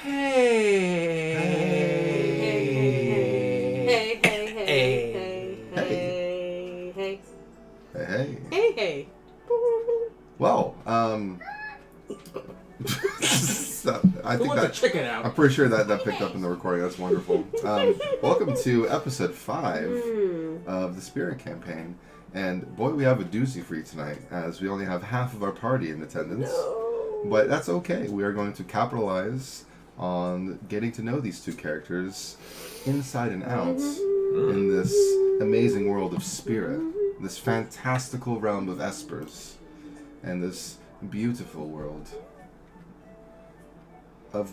Hey. Hey. Well, so, I think that chicken out. I'm pretty sure that picked up in the recording. That's wonderful. Welcome to episode 5 of the Spira campaign. And boy, we have a doozy for you tonight, as we only have half of our party in attendance. No. But that's okay. We are going to capitalize on getting to know these two characters inside and out in this amazing world of Spira, this fantastical realm of espers, and this beautiful world of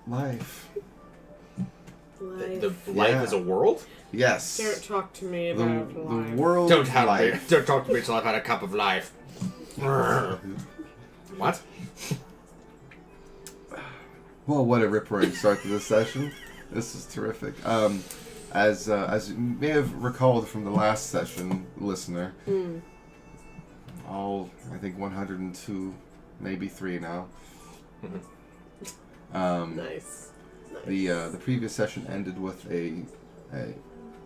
life. The life is a world? Yes. Don't talk to me about life. The world Don't of life. Don't talk to me till I've had a cup of life. What? Well, what a rip-roaring start to this session. This is terrific. As you may have recalled from the last session, listener, I think 102, maybe 3 now. Nice. The previous session ended with an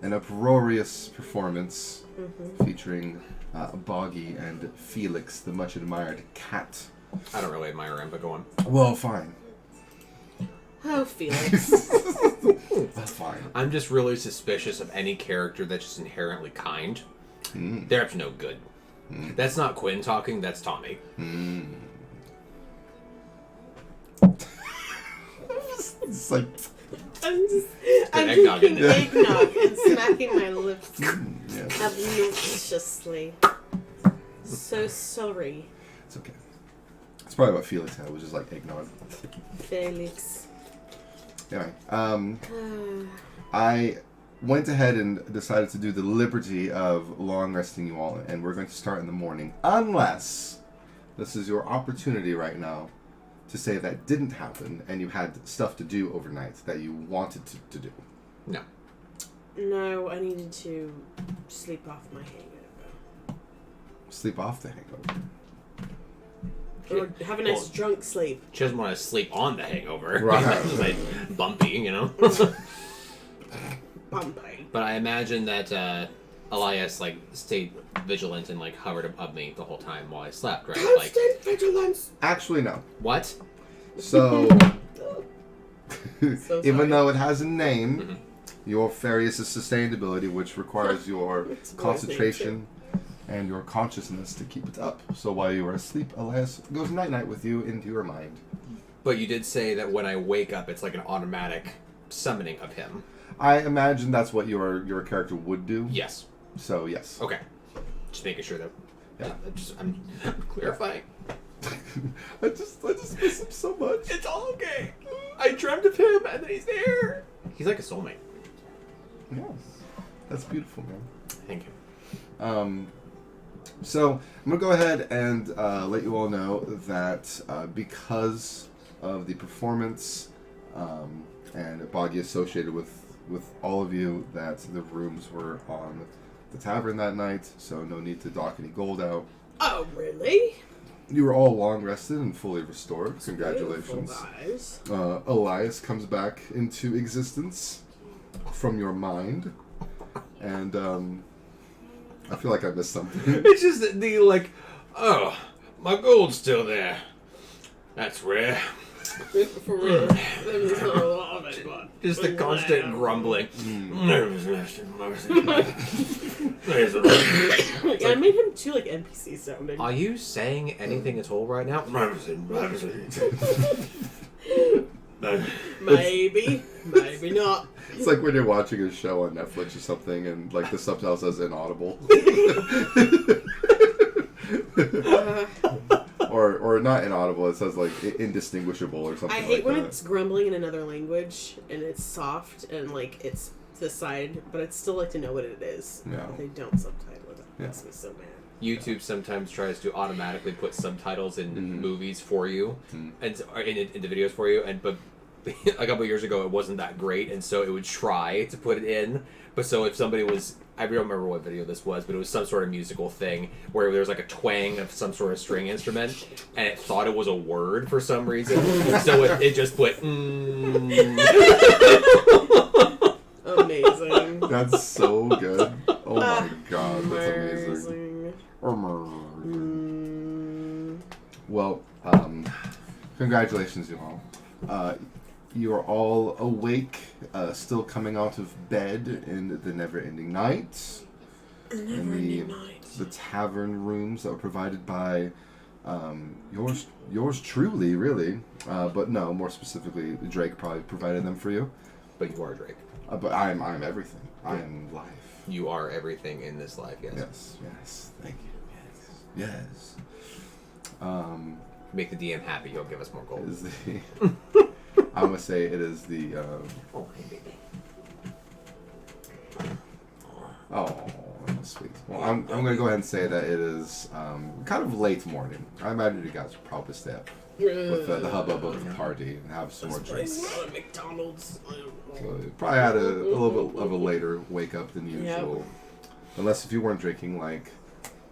uproarious performance featuring Boggy and Felix, the much admired cat. I don't really admire him, but go on. Well, fine. Oh, Felix. That's fine. I'm just really suspicious of any character that's just inherently kind. They're up to no good. That's not Quinn talking, that's Tommy. It's like... I'm eggnog in drinking there. eggnog and smacking my lips yeah, obnoxiously. So sorry, it's okay. It's probably what Felix had, which is like eggnog. Felix. Anyway, I went ahead and decided to do the liberty of long resting you all, and we're going to start in the morning, unless this is your opportunity right now to say that didn't happen and you had stuff to do overnight that you wanted to do. No. No, I needed to sleep off my hangover. Sleep off the hangover. Or have a nice drunk sleep. She doesn't want to sleep on the hangover. Right. It's like bumpy, you know? Bumpy. But I imagine that Elias stayed vigilant and hovered above me the whole time while I slept, right? Constant vigilance. Actually, no. What? So, So even sorry. though it has a name, your fairy is a sustained ability, which requires your It's a boy's concentration and your consciousness to keep it up. So while you are asleep, Elias goes night-night with you into your mind. But you did say that when I wake up, it's like an automatic summoning of him. I imagine that's what your character would do. Yes. So, yes. Okay. Just making sure that... Yeah. I'm clarifying. I just miss him so much. It's all okay. I dreamt of him, and then he's there. He's like a soulmate. Yes. That's beautiful, man. Thank you. So, I'm going to go ahead and let you all know that because of the performance and Boggy associated with all of you, that the rooms were on the tavern that night, so no need to dock any gold out. Oh, really? You were all long rested and fully restored. Congratulations. Beautiful, guys. Elias comes back into existence from your mind, and I feel like I missed something. It's just the oh, my gold's still there. That's rare. For real. There's not a lot of it, but... Just the constant grumbling. Yeah, I made him too, NPC sounding. Are you saying anything at all right now? Maybe. Maybe not. It's like when you're watching a show on Netflix or something, and the subtitle says inaudible. Or not inaudible, it says indistinguishable or something. I hate when that. it's grumbling in another language and it's soft and it's to the side, but I'd still like to know what it is. Yeah. If they don't subtitle it. That makes me so mad. YouTube sometimes tries to automatically put subtitles in movies for you, and into videos for you, but a couple years ago, it wasn't that great, and so it would try to put it in. But so if somebody was, I don't remember what video this was, but it was some sort of musical thing where there was like a twang of some sort of string instrument, and it thought it was a word for some reason, so it just put. Amazing. That's so good. Oh my god, that's amazing. Well, congratulations, you all. You are all awake, still coming out of bed in the never-ending night. In the tavern rooms that were provided by yours truly, really. But no, more specifically, Drake probably provided them for you. But you are Drake. But I'm everything. I am life. You are everything in this life, yes. Yes. Thank you. Yes. Make the DM happy, you'll give us more gold. Is the I'm gonna say it is the. Oh, hey, baby. Oh, that's sweet. Well, I'm gonna go ahead and say that it is kind of late morning. I imagine you guys will probably stay up with the hubbub of the party and have some more drinks. McDonald's. So you probably had a little bit of a later wake up than usual, unless if you weren't drinking like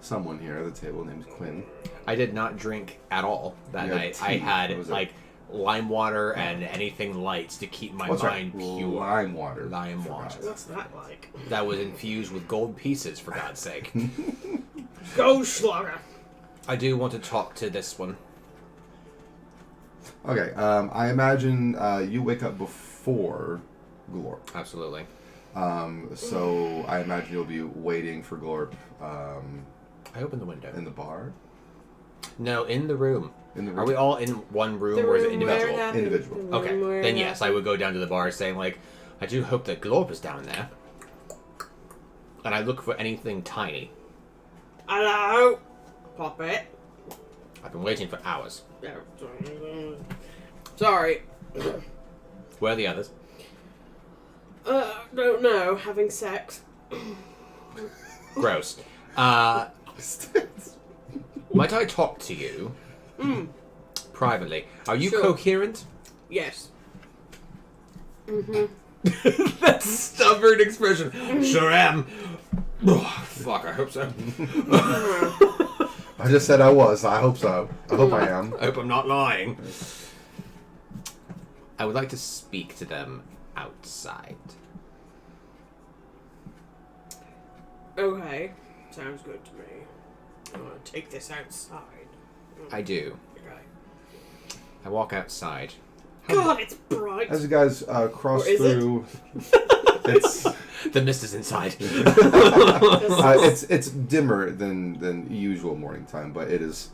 someone here at the table named Quinn. I did not drink at all that night. I had like lime water and anything light to keep my mind pure. Lime water. What's that like? That was infused with gold pieces, for God's sake. Go Schlager. I do want to talk to this one. Okay, I imagine you wake up before Glorp. Absolutely. So I imagine you'll be waiting for Glorp. I opened the window. In the bar? No, in the room. In the room. Are we all in one room, or is it individual? Individual. Okay, then yes, I would go down to the bar saying, like, I do hope that Glorp is down there. And I look for anything tiny. Hello? Pop it. I've been waiting for hours. Sorry. Where are the others? Don't know. Having sex. Gross. Might I talk to you? Privately. Are you coherent? Yes. That stubborn expression. Sure am. Oh, fuck, I hope so. I just said I was. I hope so. I hope I am. I hope I'm not lying. I would like to speak to them outside. Okay. Sounds good to me. I want to take this outside. I do. Okay. I walk outside. God, it's bright. As you guys cross Or is it? through, it's The mist is inside. it's dimmer than usual morning time, but it is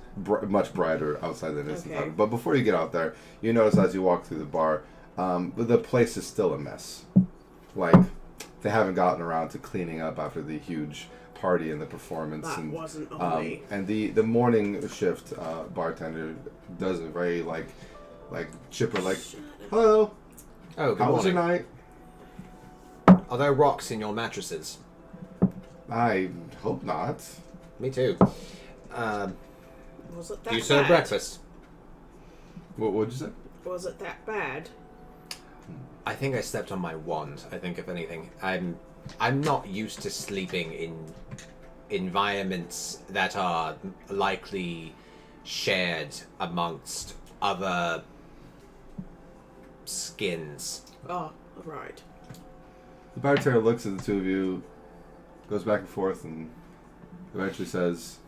much brighter outside than it is inside. But before you get out there, you notice as you walk through the bar, the place is still a mess. Like they haven't gotten around to cleaning up after the huge party and the performance. That and wasn't on me. And the morning shift bartender does a very like chipper, like, hello, Oh, good how was your morning. night? Are there rocks in your mattresses? I hope not. Me too. Was it that Do you serve bad? breakfast? What'd you say? Was it that bad? I think I slept on my wand. I think, if anything, I'm not used to sleeping in environments that are likely shared amongst other skins. Oh, right. The bartender looks at the two of you, goes back and forth, and eventually says,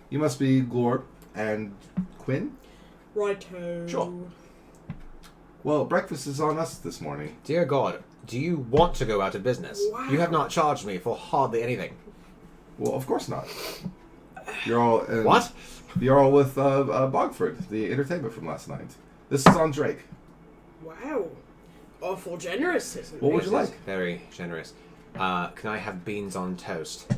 "You must be Glorp and Quinn?" Righto. Sure. Well, breakfast is on us this morning. Dear God, do you want to go out of business? Wow. You have not charged me for hardly anything. Well, of course not. You're all What? You're all with Bogford, the entertainment from last night. This is on Drake. Wow. Awful generous, isn't What it? would you like? Very generous. Can I have beans on toast?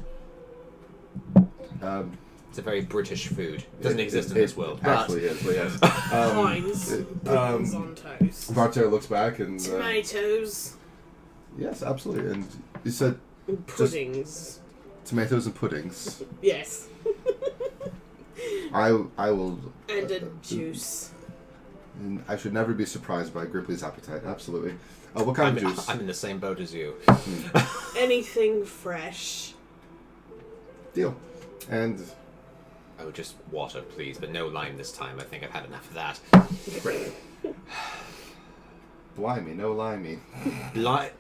It's a very British food. It doesn't exist in this world. Actually, is, but yes. Heinz. Beans on toast. Bartender looks back and Tomatoes. yes, absolutely. And you said And puddings. tomatoes and puddings. Yes. I will. And a juice. And I should never be surprised by Gripply's appetite. Absolutely. What kind of juice? I'm in the same boat as you. Anything fresh. Deal. And Oh, just water, please, but no lime this time. I think I've had enough of that. great. Blimey, no limey. I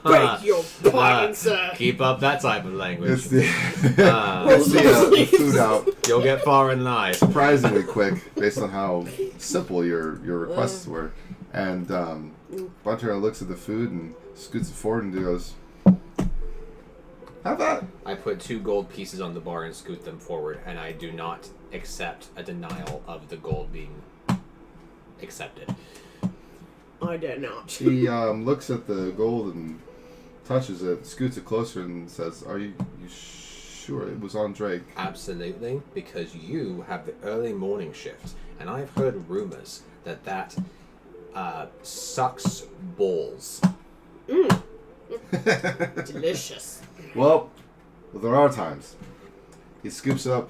beg your pardon, sir. Keep up that type of language. It's the, it's the food out You'll get far in life. surprisingly quick based on how simple your requests were. And Bunter looks at the food and scoots it forward and goes, have that. I put 2 gold pieces on the bar and scoot them forward, and I do not accept a denial of the gold being accepted. I dare not. He looks at the gold and touches it, scoots it closer, and says, "Are you sure it was on Drake?" Absolutely, because you have the early morning shift, and I've heard rumors that sucks balls. Delicious. Well, there are times. He scoops it up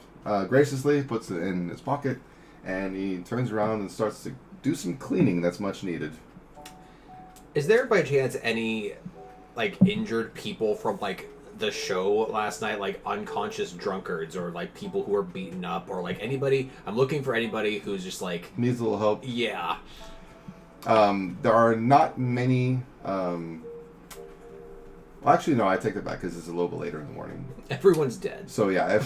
graciously, puts it in his pocket, and he turns around and starts to do some cleaning that's much needed. Is there by chance any injured people from the show last night, unconscious drunkards or people who are beaten up or anybody? I'm looking for anybody who's just Needs a little help. yeah. There are not many. Well, actually, no, I take that back because it's a little bit later in the morning. Everyone's dead. So yeah.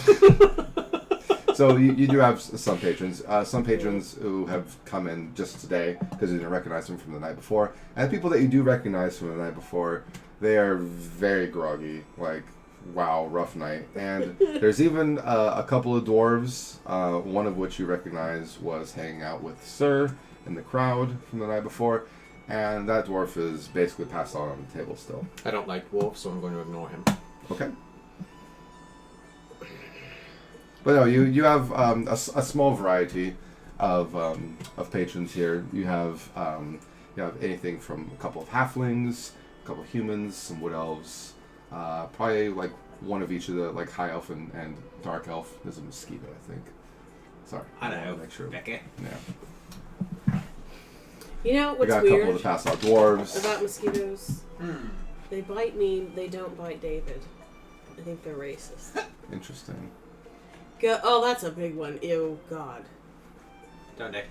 So you do have some patrons. Some patrons who have come in just today because you didn't recognize them from the night before. And the people that you do recognize from the night before, they are very groggy. Wow, rough night. And there's even a couple of dwarves, one of which you recognize was hanging out with Sir in the crowd from the night before. And that dwarf is basically passed out on the table still. I don't like dwarves, so I'm going to ignore him. Okay. But no, you have a small variety of patrons here. You have anything from a couple of halflings, a couple of humans, some wood elves, probably one of each of the high elf and dark elf. There's a mosquito, I think. Sorry, I don't know. Make sure. Becky. Yeah. You know We what's got a couple weird of the passed out dwarves. about mosquitoes? They bite me, they don't bite David. I think they're racist. Interesting. Oh, that's a big one. Ew, God. Don't they?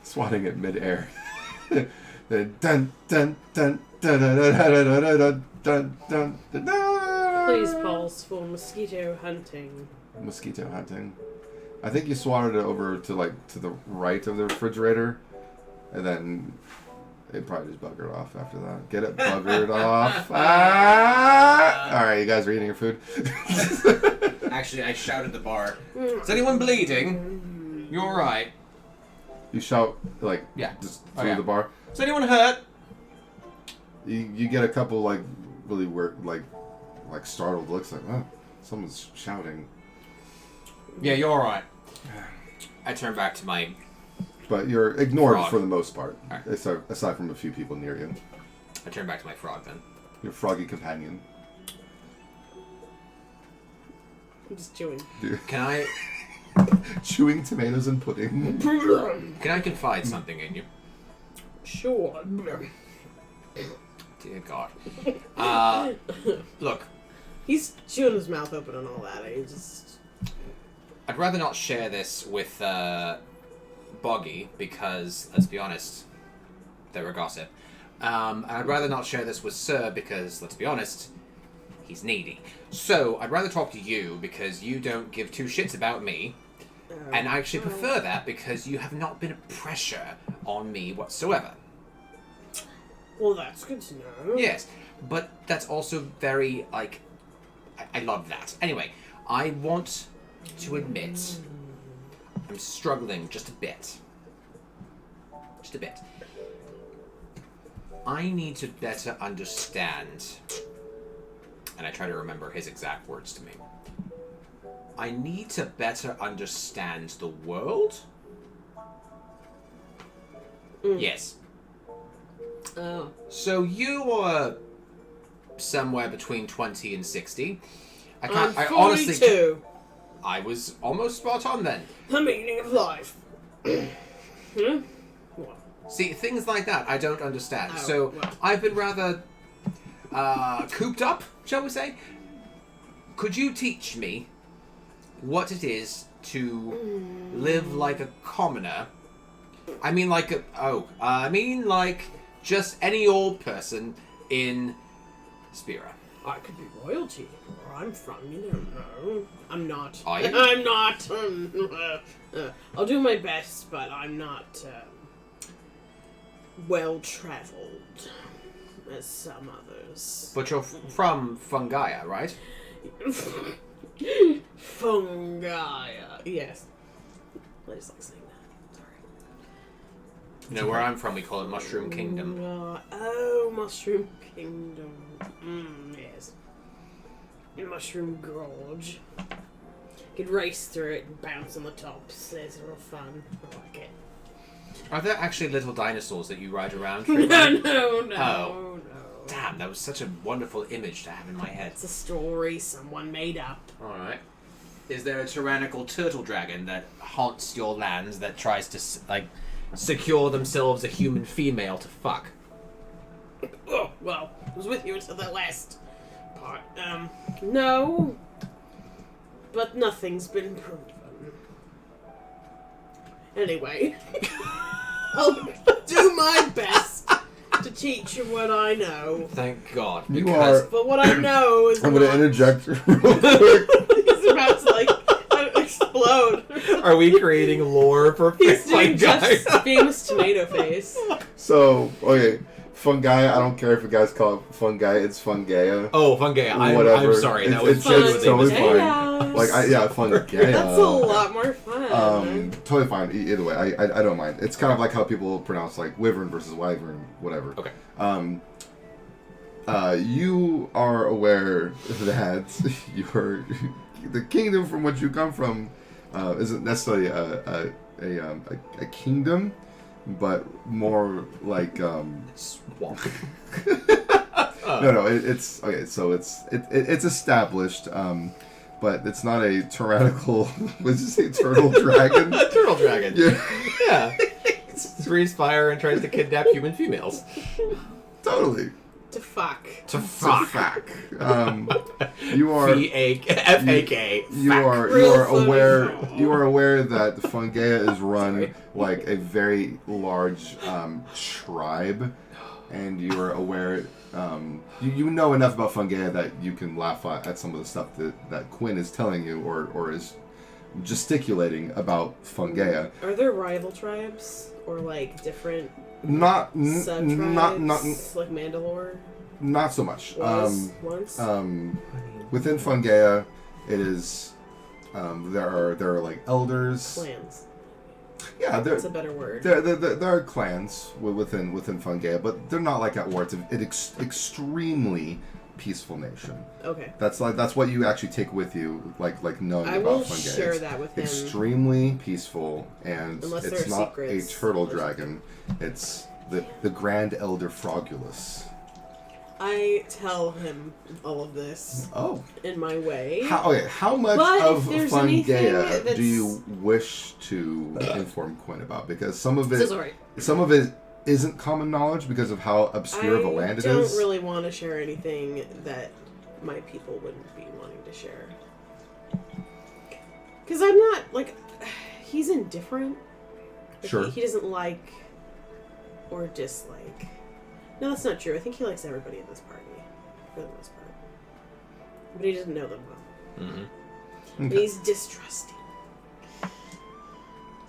Swatting at midair. Dun dun dun dun dun dun dun dun dun dun. Please pulse for mosquito hunting. Mosquito hunting. I think you swatted it over to the right of the refrigerator, and then it probably just buggered off after that. Get it buggered off. Ah! All right, you guys are eating your food. Actually, I shouted at the bar. Is anyone bleeding? You all right? You shout Yeah. just Oh, through yeah. the bar. Is anyone hurt? You get a couple really weird startled looks oh, someone's shouting. Yeah, you're all right. I turn back to my. But you're ignored Frog. for the most part, Alright. aside from a few people near you. I turn back to my frog then. Your froggy companion. I'm just chewing. Can I? Chewing tomatoes and pudding. Can I confide something in you? Sure. Dear God. Look, He's chewing his mouth open and all that. He just. I'd rather not share this with Boggy because, let's be honest, they're a gossip. And I'd rather not share this with Sir because, let's be honest, he's needy. So I'd rather talk to you because you don't give two shits about me. And I actually prefer that because you have not been a pressure on me whatsoever. Well, that's good to know. Yes, but that's also very, I love that. Anyway, I want to admit I'm struggling just a bit. Just a bit. I need to better understand, and I try to remember his exact words to me. I need to better understand the world? Yes. Oh. So you are somewhere between 20 and 60. I can't. I'm I honestly. 42. I was almost spot on then. The meaning of life. What? See, things like that I don't understand. Oh, So well. I've been rather cooped up, shall we say? Could you teach me what it is to live like a commoner? I mean, like just any old person in Spira. I could be royalty. Where I'm from, you don't know. I'm not. Are you? I'm not. I'll do my best, but I'm not well-traveled as some others. But you're from Fungaia, right? Fungaia. Yes. I just like saying that. Sorry. You know, where I'm from, we call it Mushroom Kingdom. Oh, Mushroom Kingdom. Yes. Mushroom Gorge. You could race through it and bounce on the tops. It's real fun. I like it. Are there actually little dinosaurs that you ride around? No. Oh. Damn, that was such a wonderful image to have in my head. It's a story someone made up. Alright. Is there a tyrannical turtle dragon that haunts your lands that tries to, secure themselves a human female to fuck? Oh, well, I was with you until that last part. No. But nothing's been proven. Anyway. I'll do my best to teach you what I know. Thank God. You Because are. But what I know is I'm going to interject real quick. He's about to, explode. Are we creating lore for He's doing Fungi? just famous tomato face. So, okay. Fungi, I don't care if you guys call it fungi, it's Fungaia. Oh, Fungaia. Whatever. I'm sorry. That was It's genuinely totally a mistake. fine. Like, Fungaia. That's a lot more fun. Totally fine. Either way, I don't mind. It's kind of like how people pronounce like wyvern versus wyvern, whatever. Okay. You are aware that the kingdom from which you come from isn't necessarily a kingdom, but more like Swamp. no. It's okay. So it's established. But it's not a tyrannical. What did you say? Turtle dragon. A turtle dragon. Yeah. It breathes fire and tries to kidnap human females. Totally. To fuck. To fuck. You are F-A-K. you are aware that the Fungaia is run like a very large tribe, and you are aware. You know enough about Fungaia that you can laugh at some of the stuff that Quinn is telling you or is gesticulating about Fungaia. Are there rival tribes or like different Not sub-tribes, like Mandalore? Not so much. Was once? Within Fungaia, it is there are like elders. Clans. Yeah, That's a better word. There are clans within Fungaia, but they're not like at war. It's an extremely peaceful nation. Okay. That's what you actually take with you, like knowing I about will Fungaia. share It's that with him. extremely peaceful, and Unless there it's are not secrets. a turtle dragon. It's the Grand Elder Frogulus. I tell him all of this Oh. in my way. How much But of if there's anything Fungaia that's- do you wish to inform Quinn about? Because some of So sorry. it isn't common knowledge because of how obscure of a land it I is. don't really want to share anything that my people wouldn't be wanting to share. Because I'm not, like, he's indifferent. Like, Sure. He doesn't like or dislike. No, that's not true. I think he likes everybody in this party, for the most part. But he doesn't know them well. Mm-hmm. And he's distrusting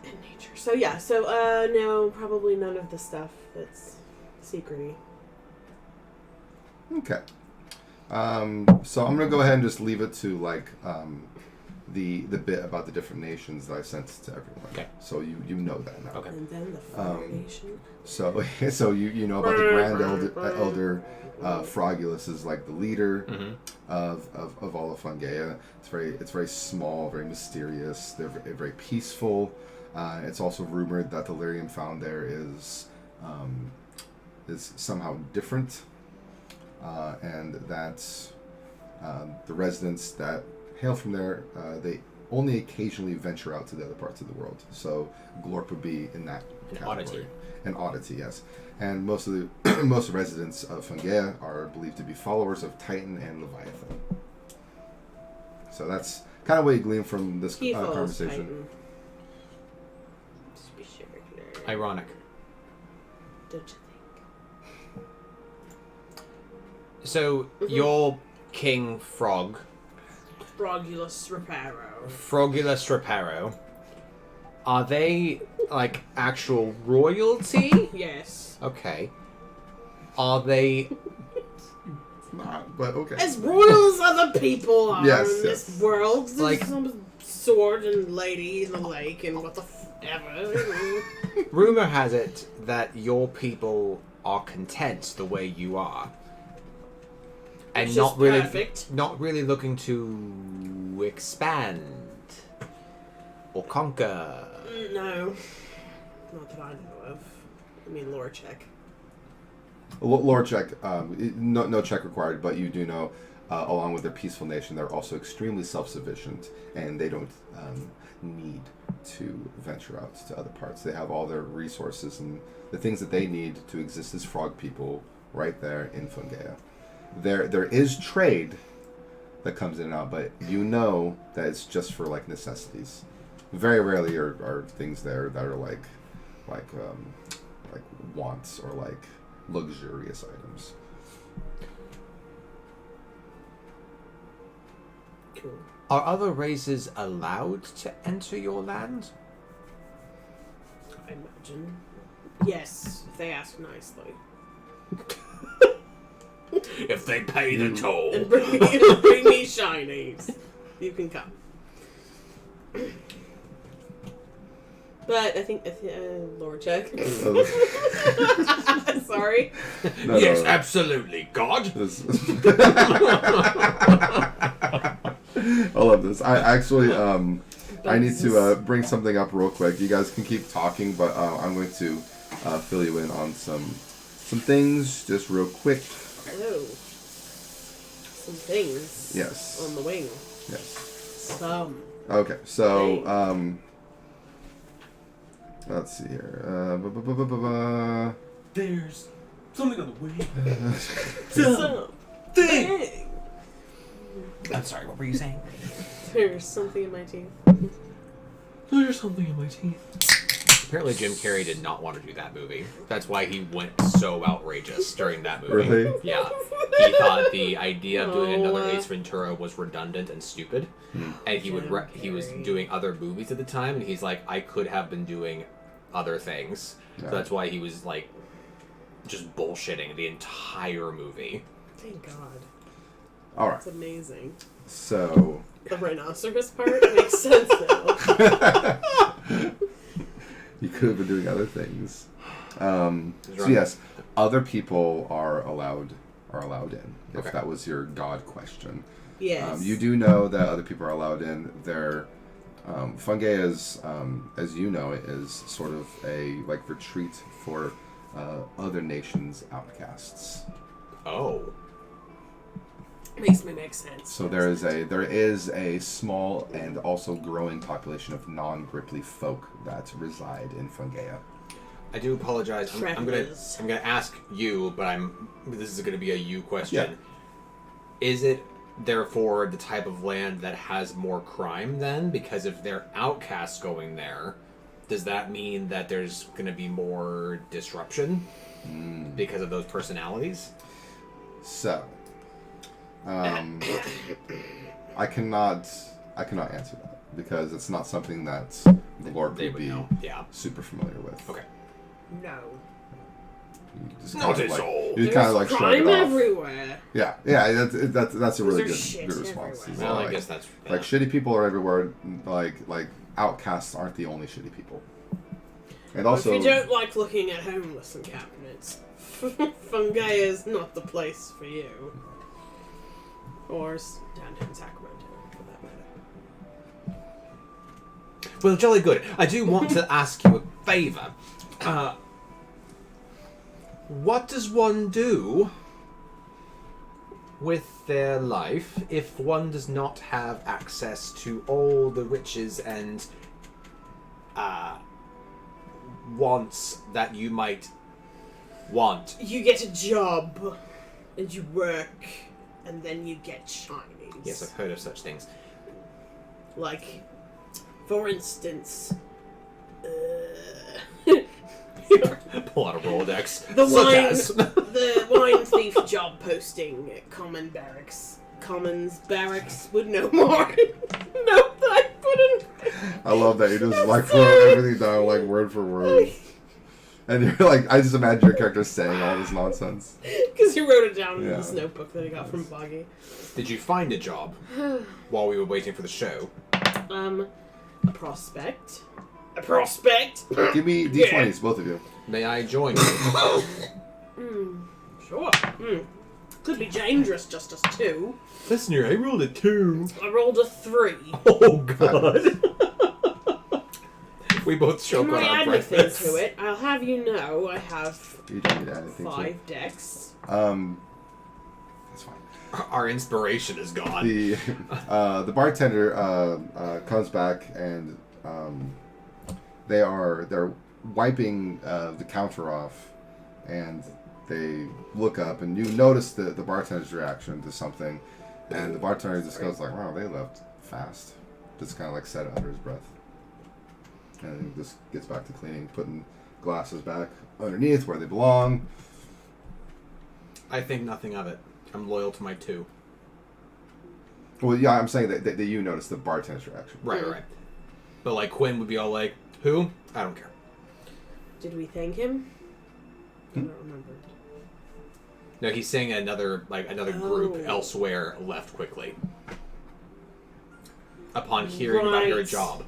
in nature. So yeah, no, probably none of the stuff that's secrety. Okay. So I'm gonna go ahead and just leave it to like the bit about the different nations that I sent to everyone. Okay. So you know that now. Okay. And then the formation. So you know about the Grand Elder Frogulus is like the leader of all of Fungaia. It's very small, very mysterious. They're very peaceful. It's also rumored that the lyrium found there is somehow different, and that The residents that hail from there, they only occasionally venture out to the other parts of the world. So Glorp would be in that category. Oddity. An oddity, yes. And most of the most residents of Fungaea are believed to be followers of Titan and Leviathan. So that's kind of what you glean from this He follows conversation. Titan. Just be sure. Ironic. Don't you think? So, your King Frog, Frogulus Reparo. Frogulus Reparo, are they, like, actual royalty? Yes. Okay. Are they... It's not, but okay. As royal as other people are Yes, in this yes. world. There's Like- some sword and lady in the lake and what the ever. Rumor has it that your people are content the way you are. And Which not is really perfect. not really looking to expand or conquer. No. Not that I know of. I mean, lore check. Lore check, no check required, but you do know, along with their peaceful nation, they're also extremely self-sufficient, and they don't need to venture out to other parts. They have all their resources and the things that they need to exist as frog people right there in Fungaea. There is trade that comes in and out, but you know that it's just for like necessities. Very rarely are things there that are like wants or like luxurious items. Cool. Are other races allowed to enter your land? I imagine. Yes, if they ask nicely. If they pay the toll. And bring me shinies. You can come. But I think lore check. Sorry. No, Yes, no. absolutely. God. This- I love this. I actually I need to bring something up real quick. You guys can keep talking, but I'm going to fill you in on some things just real quick. Oh. Some things. Yes. On the wing. Yes. Some. Okay. So Thing. let's see here. There's something on the way. Some. Thing. I'm sorry, what were you saying? There's something in my teeth. There's something in my teeth. Apparently Jim Carrey did not want to do that movie. That's why he went so outrageous during that movie. Really? Yeah. He thought the idea of doing another Oh. Ace Ventura was redundant and stupid. And he he was Carrey. doing other movies at the time, and he's like, I could have been doing other things. Yeah. So that's why he was like just bullshitting the entire movie. Thank God. All right. It's amazing. So The rhinoceros part makes sense now. you could have been doing other things. So right. yes, other people are allowed in. If Okay. that was your God question. Yes. You do know that other people are allowed in. Their Fungaea is, as you know, it is sort of a like retreat for other nations' outcasts. Oh. Makes me make sense. So there is a small and also growing population of non-Gripply folk that reside in Fungaea. I do apologize. I'm gonna Travelers. ask you, but this is gonna be a you question. Yeah. Is it therefore the type of land that has more crime then? Because if they're outcasts going there, does that mean that there's gonna be more disruption because of those personalities? So, I cannot answer that because it's not something that Glorp They would would be know. Yeah. super familiar with. Okay. No. You just Not kind of at like, all. You There's kind of like shrug crime it off. everywhere. Yeah, that's a really There's shit good response. everywhere. You Well, know, I like, guess that's like shitty people are everywhere. Like outcasts aren't the only shitty people. And also, if you don't like looking at homeless encampments, Fungaea is not the place for you. Or downtown Sacramento, for that matter. Well, jolly good. I do want to ask you a favour. What does one do with their life if one does not have access to all the riches and wants that you might want. You get a job, and you work, and then you get shinies. Yes, I've heard of such things. Like, for instance, Pull out a Rolodex. the Such wine thief job posting at Commons Barracks would know more. Nope, I couldn't. I love that you just like wrote everything down like word for word, and you're like, I just imagine your character saying all this nonsense. Because you wrote it down in Yeah. this notebook that I got from Boggy. Did you find a job while we were waiting for the show? A prospect. A prospect? Give me d20s, both of you. May I join you? Sure. Could be dangerous, just us two. Listen here, I rolled a 2. I rolled a 3. Oh, God. We both choke Can on I our add anything breakfast. to it? I'll have you know I have You don't need to add anything to 5 decks. it. That's fine. Our inspiration is gone. The bartender comes back and they're wiping the counter off, and they look up, and you notice the bartender's reaction to something, and the bartender just goes like, "Wow, they left fast." Just kind of like said it under his breath, and he just gets back to cleaning, putting glasses back underneath where they belong. I think nothing of it. I'm loyal to my 2. Well, yeah, I'm saying that you notice the bartender's reaction. Right, right. But like Quinn would be all like, "Who? I don't care." Did we thank him? I don't remember. No, he's saying another group elsewhere left quickly upon hearing about your Right. job.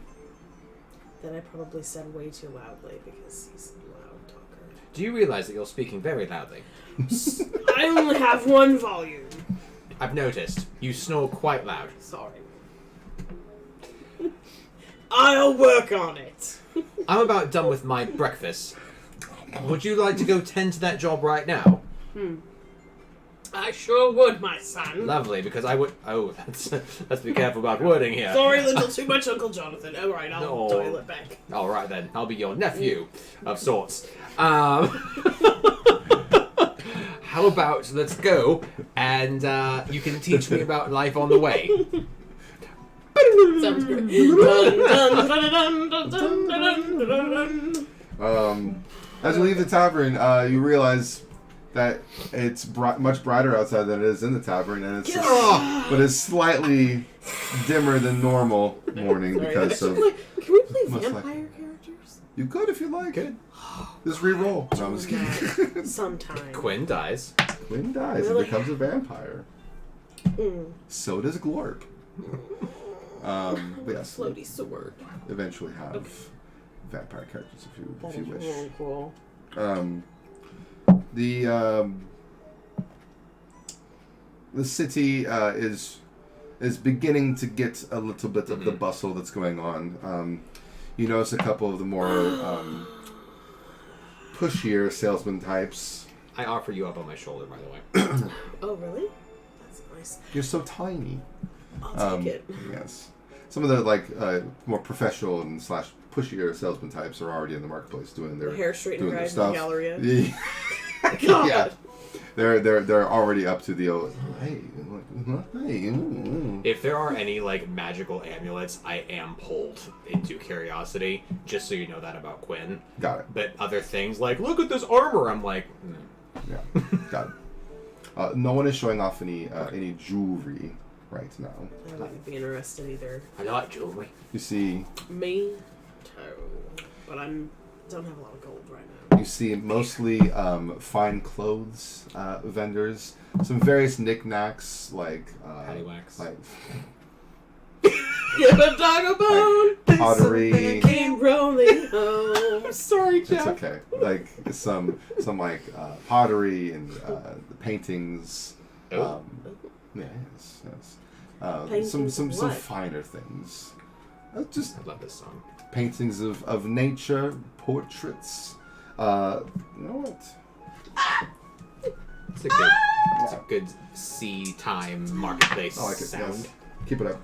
That I probably said way too loudly because he's a loud talker. Do you realize that you're speaking very loudly? I only have one volume. I've noticed. You snore quite loud. Sorry. I'll work on it. I'm about done with my breakfast. Would you like to go tend to that job right now? I sure would, my son. Lovely, because I would... Oh, let's be careful about wording here. Sorry, a little too much, Uncle Jonathan. All right, I'll No. dial it back. All right, then. I'll be your nephew of sorts. How about let's go, and you can teach me about life on the way. Sounds great. Dun, dun, dun, dun, dun, dun, dun, dun. As you leave the tavern, you realize that it's much brighter outside than it is in the tavern, and but it's slightly dimmer than normal morning Sorry, because of. can we play Most vampire characters? You could if you like. Good. Just re-roll. No, I'm just kidding. Sometime. Quinn dies. Quinn dies and Really? becomes a vampire. So does Glorp. But yes, Floaty sword. eventually have vampire characters if you wish. Really cool. The city is beginning to get a little bit of the bustle that's going on. You notice a couple of the more pushier salesman types. I offer you up on my shoulder, by the way. Oh, really? That's nice. You're so tiny. I'll take it. Yes. Some of the more professional and / pushier salesman types are already in the marketplace doing their Hair straighten doing their guide in stuff. the Galleria. Yeah. Yeah. They're already up to the old. Hey. If there are any like magical amulets, I am pulled into curiosity. Just so you know that about Quinn. Got it. But other things like, look at this armor. I'm like, Yeah. Got it. No one is showing off any jewelry right now. I wouldn't be interested either. I like jewelry. You see. Me too. But don't have a lot of gold right now. You see mostly fine clothes vendors, some various knickknacks like Paddywhacks. like Give a dog a bone. pottery. Came rolling home. Sorry, It's Jeff. okay. Like some like pottery and paintings. Oh. Yes. Paintings Some of what? finer things. Just I love this song. paintings of nature, portraits. You know what? It's a good, it's a good sea time marketplace I like it. sound. Yes. Keep it up.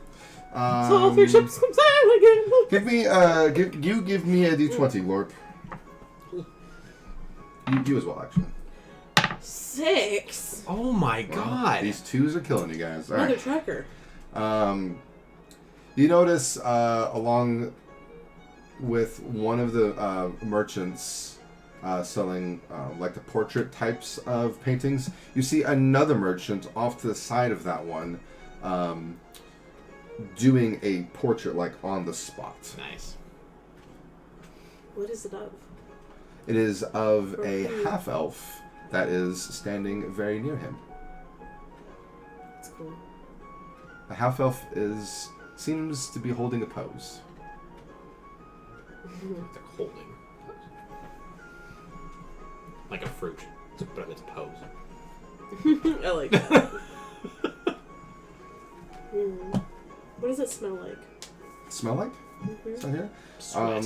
All three ships come sailing again. Give me a d20, Glorp. You as well, actually. 6. Oh my Well, god! these twos are killing you guys. All Another right. tracker. You notice along with one of the merchants selling like the portrait types of paintings, you see another merchant off to the side of that one doing a portrait like on the spot. Nice. What is it of? It is of a Okay. half-elf that is standing very near him. That's cool. The half-elf seems to be holding a pose. They're holding. Like a fruit. But it's a pose. I like that. What does it smell like? Smell like? Mm-hmm. Is that here? Sweat.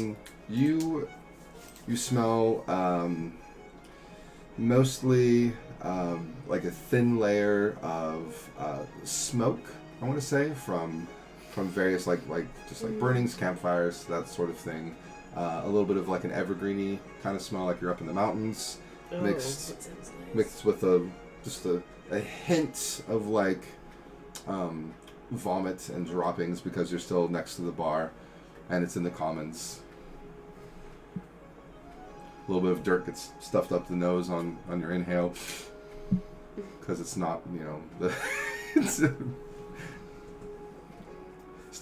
You smell mostly like a thin layer of smoke, I want to say, from various like just like burnings, campfires, that sort of thing. A little bit of like an evergreeny kind of smell, like you're up in the mountains, mixed that sounds nice. mixed with just a hint of like vomit and droppings because you're still next to the bar, and it's in the commons. A little bit of dirt gets stuffed up the nose on your inhale because it's not, it's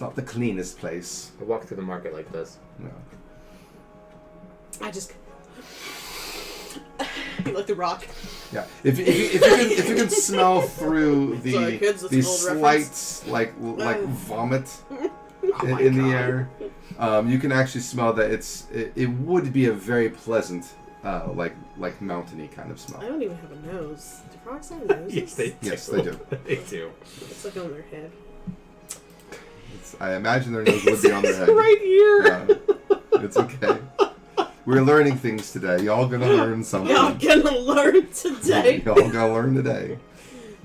not the cleanest place. I walk through the market like this. No. I just. You like the rock. Yeah. If you can smell through the Sorry, kids, that's an old slight like vomit in the air, you can actually smell that it would be a very pleasant like mountainy kind of smell. I don't even have a nose. Do frogs have noses? Yes, they do. Yes, they do. They do. It's like on their head. I imagine their nose would be on their It's head. right here. Yeah, it's okay. We're learning things today. Y'all gonna learn something. Y'all gonna learn today. Y'all gonna learn today.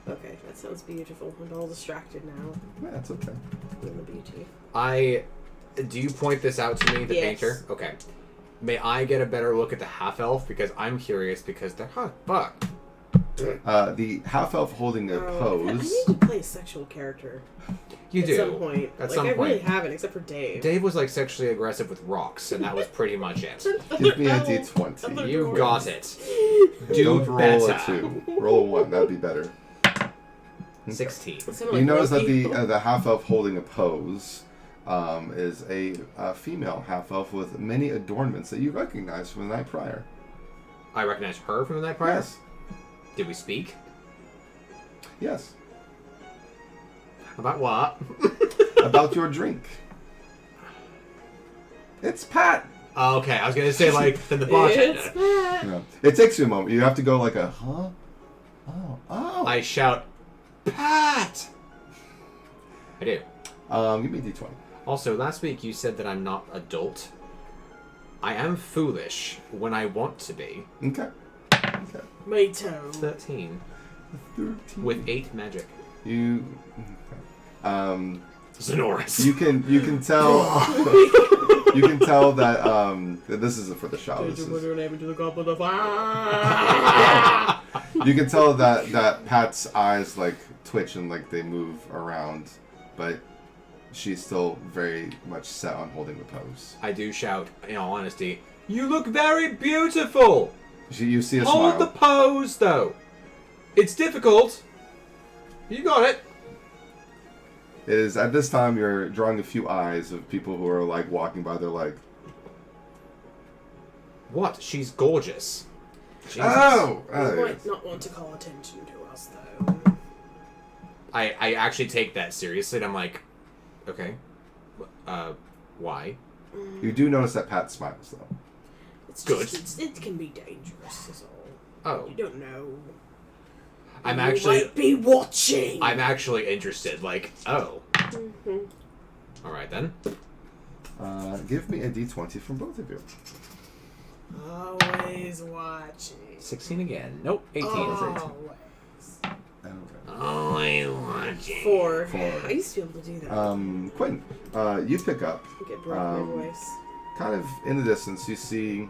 Okay, that sounds beautiful. I'm all distracted now. Yeah, it's okay. In the beauty. Do you point this out to me, the Yes. painter? Okay. May I get a better look at the half-elf? Because I'm curious, because they're fuck. The half-elf holding a I pose. need to play a sexual character. You at do. some point. At like, some I really point. haven't, except for Dave. Dave was like sexually aggressive with rocks, and that was pretty much it. Give me a d20. You got it. Don't Do roll better. a 2. Roll a 1. That'd be better. 16. Sound You like notice that Loki. the half-elf holding a pose is a female half-elf with many adornments that you recognize from the night prior. I recognize her from the night prior? Yes. Did we speak? Yes. About what? About your drink. It's Pat. Oh, okay, I was gonna say, like, then the bartender. It's bad. Yeah. It takes you a moment. You have to go like a, huh? Oh. I shout, Pat! I do. Give me a d20. Also, last week you said that I'm not adult. I am foolish when I want to be. Okay. Me too. 13. 13. With 8 magic. You... Zenoris. You can tell... you can tell that, this isn't for the show. This is... You can tell that Pat's eyes, like, twitch and, like, they move around, but she's still very much set on holding the pose. I do shout, in all honesty, you look very beautiful! You see a Hold smile. the pose, though. It's difficult. You got it. It is, at this time, you're drawing a few eyes of people who are, like, walking by. They're like, What? She's gorgeous. Jesus. oh! You might not want to call attention to us, though. I actually take that seriously, and I'm like, okay. Why? You do notice that Pat smiles, though. It's Good. Just, it can be dangerous, is all. Oh. You don't know. I'm You actually... might be watching. I'm actually interested. Like, oh. Mhm. Alright, then. Give me a d20 from both of you. Always watching. 16 again. Nope, 18. Always I want it. 4. 4. I used to be able to do that. Quinn, you pick up. Get broke my voice. Kind of in the distance, you see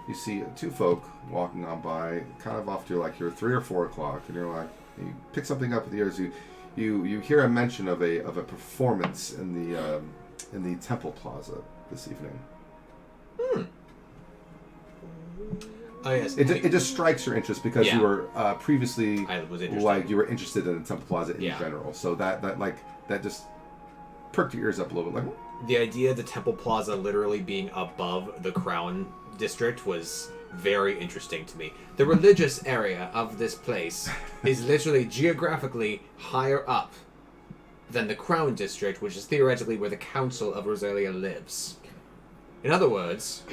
2 folk walking on by, kind of off to your 3 or 4 o'clock, and you're like, you pick something up with the ears. You hear a mention of a performance in the temple plaza this evening. Oh yes. It just strikes your interest because you were previously I was interested. like you were interested in the temple plaza in Yeah. general. So that just perked your ears up a little bit. Like, The idea of the Temple Plaza literally being above the Crown District was very interesting to me. The religious area of this place is literally geographically higher up than the Crown District, which is theoretically where the Council of Rosalia lives. In other words,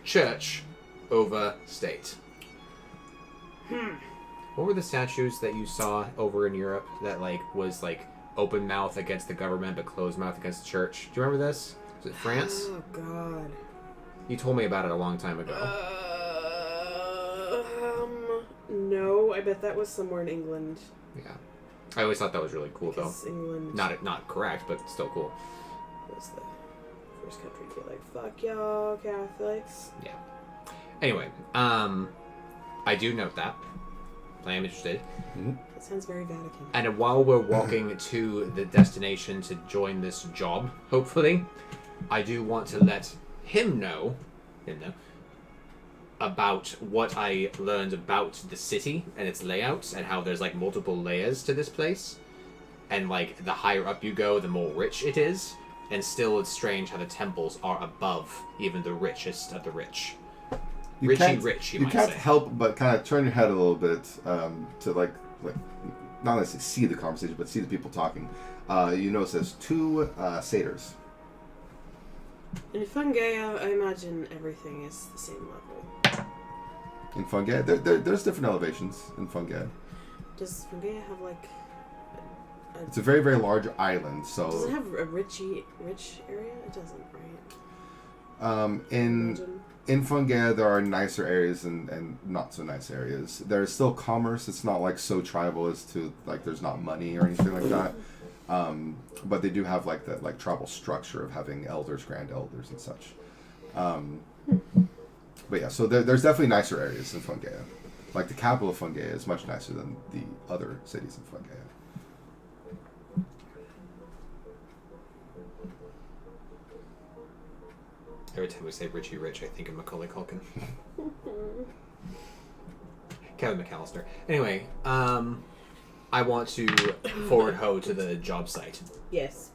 church over state. What were the statues that you saw over in Europe that was open mouth against the government but closed mouth against the church? Do you remember this? Was it France? Oh, God. You told me about it a long time ago. No, I bet that was somewhere in England. Yeah. I always thought that was really cool, though. Because England Not correct, but still cool. was the first country to be like, fuck y'all, Catholics. Yeah. Anyway, I do note that. I am interested. That sounds very Vatican. And while we're walking to the destination to join this job, hopefully, I do want to let him know about what I learned about the city and its layouts and how there's multiple layers to this place. And the higher up you go, the more rich it is. And still it's strange how the temples are above even the richest of the rich. you can't say. help but kind of turn your head a little bit to like not necessarily see the conversation, but see the people talking. You notice there's 2 satyrs. In Fungaea, I imagine everything is the same level. In Fungaea, there's different elevations in Fungaea. Does Fungaea have It's a very, very large island, so... Does it have a rich area? It doesn't, right? In Fungaea, there are nicer areas and not so nice areas. There's still commerce. It's not so tribal as to there's not money or anything like that. But they do have that tribal structure of having elders, grand elders, and such. But yeah, so there's definitely nicer areas in Fungaea. The capital of Fungaea is much nicer than the other cities in Fungaea. Every time we say Richie Rich, I think of Macaulay Culkin. Kevin McAllister. Anyway, I want to forward Ho to the job site. Yes.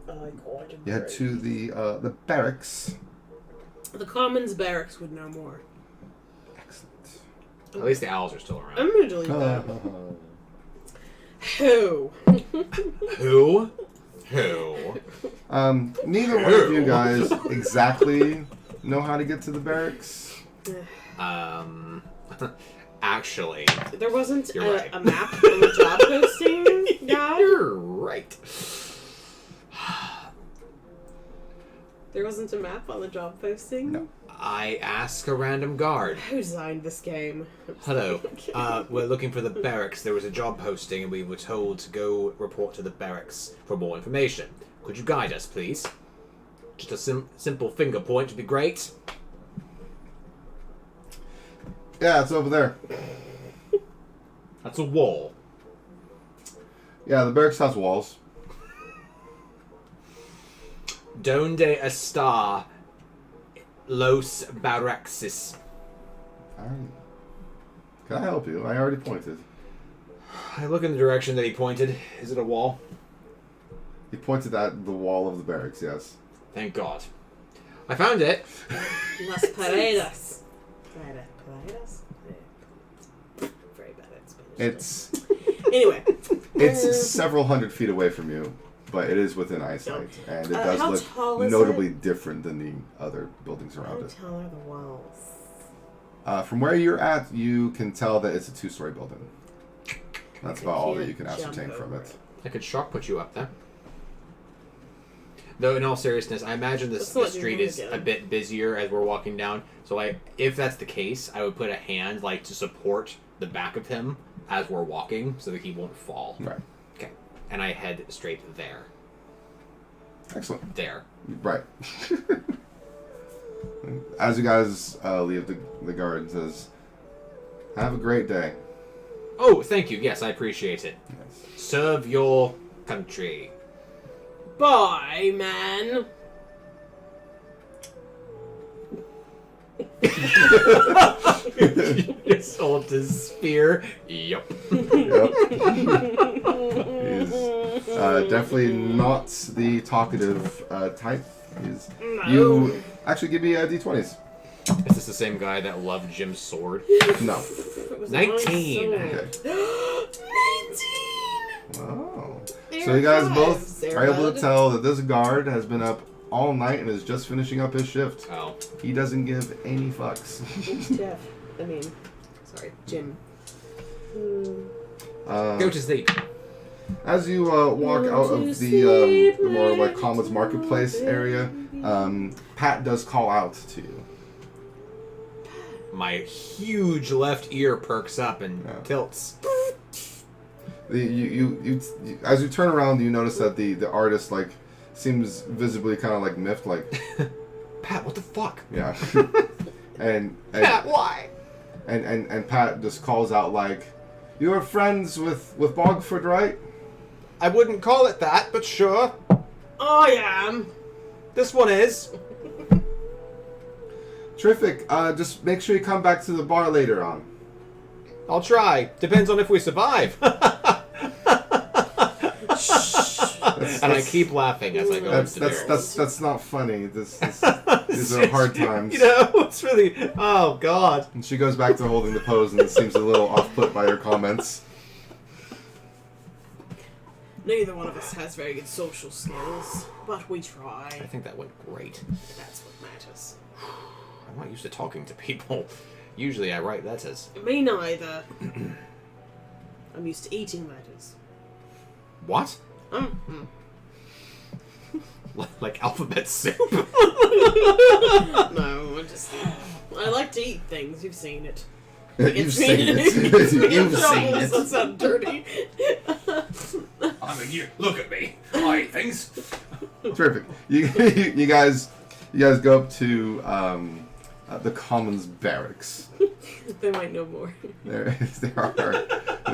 You head to the barracks. The Commons barracks would know more. Excellent. At least the owls are still around. I'm gonna delete that. Who? Who? Neither one of you guys exactly know how to get to the barracks. Actually, there wasn't right. a map on the job posting guide. You're right. There wasn't a map on the job posting? No. I ask a random guard. Who designed this game? Hello. We're looking for the barracks. There was a job posting and we were told to go report to the barracks for more information. Could you guide us, please? Just a simple finger point would be great. Yeah, it's over there. That's a wall. Yeah, the barracks has walls. Donde está Los Barraxes? Can I help you? I already pointed. I look in the direction that he pointed. Is it a wall? He pointed at the wall of the barracks, yes. Thank God. I found it. Las Paredes. Paredes? Very bad at Spanish. It's Anyway. it's several hundred feet away from you, but it is within eyesight, and it does how look tall is notably different than the other buildings How around it. tall are the walls? From where you're at, you can tell that it's a 2-story building. That's about all that you can ascertain from it. I could shock put you up there. Though, in all seriousness, I imagine the Let's not do street that is again. a bit busier as we're walking down. So, if that's the case, I would put a hand, to support the back of him as we're walking so that he won't fall. Right. Okay. And I head straight there. Excellent. There. Right. As you guys leave, the guard says, "Have a great day." Oh, thank you. Yes, I appreciate it. Yes. Serve your country. Bye, man. Just hold his spear. Yup. Yep. He's definitely not the talkative type. No. You actually give me d20s. Is this the same guy that loved Jim's sword? No. It was 19. a nice Okay. sword. 19! Oh. There So you guys it both was. There, are able bud. to tell that this guard has been up all night and is just finishing up his shift. Oh. He doesn't give any fucks. Jeff. I mean, sorry, Jim. Go to sleep. As you walk Go out to of the sleep, more like little Commons Marketplace area, Pat does call out to you. My huge left ear perks up and tilts. You as you turn around, you notice that the artist like seems visibly kind of like miffed, like Pat, what the fuck? yeah, and Pat, why? and Pat just calls out like, "You are friends with Bogford, right?" I wouldn't call it that, but sure. I am. This one is. Terrific. Just make sure you come back to the bar later on. I'll try. Depends on if we survive. And I keep laughing as I go into the That's not funny. These are hard times. You know, it's really. Oh God. And she goes back to holding the pose and seems a little off-put by your comments. Neither one of us has very good social skills, but we try. I think that went great. That's what matters. I'm not used to talking to people. Usually I write letters. Me neither. I'm used to eating letters. What? Like alphabet soup? No, I like to eat things. You've seen it. You've seen it. You've seen it. That sounds dirty. I mean, you look at me. I eat things. Terrific. You guys go up to the Commons barracks. They might know more. There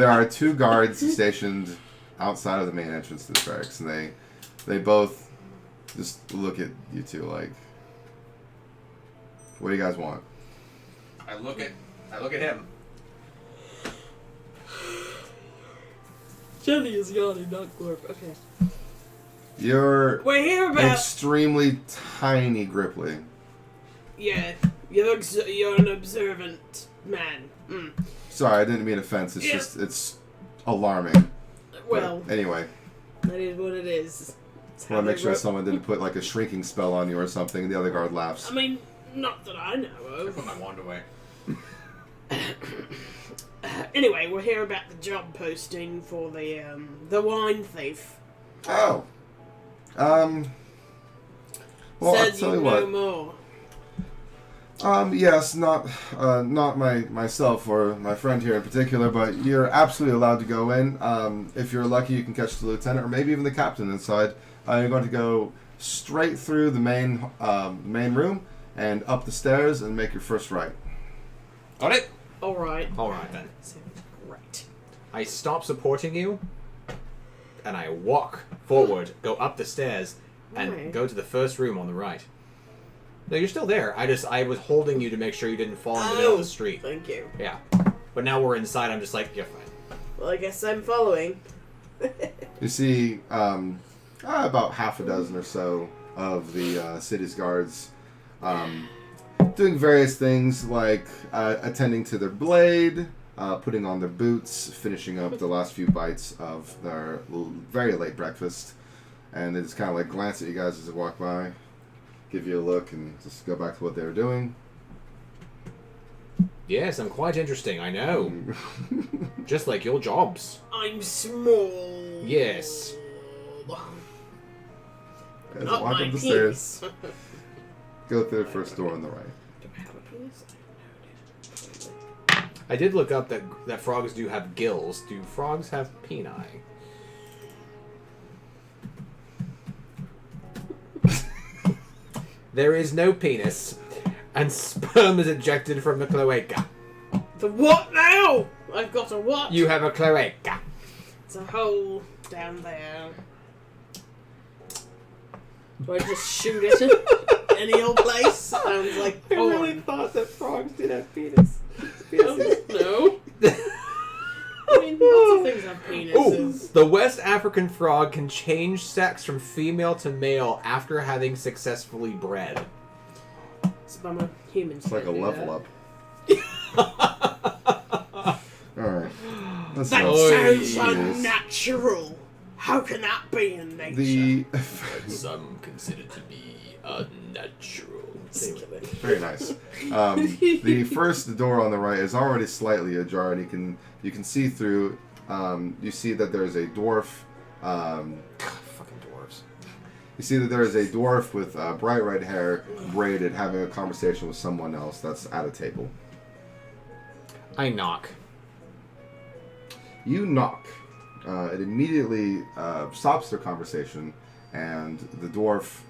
are two guards stationed outside of the main entrance to the barracks, and they both just look at you two like, "What do you guys want?" I look at him. Jenny is yawning, not Glorp. Okay. You're We're here about. extremely tiny, Gripply. Yeah, you're an observant man. Sorry, I didn't mean offense. It's Yeah. just it's alarming. Well, But anyway, that is what it is. It's I want to how make they sure wrote- someone didn't put like a shrinking spell on you or something. And the other guard laughs. I mean, not that I know of. Put my wand away. Anyway, we're here about the job posting for the wine thief. Oh. Well, I'll Said tell you you know what. more. Yes, not myself or my friend here in particular, but you're absolutely allowed to go in. If you're lucky, you can catch the lieutenant or maybe even the captain inside. You're going to go straight through the main room and up the stairs and make your first right. Got it? Alright. Alright then. Right. I stop supporting you, and I walk forward, go up the stairs, and Right. go to the first room on the right. No, you're still there. I was holding you to make sure you didn't fall in the middle of the street. Thank you. Yeah. But now we're inside, I'm just like, you're fine. Well, I guess I'm following. You see about half a dozen or so of the city's guards doing various things like attending to their blade, putting on their boots, finishing up the last few bites of their very late breakfast, and they just kind of like glance at you guys as they walk by, give you a look, and just go back to what they were doing. Yes, I'm quite interesting, I know. Just like your jobs. I'm small. Yes. As Not walk my up the penis. stairs, go through the first door on the right. Do I have a penis? I did look up that frogs do have gills. Do frogs have peni? There is no penis, and sperm is ejected from the cloaca. The what now? I've got a what? You have a cloaca. It's a hole down there. Do I just shoot it in any old place? Sounds like I porn. really thought that frogs did have penis. No. I mean, lots of things have penises. Ooh, the West African frog can change sex from female to male after having successfully bred. It's a bummer. Humans. It's like a can't do level that. up. Alright. Let's That go. sounds Yes. unnatural. How can that be in nature? Some consider to be unnatural. Very nice. The first door on the right is already slightly ajar, and you can see through. You see that there's a dwarf. Fucking dwarves. You see that there is a dwarf with bright red hair, braided, having a conversation with someone else that's at a table. I knock. You knock. It immediately stops their conversation, and the dwarf.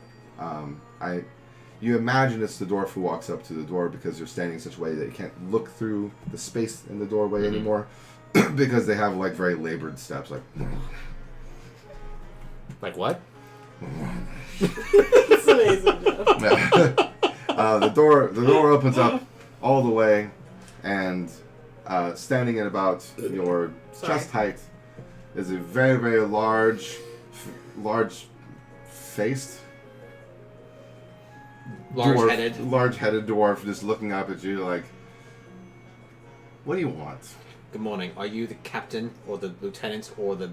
You imagine it's the dwarf who walks up to the door because you're standing in such a way that you can't look through the space in the doorway anymore, because they have like very labored steps, like. Like what? It's amazing. The door opens up all the way, and standing at about your chest height is a very, very large-faced, large-headed dwarf just looking up at you like, what do you want? Good morning. Are you the captain or the lieutenant or the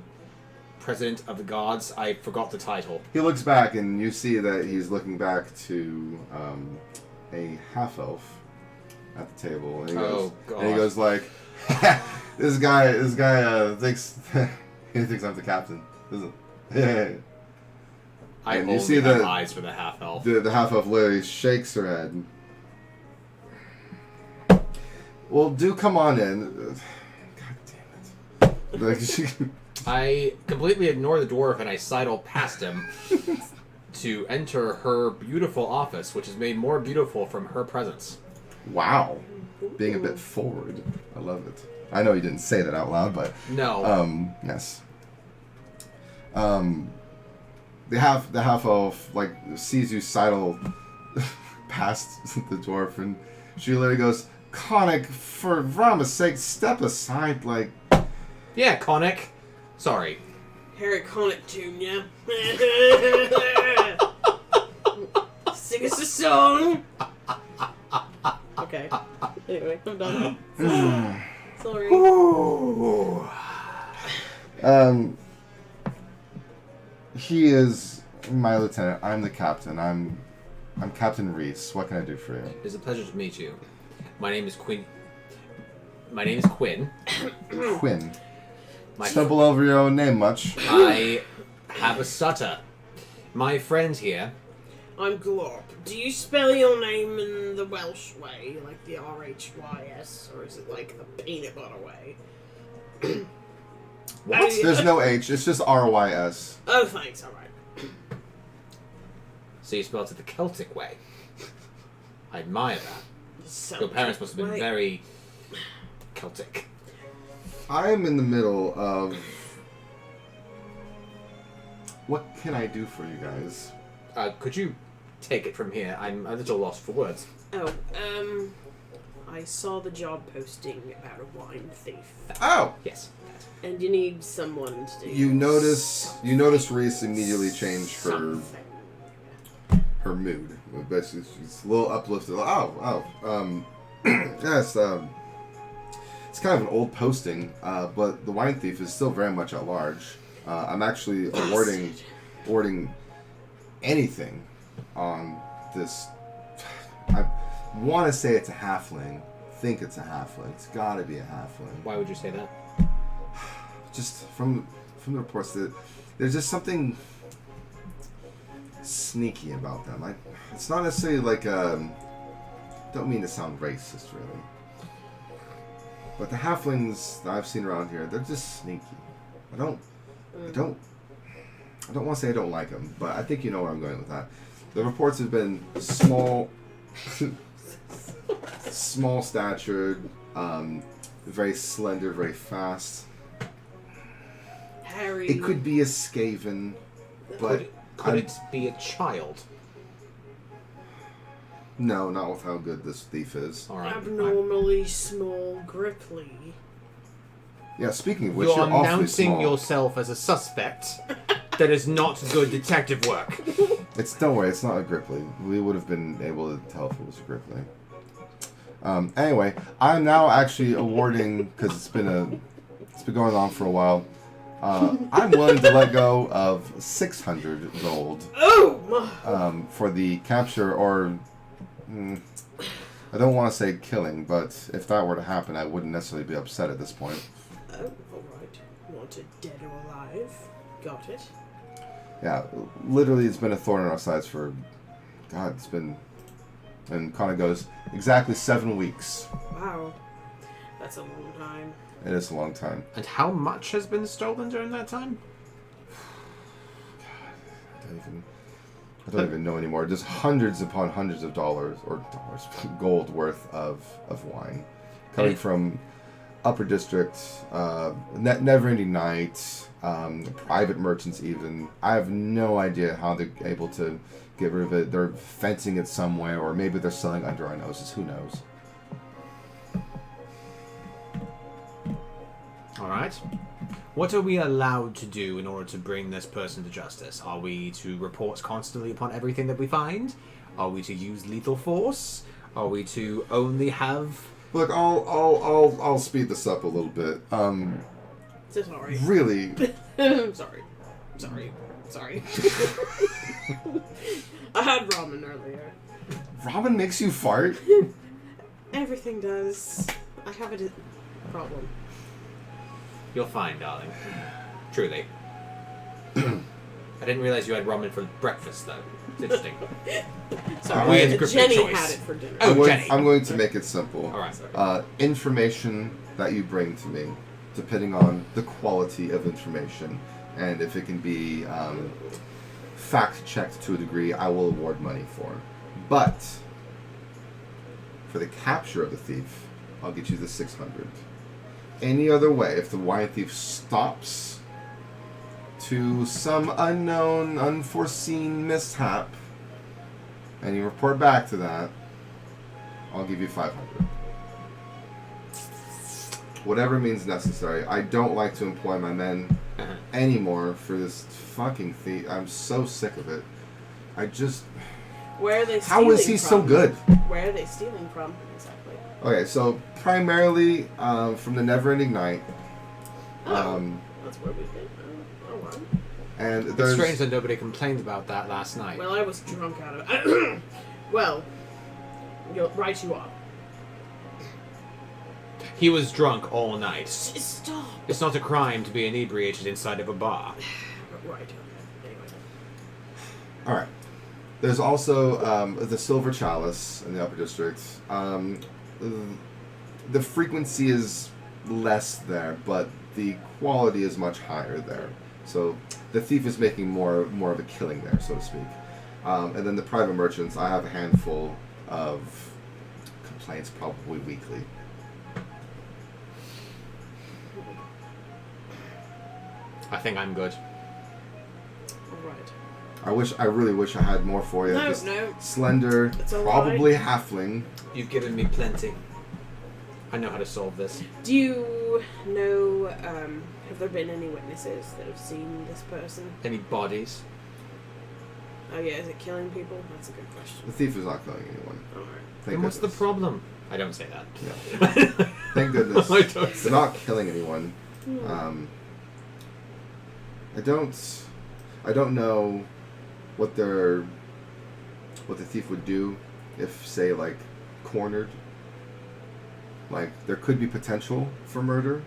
president of the guards? I forgot the title. He looks back, and you see that he's looking back to a half-elf at the table, and he goes, God. and he goes like, this guy thinks he thinks I'm the captain, isn't? Yeah. I And only you see have the- eyes for the half elf. The half-elf literally shakes her head. Well, do come on in. God damn it! Like she. I completely ignore the dwarf and I sidle past him to enter her beautiful office, which is made more beautiful from her presence. Wow, being a bit forward. I love it. I know you didn't say that out loud, but No. yes. The half elf like sees you sidle past the dwarf, and she literally goes, "Conic, for Rama's sake, step aside!" Like, Yeah, Conic. Sorry. Harry Connick Jr. Sing us a song. Okay. Anyway, I'm done. Sorry. He is my lieutenant. I'm the captain. I'm Captain Reese. What can I do for you? It's a pleasure to meet you. My name is Quinn. My name is Quinn. Quinn. My Stumble over your own name much. I have a stutter. My friend here. I'm Glorp. Do you spell your name in the Welsh way, like the RHYS, or is it like the peanut butter way? What? There's no H. It's just RYS. Oh, thanks. All right. So you spelled it the Celtic way. I admire that. So Your parents must have been right. very Celtic. I am in the middle of. What can I do for you guys? Could you take it from here? I'm a little lost for words. Oh, I saw the job posting about a wine thief, Oh, Yes. and you need someone to do you notice Reese immediately change her something. mood. Basically, she's a little uplifted. Yes. It's kind of an old posting, but the wine thief is still very much at large. I'm actually awarding anything on this. I want to say it's a halfling. Think it's a halfling. It's got to be a halfling. Why would you say that? Just from the reports that there's just something sneaky about them. It's not necessarily like don't mean to sound racist, really. But the halflings that I've seen around here, they're just sneaky. I don't want to say I don't like them, but I think you know where I'm going with that. The reports have been small, small statured, very slender, very fast. Harry. It could be a Skaven, but Could it be a child? no, not with how good this thief is. All right. Abnormally small Gripply. Yeah, speaking of which, You're you're awfully announcing small. yourself as a suspect. That is not good detective work. Don't worry, it's not a Gripply. We would have been able to tell if it was a Gripply. Anyway, I'm now actually awarding, because it's been going on for a while. I'm willing to let go of 600 gold Oh! for the capture, or I don't want to say killing, but if that were to happen, I wouldn't necessarily be upset at this point. Oh, alright. Wanted dead or alive. Got it. Yeah, literally, it's been a thorn in our sides for, God, it's been, and Connor goes, exactly 7 weeks. Wow. That's a long time. It is a long time. And how much has been stolen during that time? I don't even know anymore. Just hundreds upon hundreds of gold worth of wine. Coming from Upper District, Neverending Night, private merchants even. I have no idea how they're able to get rid of it. They're fencing it somewhere, or maybe they're selling under our noses. Who knows? Alright. What are we allowed to do in order to bring this person to justice? Are we to report constantly upon everything that we find? Are we to use lethal force? Are we to only have... Look, I'll speed this up a little bit. So sorry. Really, Sorry. I had ramen earlier. ramen makes you fart? Everything does. I have a problem. You'll find, darling. Truly. I didn't realize you had ramen for breakfast, though. It's interesting. Sorry, We had a group Jenny choice. had it for dinner. Oh, Jenny. I'm going to make it simple. Alright. Information that you bring to me, depending on the quality of information, and if it can be fact-checked to a degree, I will award money for. But for the capture of the thief, I'll get you the 600. Any other way, if the wine thief stops to some unknown, unforeseen mishap, and you report back to that, I'll give you 500. Whatever means necessary. I don't like to employ my men anymore for this fucking thief. I'm so sick of it. Where are they stealing How is he from? so good? Where are they stealing from, exactly? Okay, so primarily from the Neverending Night. That's where we've been. Oh, wow. And It's there's strange that nobody complained about that last night. Well, I was drunk out of it. Well, right you are. He was drunk all night. Stop. It's not a crime to be inebriated inside of a bar. Right, okay. Anyway. all right. There's also the Silver Chalice in the Upper District. The frequency is less there, but the quality is much higher there. So the thief is making more of a killing there, so to speak. And then the private merchants, I have a handful of complaints probably weekly. I think I'm good. Alright. I really wish I had more for you. No, Just no. slender, It's all probably halfling. You've given me plenty. I know how to solve this. Do you know, have there been any witnesses that have seen this person? Any bodies? Oh yeah, is it killing people? That's a good question. The thief is not killing anyone. Alright. Thank Then what's the goodness. problem? I don't say that. Yeah. Thank goodness. I don't say They're not killing anyone. I don't know what the thief would do if, say, like, cornered. Like, there could be potential for murder,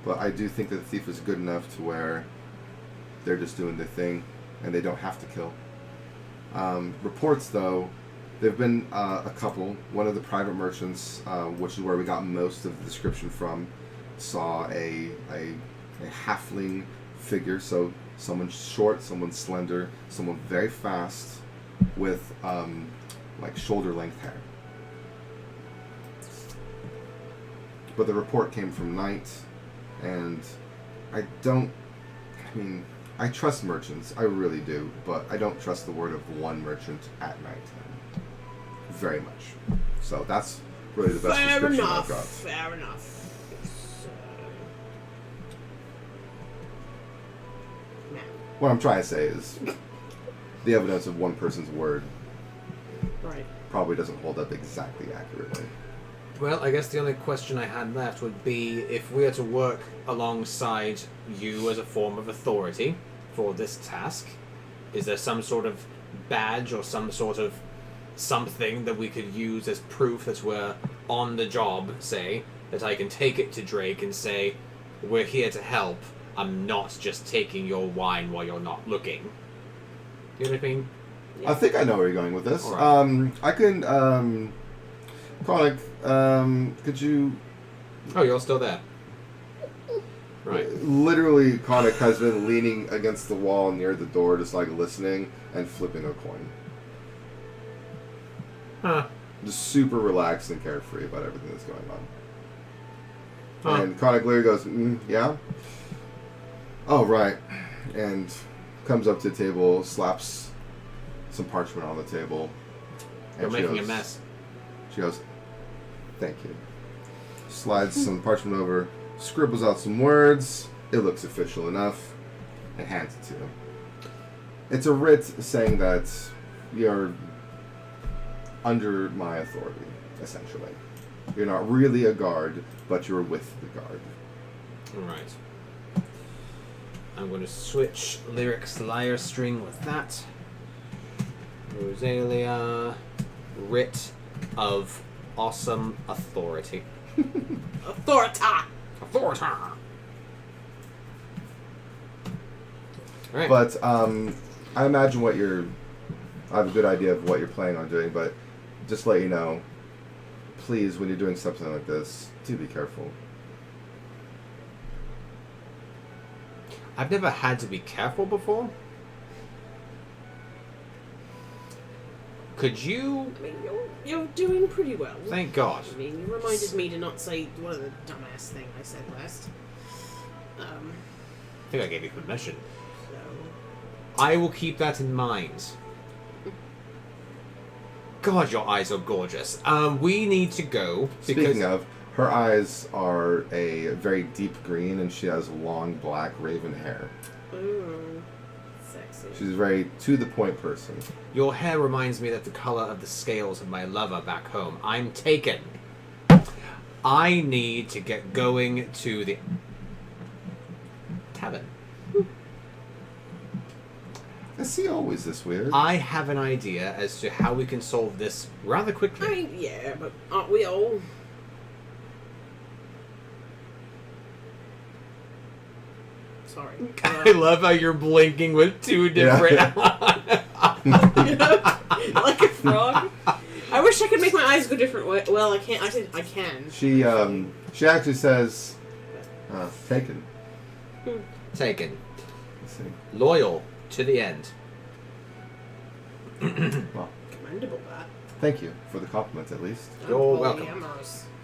but I do think that the thief is good enough to where they're just doing their thing and they don't have to kill. Reports, though, There've been a couple. One of the private merchants, which is where we got most of the description from, saw a halfling figure. So someone short, someone slender, someone very fast, with like shoulder length hair. But the report came from night, and I trust merchants, I really do, but I don't trust the word of one merchant at night. Very much. So that's really the best description I've got. Fair enough. So... Now. What I'm trying to say is the evidence of one person's word probably doesn't hold up exactly accurately. Well, I guess the only question I had left would be if we are to work alongside you as a form of authority for this task, is there some sort of badge or some sort of something that we could use as proof that we're on the job, say, that I can take it to Drake and say, we're here to help, I'm not just taking your wine while you're not looking. You know what I mean? I think I know where you're going with this. Right. I can, Chronic, could you... Oh, you're still there. Right. Literally, Chronic has been leaning against the wall near the door, just like listening and flipping a coin. Huh. Just super relaxed and carefree about everything that's going on. Huh. And Chronic Leary goes, yeah? Oh, right. And comes up to the table, slaps some parchment on the table. You're making a mess. She goes, thank you. Slides some parchment over, scribbles out some words. It looks official enough, and hands it to him. It's a writ saying that you're under my authority, essentially. You're not really a guard, but you're with the guard. Alright. I'm going to switch lyrics lyre string with that. Rosalia, writ of awesome authority. Authorita! Authorita! Alright. But I imagine I have a good idea of what you're planning on doing, but just to let you know, please, when you're doing something like this, do be careful. I've never had to be careful before. Could you... I mean, you're doing pretty well. Thank God. I mean, you reminded me to not say one of the dumbass thing I said last. I think I gave you permission. So... I will keep that in mind. God, your eyes are gorgeous. We need to go. Speaking of, her eyes are a very deep green, and she has long black raven hair. Ooh, sexy. She's a very to-the-point person. Your hair reminds me of the color of the scales of my lover back home. I'm taken. I need to get going to the tavern. Is he always this weird? I have an idea as to how we can solve this rather quickly. I mean, yeah, but aren't we all? Sorry. I love how you're blinking with two different... Like a frog. I wish I could make my eyes go different way. Well, I can't. I can. She actually says, taken. Taken. Let's see. Loyal to the end. Well, Commendable, that. thank you for the compliment, at least. You're welcome.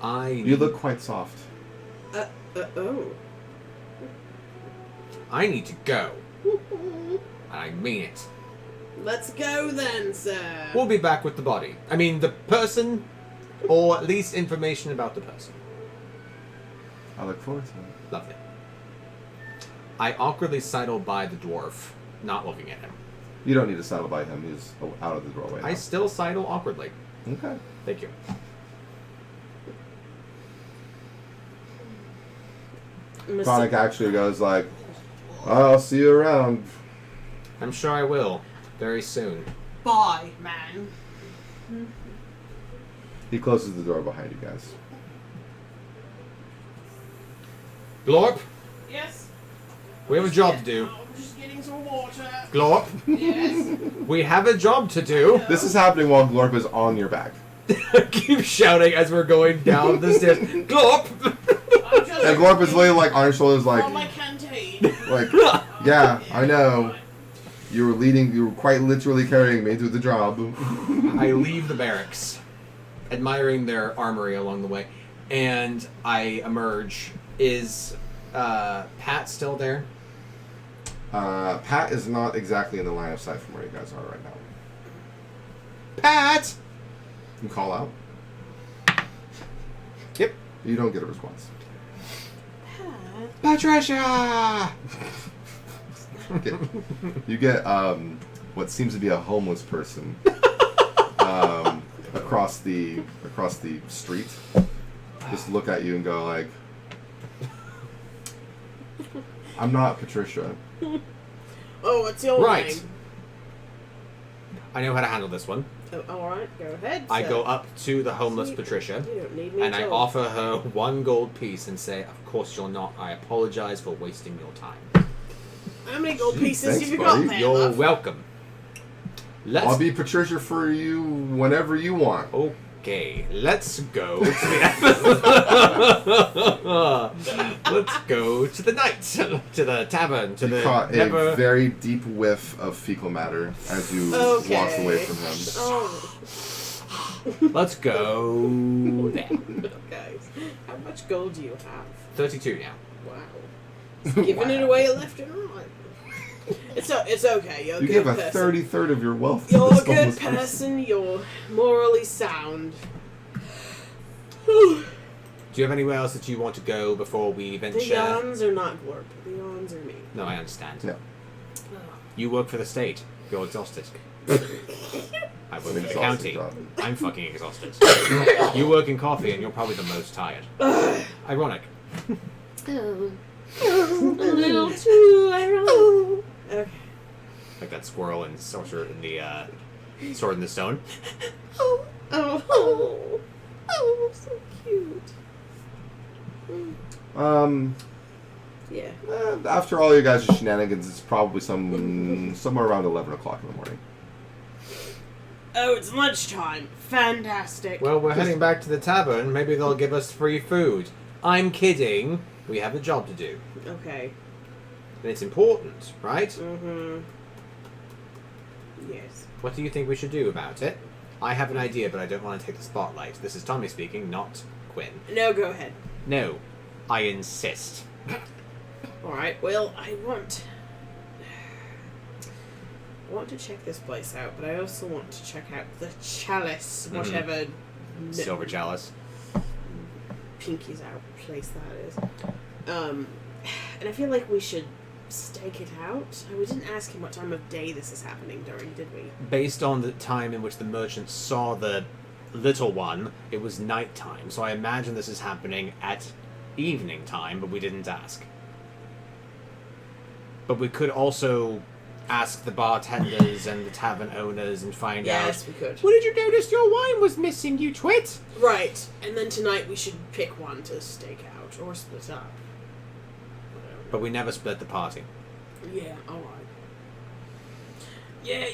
Polyamorous. You look quite soft. Oh. I need to go. And I mean it. Let's go then, sir. We'll be back with the body. I mean, the person, or at least information about the person. I look forward to it. Lovely. I awkwardly sidle by the dwarf, not looking at him. You don't need to saddle by him. He's out of the doorway now. I still sidle awkwardly. Okay. Thank you. Chronic actually goes like, I'll see you around. I'm sure I will. Very soon. Bye, man. He closes the door behind you guys. Glorp, Yes. We have a job to do. I'm just getting some water. Glorp, Yes. we have a job to do. This is happening while Glorp is on your back. Keep shouting as we're going down the stairs. Glorp! I'm just And Glorp is laying like on your shoulders, like, on my canteen. yeah, I know. You were quite literally carrying me through the job. I leave the barracks, admiring their armory along the way, and I emerge. Is Pat still there? Pat is not exactly in the line of sight from where you guys are right now. Pat! You call out. Yep. You don't get a response. Pat. Patricia! You get what seems to be a homeless person across the street. Just look at you and go like, "I'm not Patricia." Oh, what's your Right. name? I know how to handle this one. Oh, alright, go ahead. I sir. go up to the homeless You- Patricia, You don't need me and I at all. offer her 1 gold piece and say, "Of course you're not. I apologize for wasting your time." How many gold Gee, pieces thanks, have you buddy. got there, You're love? welcome. I'll be Patricia for you whenever you want. Okay, let's go to the let's go to the night, to the tavern, to You the caught never. a very deep whiff of fecal matter as you Okay. walked away from him. Oh. Let's go there. Guys, how much gold do you have? 32 now. Wow. Giving it away left and right. It's okay. You're a You good gave a person. 33rd of your wealth. to You're this a good homeless person. You're morally sound. Do you have anywhere else that you want to go before we venture? The yawns are not Glorp. The yawns are me. No, I understand. No. You work for the state. You're exhausted. I work for the Exhausting county. job. I'm fucking exhausted. You work in coffee and you're probably the most tired. Ironic. Oh. A little too ironic. Okay. Like that squirrel in Sorcerer in the Sword in the Stone. Oh. Oh, so cute. Yeah. After all your guys' shenanigans, it's probably somewhere around 11 o'clock in the morning. Oh, it's lunchtime. Fantastic. Well, we're heading back to the tavern. Maybe they'll give us free food. I'm kidding. We have a job to do. Okay. And it's important, right? Mm-hmm. Yes. What do you think we should do about it? I have an idea, but I don't want to take the spotlight. This is Tommy speaking, not Quinn. No, go ahead. No, I insist. Alright, well, I want to check this place out, but I also want to check out the Chalice, whatever Silver Chalice. Pinky's out place that is. And I feel like we should stake it out. We didn't ask him what time of day this is happening during, did we? Based on the time in which the merchant saw the little one, it was nighttime. So I imagine this is happening at evening time, but we didn't ask. But we could also ask the bartenders and the tavern owners and find out. Yes, we could. What did you notice your wine was missing, you twit? Right, and then tonight we should pick one to stake out, or split up. But we never split the party. Yeah, alright. Yeah,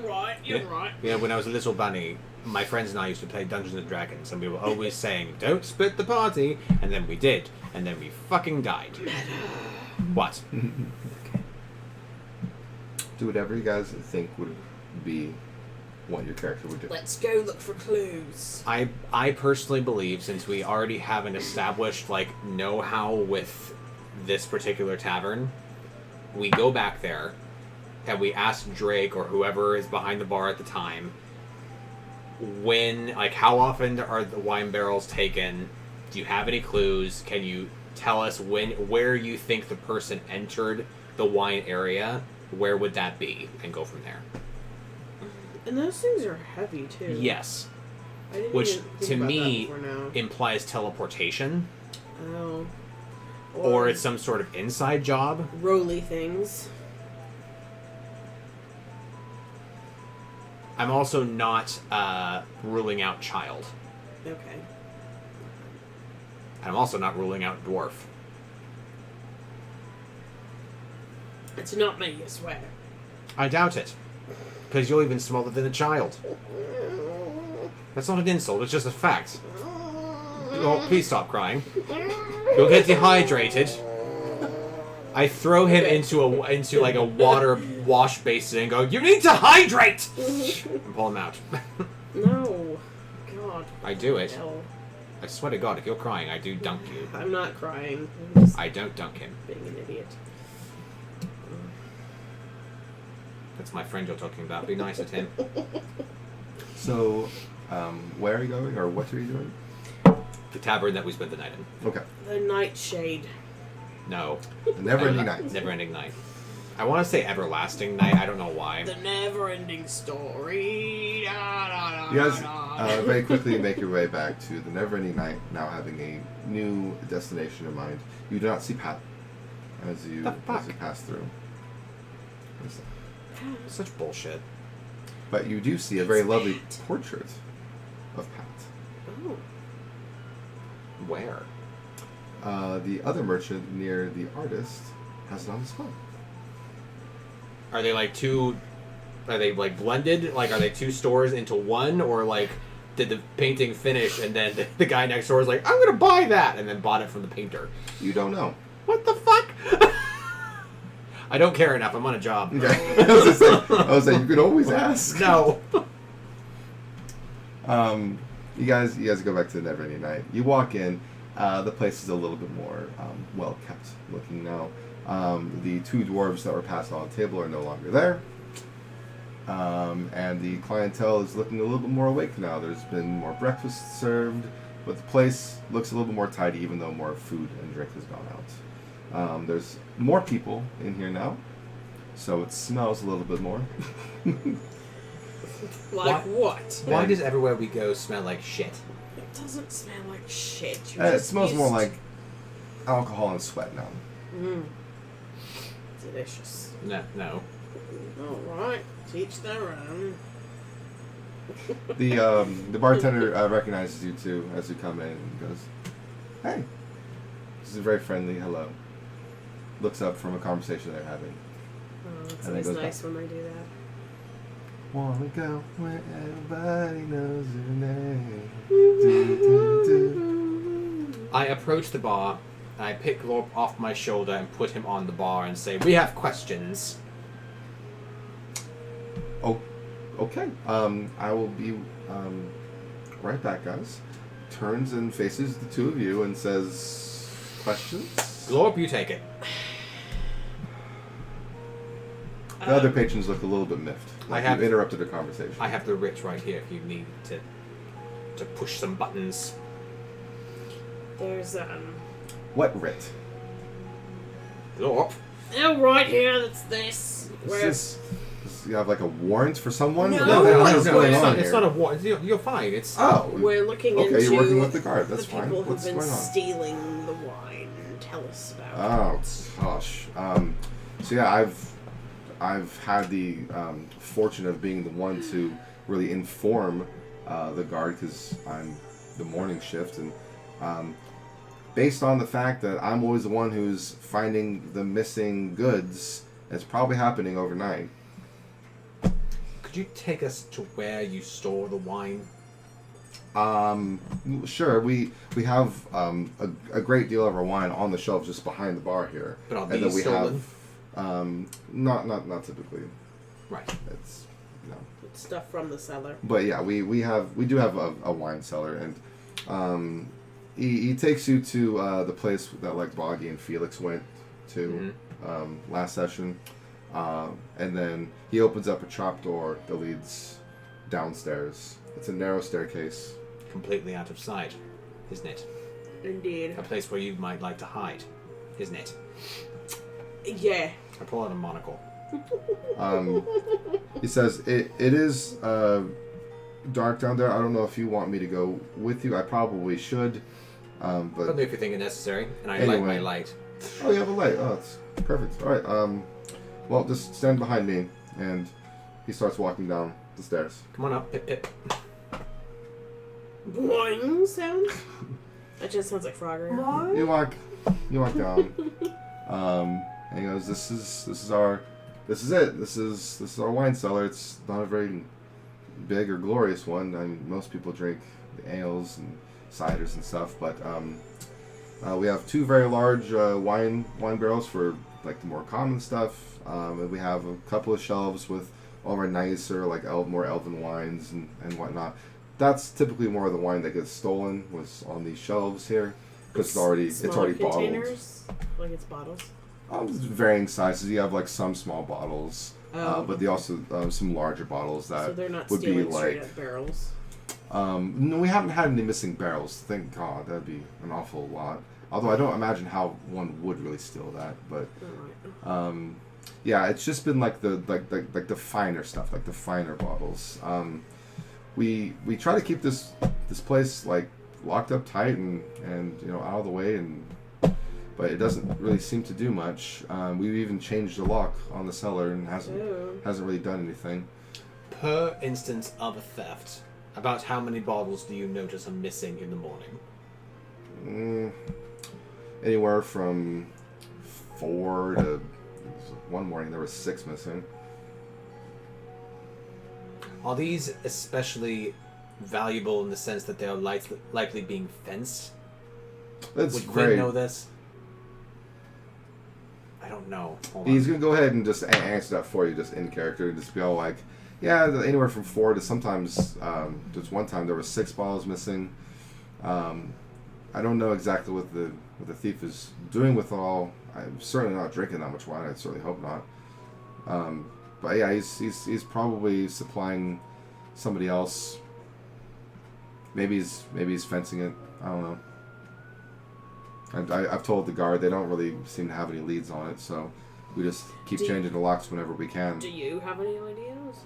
right, you're right. You know, when I was a little bunny, my friends and I used to play Dungeons and Dragons, and we were always saying, "Don't split the party," and then we did, and then we fucking died. What? Do whatever you guys think would be what your character would do. Let's go look for clues. I personally believe, since we already have an established know-how with this particular tavern, we go back there and we ask Drake or whoever is behind the bar at the time how often are the wine barrels taken? Do you have any clues? Can you tell us where you think the person entered the wine area? Where would that be? And go from there. And those things are heavy too. Yes. I didn't Which, even think to about me, that before now. implies teleportation. Oh. Or it's some sort of inside job. roly things. I'm also not ruling out child. Okay. And I'm also not ruling out dwarf. It's not me, I swear. I doubt it. Because you're even smaller than a child. That's not an insult, it's just a fact. Oh, please stop crying. You'll get dehydrated. I throw him into like a water wash basin and go, "You need to hydrate!" and pull him out. No. God. I do it. Hell. I swear to God, if you're crying, I do dunk you. I'm not crying. I'm just I don't dunk him. being an idiot. That's my friend you're talking about. Be nice to him. So, where are you going, or what are you doing? The tavern that we spent the night in. Okay. The Nightshade. No. The never-ending night. Never-ending night. I want to say everlasting night. I don't know why. The never-ending story. Da, da, da, You guys da. very quickly make your way back to the never-ending night, now having a new destination in mind. You do not see Pat as you pass through. Such bullshit. But you do see a very lovely portrait of Pat. Oh. Where? The other merchant near the artist has it on display. Are they like two? Are they like blended? Like, are they two stores into one, or like did the painting finish and then the guy next door is like, "I'm gonna buy that," and then bought it from the painter? You don't know. What the fuck? I don't care enough. I'm on a job. Okay. I was like, you could always ask. No. You guys go back to the never-ending night. You walk in. The place is a little bit more well kept looking now. The two dwarves that were passed on the table are no longer there. And the clientele is looking a little bit more awake now. There's been more breakfast served, but the place looks a little bit more tidy, even though more food and drink has gone out. There's more people in here now, so it smells a little bit more. Like what? Why does everywhere we go smell like shit? It doesn't smell like shit. It smells more like alcohol and sweat now. Delicious. No. Alright, teach their own. The bartender recognizes you too as you come in and goes, "Hey." This is very friendly hello. Looks up from a conversation they're having. Oh, it's And always then goes nice when they do that. Wanna go where everybody knows your name. Do, do, do. I approach the bar. I pick Glorp off my shoulder and put him on the bar and say, "We have questions." Oh, okay. I will be right back, guys. Turns and faces the two of you and says, "Questions?" Glorp, you take it. The other patrons look a little bit miffed. Like I have- you've interrupted a conversation. I have the writ right here if you need to push some buttons. There's What writ? Glorp. oh, right here, that's this. Does you have like a warrant for someone? No, What the hell no, is no, going it's on not- here? It's not a war. You're fine. It's Oh, We're looking okay. into You're working with the guard. That's the fine. people who've What's been going on? stealing the wine. Tell us about Oh it. gosh. So yeah, I've had the fortune of being the one to really inform the guard because I'm the morning shift, and based on the fact that I'm always the one who's finding the missing goods, it's probably happening overnight. Could you take us to where you store the wine? Sure. We have a great deal of our wine on the shelf just behind the bar here, But are and then these we stolen? have not typically. Right. It's It's stuff from the cellar. But yeah, we do have a wine cellar, and he takes you to the place that like Boggy and Felix went to last session, and then he opens up a trapdoor that leads downstairs. It's a narrow staircase. Completely out of sight, isn't it? Indeed. A place where you might like to hide, isn't it? Yeah. I pull out a monocle. He says it is dark down there. I don't know if you want me to go with you. I probably should, but Only if you think it necessary, and I Anyway. light my light. oh, you have a light. Oh, it's perfect. All right. Well, just stand behind me, and he starts walking down the stairs. Come on up, Pip Pip. Boing sound? That just sounds like Frogger. You walk down. And he goes, "This is it. This is our wine cellar. It's not a very big or glorious one. I mean, most people drink the ales and ciders and stuff, but we have two very large wine barrels for like the more common stuff, and we have a couple of shelves with all of our nicer, like more elven wines and whatnot. That's typically more of the wine that gets stolen was on these shelves here because it's already containers, bottled. like it's bottles. Varying sizes. You have like some small bottles, but they also some larger bottles that so they're not would be stealing like straight up barrels. No, we haven't had any missing barrels. Thank God. That'd be an awful lot. Although I don't imagine how one would really steal that. But yeah, it's just been like the finer stuff, like the finer bottles. We try to keep this place like locked up tight and out of the way, but it doesn't really seem to do much. We've even changed the lock on the cellar and hasn't really done anything. Per instance of a theft, about how many bottles do you notice are missing in the morning? Anywhere from 4 to one morning there was 6 missing. Are these especially valuable in the sense that they are likely being fenced? Would Quinn know this? I don't know. He's going to go ahead and just answer that for you, just in character, and just be all like, yeah, anywhere from 4 to sometimes, there's one time there were 6 bottles missing. I don't know exactly what the thief is doing with it all. I'm certainly not drinking that much wine. I certainly hope not. But yeah, he's probably supplying somebody else. Maybe he's fencing it. I don't know. I've told the guard they don't really seem to have any leads on it, so we just keep changing the locks whenever we can. Do you have any ideas?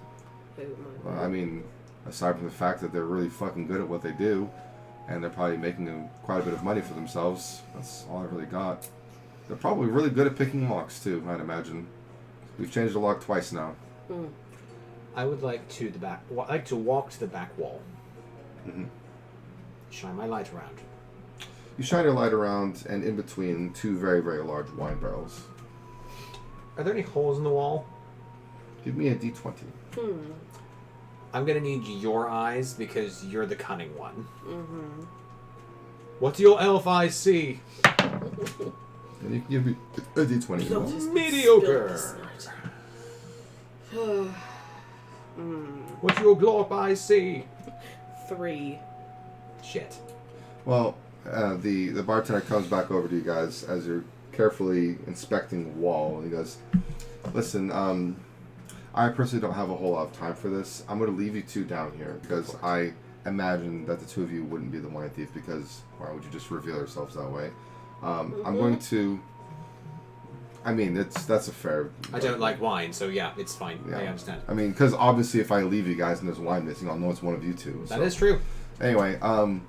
I mean, aside from the fact that they're really fucking good at what they do, and they're probably making quite a bit of money for themselves, that's all I really got. They're probably really good at picking locks too, I'd imagine. We've changed the lock twice now. I would like to walk to the back wall. Mm-hmm. Shine my light around. You shine your light around, and in between 2 very, very large wine barrels. Are there any holes in the wall? Give me a d20. I'm gonna need your eyes because you're the cunning one. Mm-hmm. What do your elf eyes see? And you can give me a d20 as well. Mediocre. What do your glorp eyes see? 3. Shit. Well, the bartender comes back over to you guys as you're carefully inspecting the wall. And he goes, "Listen, I personally don't have a whole lot of time for this. I'm going to leave you 2 down here because I imagine that the 2 of you wouldn't be the wine thief because why would you just reveal yourselves that way? I'm going to... I mean, that's a fair... I don't like wine, so yeah, it's fine. Yeah. I understand. I mean, because obviously if I leave you guys and there's wine missing, I'll know it's one of you 2. That is true. Anyway, I'm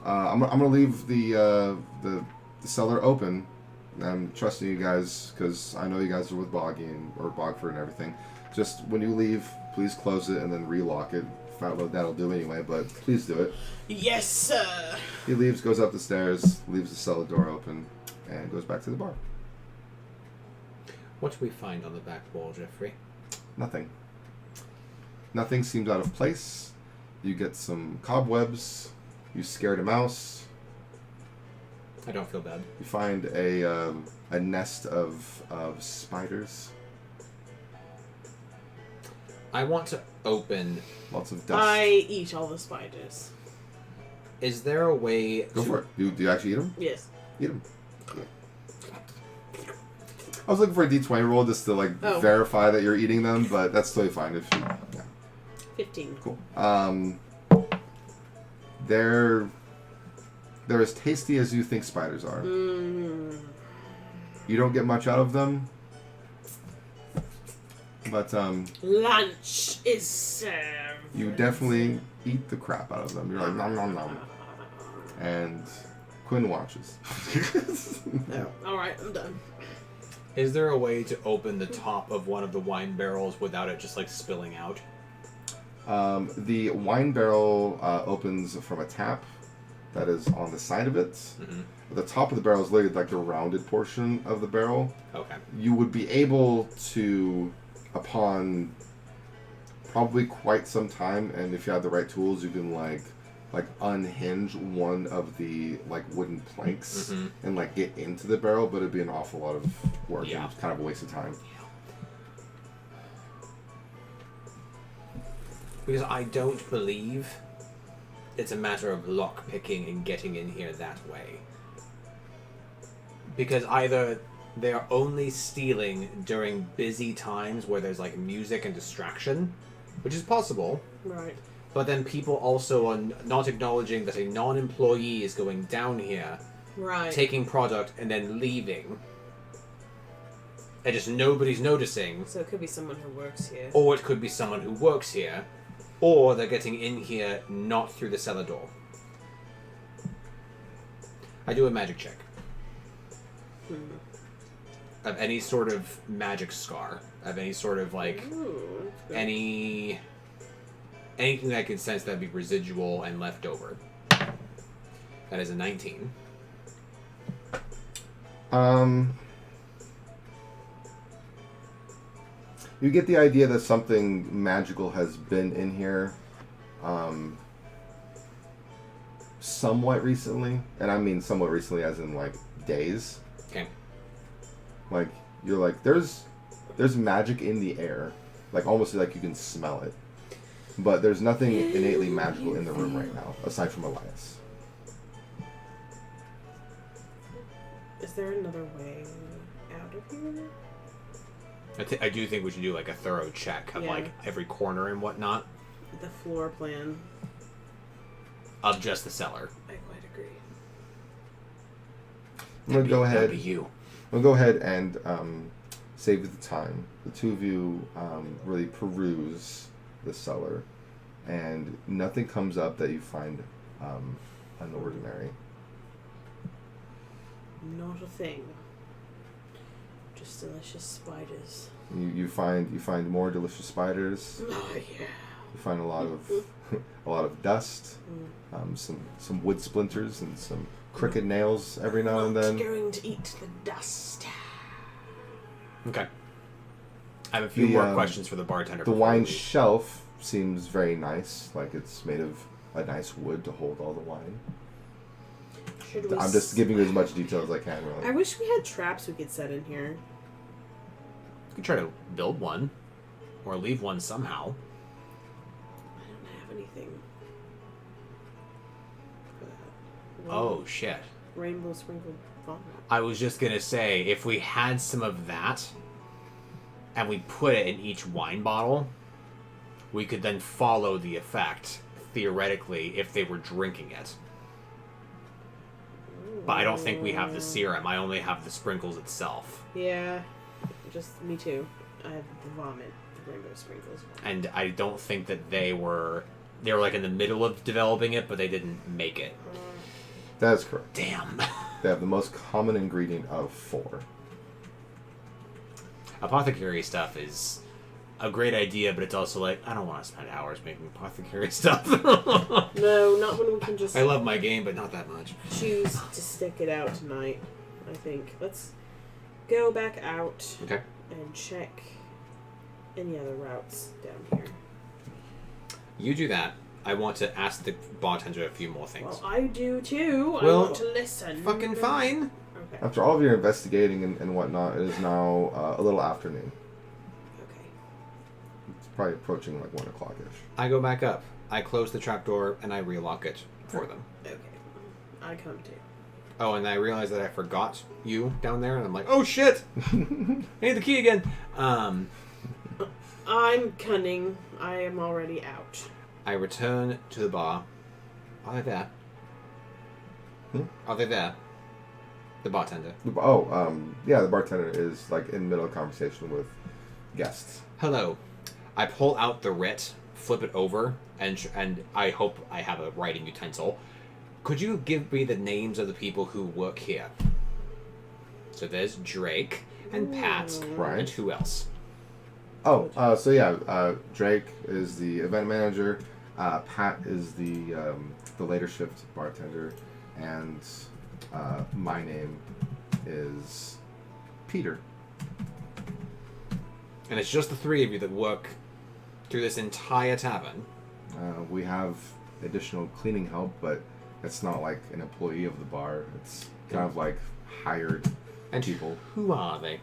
going to leave the cellar open. I'm trusting you guys because I know you guys are with Bogford and everything. Just when you leave, please close it and then relock it. That'll do anyway, but please do it. Yes, sir. He leaves, goes up the stairs, leaves the cellar door open, and goes back to the bar. What do we find on the back wall, Jeffrey? Nothing. Nothing seems out of place. You get some cobwebs. You scared a mouse. I don't feel bad. You find a nest of spiders. I want to open... Lots of dust. I eat all the spiders. Is there a way Go for it. Do you actually eat them? Yes. Eat them. I was looking for a d20 roll just to verify that you're eating them, but that's totally fine if you... Yeah. 15. Cool. They're as tasty as you think spiders are. You don't get much out of them, but lunch is served. you definitely eat the crap out of them. You're like nom nom nom, and Quinn watches. No. All right, I'm done. Is there a way to open the top of one of the wine barrels without it just spilling out? The wine barrel opens from a tap, that is on the side of it. Mm-hmm. The top of the barrel is literally like the rounded portion of the barrel. Okay. You would be able to, upon probably quite some time, and if you have the right tools, you can like unhinge one of the like wooden planks and like get into the barrel, but it'd be an awful lot of work and it's kind of a waste of time. Because I don't believe it's a matter of lock picking and getting in here that way. Because either they're only stealing during busy times where there's like music and distraction, which is possible. Right. But then people also are not acknowledging that a non-employee is going down here, right, taking product and then leaving. And just nobody's noticing. So it could be someone who works here. Or it could be someone who works here. Or they're getting in here not through the cellar door. I do a magic check. Of any sort of magic scar. Of any sort of like... Ooh, anything that I can sense that'd be residual and left over. That is a 19. You get the idea that something magical has been in here somewhat recently, and I mean somewhat recently as in like days. Okay. Like you're like there's magic in the air, like almost like you can smell it, but there's nothing innately magical in the room right now aside from Elias. Is there another way out of here? I do think we should do like a thorough check of like every corner and whatnot. The floor plan. Of just the cellar. I quite agree. I'm gonna go ahead. That'd be you. I'm gonna go ahead and save the time. The two of you really peruse the cellar, and nothing comes up that you find unordinary. Not a thing. Just delicious spiders. You find more delicious spiders. Oh yeah. You find a lot of dust, some wood splinters, and some cricket nails every now and then. Not going to eat the dust. Okay. I have a few more questions for the bartender. The wine shelf seems very nice, like it's made of a nice wood to hold all the wine. I'm just giving you as much detail as I can, really. I wish we had traps we could set in here. You could try to build one, or leave one somehow. I don't have anything. For that. Oh shit! Rainbow sprinkled vomit. I was just gonna say, if we had some of that, and we put it in each wine bottle, we could then follow the effect, theoretically, if they were drinking it. But I don't think we have the serum. I only have the sprinkles itself. Yeah, just me too. I have the vomit, the rainbow sprinkles. And I don't think that they were like in the middle of developing it, but they didn't make it. That is correct. Damn. They have the most common ingredient of 4. Apothecary stuff is a great idea, but it's also like, I don't want to spend hours making apothecary stuff. No, not when we can just... I love my game, but not that much. choose to stick it out tonight, I think. Let's go back out Okay. and check any other routes down here. You do that. I want to ask the bartender a few more things. Well, I do too. Well, I want to listen. Fucking fine. Okay. After all of your investigating and whatnot, it is now a little afternoon. Okay. It's probably approaching like 1 o'clock-ish. I go back up. I close the trapdoor and I relock it for them. Okay. I come too. Oh, and I realize that I forgot you down there, and I'm like, oh shit! I need the key again. I'm cunning. I am already out. I return to the bar. Are they there? Are they there? The bartender. Yeah, the bartender is like in the middle of conversation with guests. Hello. I pull out the writ, flip it over, and I hope I have a writing utensil. Could you give me the names of the people who work here? So there's Drake and Pat, Right. and who else? Drake is the event manager. Pat is the later shift bartender, and my name is Peter. And it's just the three of you that work through this entire tavern. We have additional cleaning help, but it's not like an employee of the bar. It's kind of like hired And people. who are they?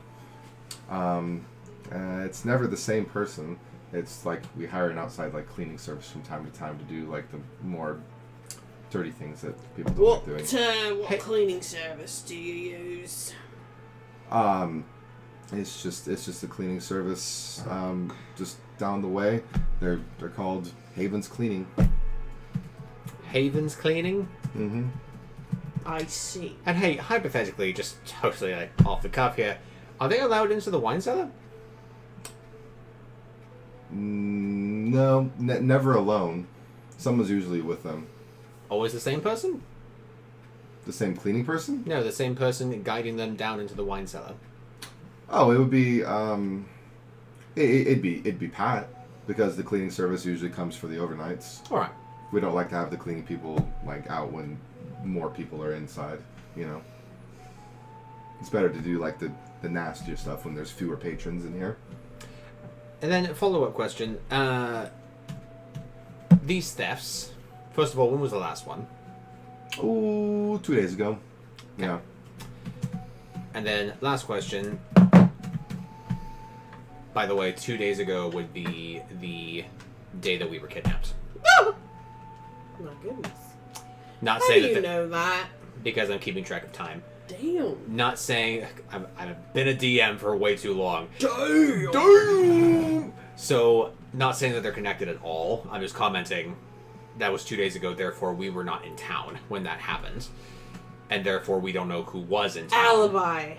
It's never the same person. It's like we hire an outside like cleaning service from time to time to do like the more dirty things that people don't like doing. What cleaning service do you use? It's just a cleaning service just down the way. They're called Haven's Cleaning. Haven's Cleaning? Mm-hmm. I see. And hey, hypothetically, just totally like off the cuff here, are they allowed into the wine cellar? No, never alone. Someone's usually with them. Always the same person? The same cleaning person? No, the same person guiding them down into the wine cellar. Oh, it would be it'd be Pat, because the cleaning service usually comes for the overnights. All right. We don't like to have the cleaning people like out when more people are inside. You know, it's better to do like the nastier stuff when there's fewer patrons in here. And then a follow-up question. These thefts. First of all, when was the last one? Oh, 2 days ago. Okay. Yeah. And then last question. By the way, 2 days ago would be the day that we were kidnapped. My goodness. Not How saying do you that know that? because I'm keeping track of time. Damn. Not saying I've been a DM for way too long. Damn. So, not saying that they're connected at all. I'm just commenting that was 2 days ago, therefore we were not in town when that happened. And therefore we don't know who was in town. Alibi.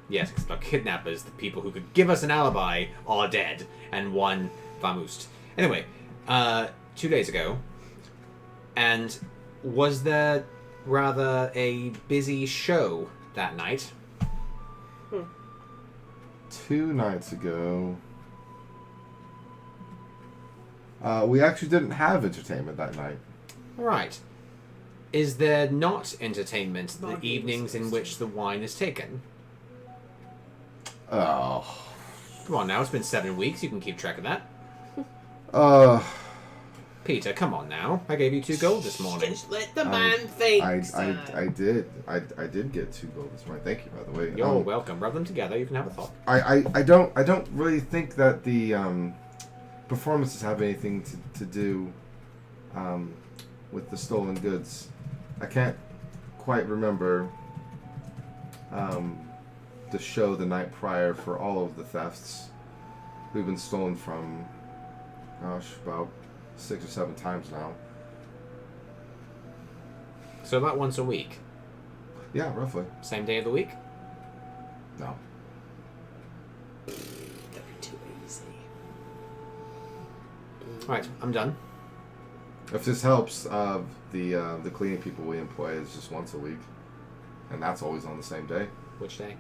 Yes, because the kidnappers, the people who could give us an alibi, are dead. And one vamoosed. Anyway, 2 days ago. And was there rather a busy show that night? 2 nights ago. We actually didn't have entertainment that night. Right. Is there not entertainment the Not evenings in even which the wine is taken? Oh. Come on now, it's been 7 weeks, you can keep track of that. Peter, come on now. I gave you 2 gold this morning. Just let the man think. I sir. did get 2 gold this morning. Thank you, by the way. You're welcome. Rub them together, you can have a thought. I don't really think that the performances have anything to do with the stolen goods. I can't quite remember the show the night prior for all of the thefts. We've been stolen from, about 6 or 7 times now. So about once a week. Yeah, roughly. Same day of the week? No. That'd be too easy. Alright, I'm done. If this helps, the cleaning people we employ is just once a week, and that's always on the same day. Which day?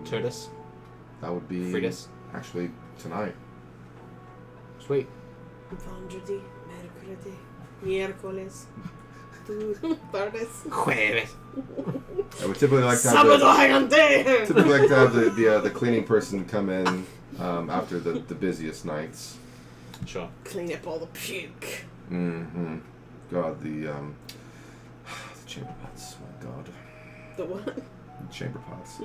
Turdus. That would be Fridas. actually tonight. Sweet. Vendredi, mercredi, miércoles, tardes. Jueves. Yeah, we typically like to have Sábado gigante. typically like to have the cleaning person come in after the busiest nights. Sure. Clean up all the puke. Mm-hmm. God, the chamber pots. My God. The what? The chamber pots.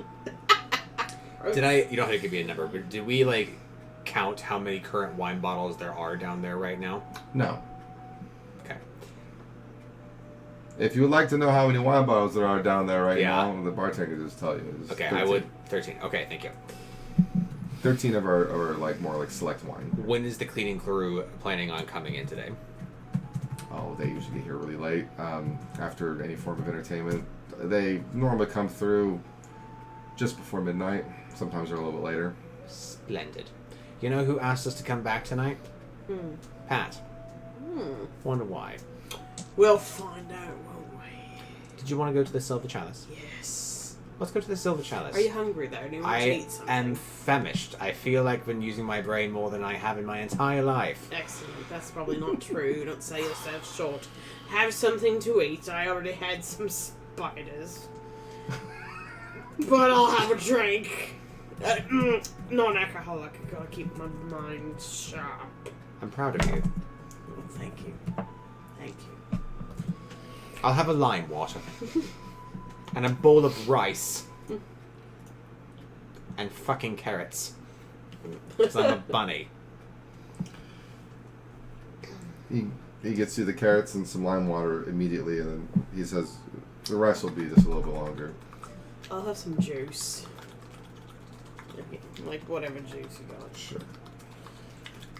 Did you don't have to give me a number, but did we, count how many current wine bottles there are down there right now? No. Okay. If you would like to know how many wine bottles there are down there right Yeah. now, the bartender can just tell you. It's Okay, 13. I would. 13. Okay, thank you. 13 of our are more select wine. When is the cleaning crew planning on coming in today? Oh, they usually get here really late. After any form of entertainment, they normally come through just before midnight. Sometimes they're a little bit later. Splendid. You know who asked us to come back tonight? Pat. Wonder why. We'll find out, won't we? Did you want to go to the Silver Chalice? Yes. Let's go to the Silver Chalice. Are you hungry though? Do you want to eat something? am famished. I feel like I've been using my brain more than I have in my entire life. Excellent. That's probably not true. Don't sell yourself short. Have something to eat. I already had some spiders. But I'll have a drink. Non-alcoholic. I gotta keep my mind sharp. I'm proud of you. Oh, thank you. Thank you. I'll have a lime water. And a bowl of rice. And fucking carrots. Because I'm a bunny. He gets you the carrots and some lime water immediately, and then he says, the rice will be just a little bit longer. I'll have some juice. Like whatever juice you got. Sure.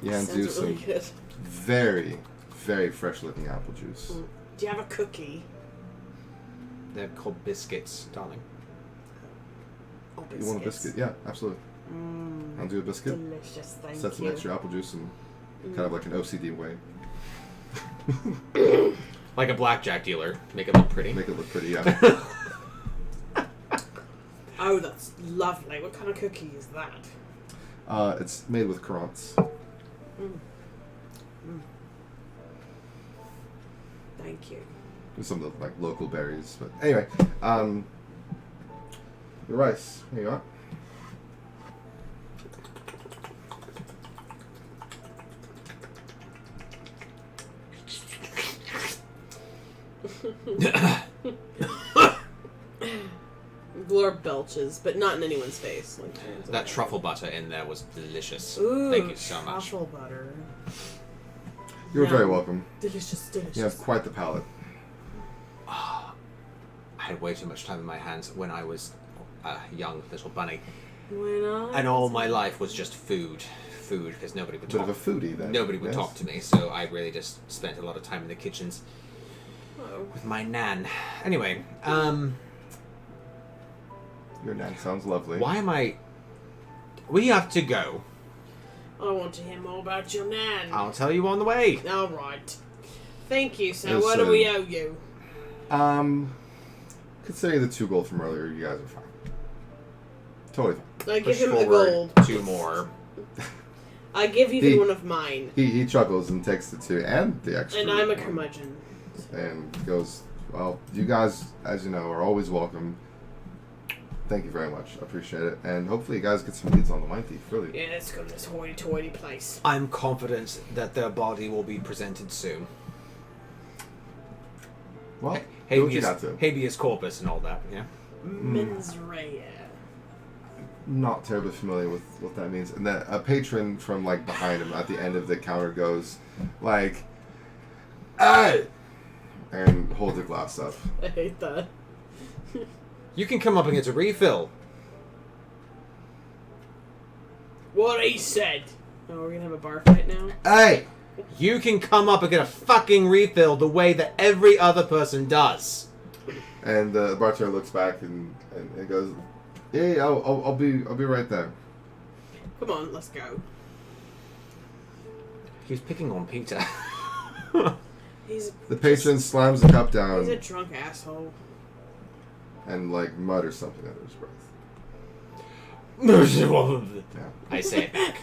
He hands you Sounds really some good. very, very fresh-looking apple juice. Do you have a cookie? They're called biscuits, darling. Or You want a biscuit? Yeah, absolutely. Hands you a biscuit. Delicious, thank Set some you. extra apple juice in kind of like an OCD way. Like a blackjack dealer. Make it look pretty. Make it look pretty, yeah. Oh, that's lovely. What kind of cookie is that? It's made with currants. Thank you. With some of the like local berries, but anyway, the rice. Here you are. Glorp belches, but not in anyone's face. Like That truffle butter in there was delicious. Ooh, Thank you so much. Truffle butter. You're very Yum. welcome. Delicious, delicious. You have quite the palate. I had way too much time in my hands when I was a young little bunny. Why not? And all my life was just food. Food, because nobody would Bit talk. of a foodie then. Nobody would yes? talk to me, so I really just spent a lot of time in the kitchens Oh. with my nan. Anyway, Your nan sounds lovely. why am I... We have to go. I want to hear more about your nan. I'll tell you on the way. All right. Thank you. So, Yes, what do we owe you? Considering the 2 gold from earlier, you guys are fine. Totally fine. I give Push him the forward gold. 2 more. I give you the one of mine. He chuckles and takes the 2 and the extra. And I'm a one. curmudgeon. And goes, well, you guys, as you know, are always welcome. Thank you very much. I appreciate it. And hopefully you guys get some leads on the wine thief, really. Yeah, let's go to this hoity-toity place. I'm confident that their body will be presented soon. Well, do what you Habeas, got to. habeas corpus and all that, yeah? Mens rea. Not terribly familiar with what that means. And then a patron from, like, behind him at the end of the counter goes, like, hey! And holds a glass up. I hate that. You can come up and get a refill. What he said. Oh, we're gonna have a bar fight now? Hey! You can come up and get a fucking refill the way that every other person does. And the bartender looks back and goes, "Yeah, I'll be right there." Come on, let's go. He was picking on Peter. He's The patron slams the cup down He's a drunk asshole. and like mutters something under his breath. I say it back.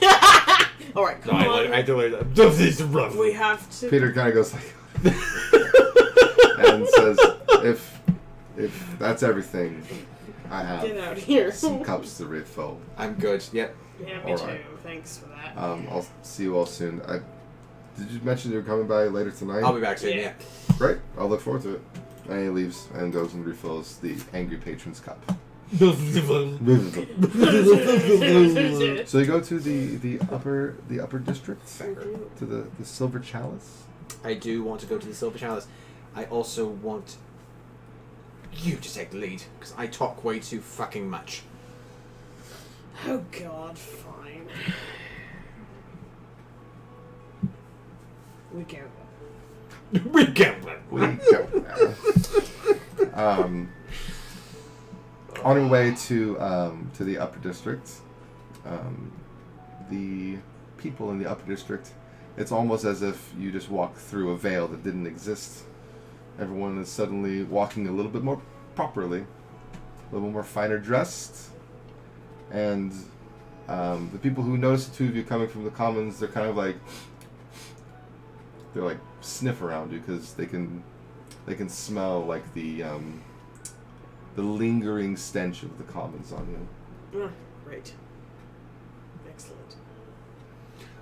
Alright, No, come on. I delay that. We have to... Peter kind of goes like, and says, "If that's everything, I Get have out here. some cups to refill. I'm good. Yep. Yeah, me All too. right. Thanks for that. I'll see you all soon." Did you mention you're coming by later tonight? I'll be back soon. Yeah. Great. I'll look forward to it. And he leaves and goes and refills the angry patron's cup. So you go to the upper district, to the Silver Chalice. I do want to go to the Silver Chalice. I also want you to take the lead because I talk way too fucking much. Oh god, fine. We go. We go. We go there. On your way to the upper district, the people in the upper district, it's almost as if you just walked through a veil that didn't exist. Everyone is suddenly walking a little bit more properly. little more finer dressed. And the people who notice the two of you coming from the commons, they're kind of like, sniff around you because they can smell like the lingering stench of the commons on you. Ah, great. Excellent.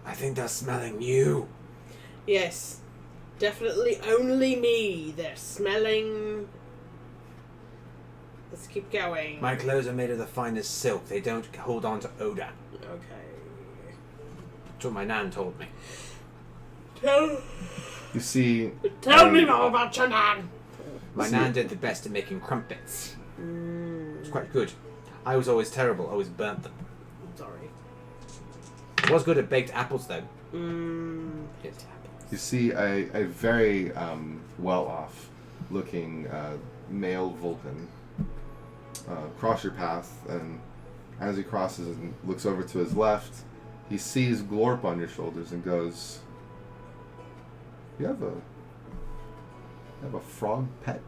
I think they're smelling you. Yes. Definitely only me. They're smelling. Let's keep going. My clothes are made of the finest silk. They don't hold on to odor. Okay. That's what my nan told me. You see... Tell me more about your nan. My nan did the best at making crumpets. It was quite good. I was always terrible. Always burnt them. Sorry. I was good at baked apples, though. Baked apples. You see a very well-off looking male Vulcan cross your path, and as he crosses and looks over to his left, he sees Glorp on your shoulders and goes, You have a frog pet?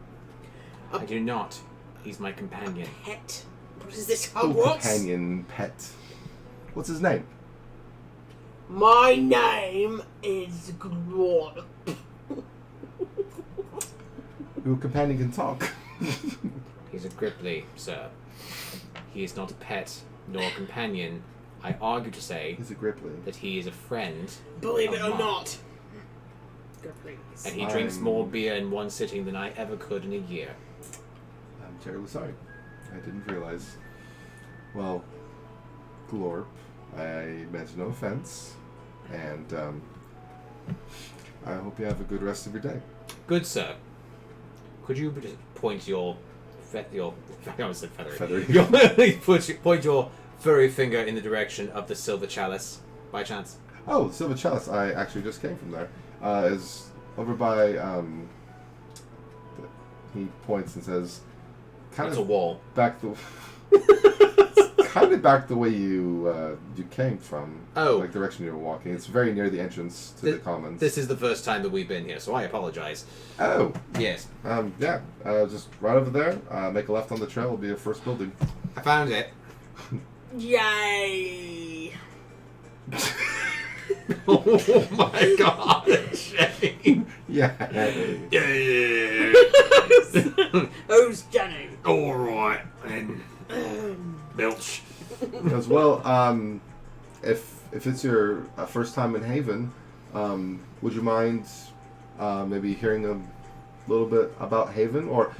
I do not. He's my companion. Pet? What is this, Oh, Hogwarts? companion pet. What's his name? My name is Glorp. Your companion can talk. He's a Gripply, sir. He is not a pet nor a companion. I argue to say He's a Gripply. that he is a friend. Believe it of or mine. not. Gripples. And he drinks more beer in one sitting than I ever could in a year. I'm terribly sorry. I didn't realize. Well, Glorp, I meant no offense, and I hope you have a good rest of your day. Good sir. Could you just point your I almost said feathery. Point your furry finger in the direction of the silver chalice, by chance? Oh, Silver Chalice. I actually just came from there. Is over by. He points and says, "Kind It's of a wall. back the." Kind of back the way you came from. Oh. Like direction you were walking. It's very near the entrance to the commons. This is the first time that we've been here, so I apologize. Oh. Yes. Yeah. Just right over there. Make a left on the trail. Will be your first building. I found it. Yay! Oh my god, Shane. Yeah. Yeah. Who's Jenny? Alright, then. Bilch. As well, if it's your first time in Haven, would you mind maybe hearing a little bit about Haven? Or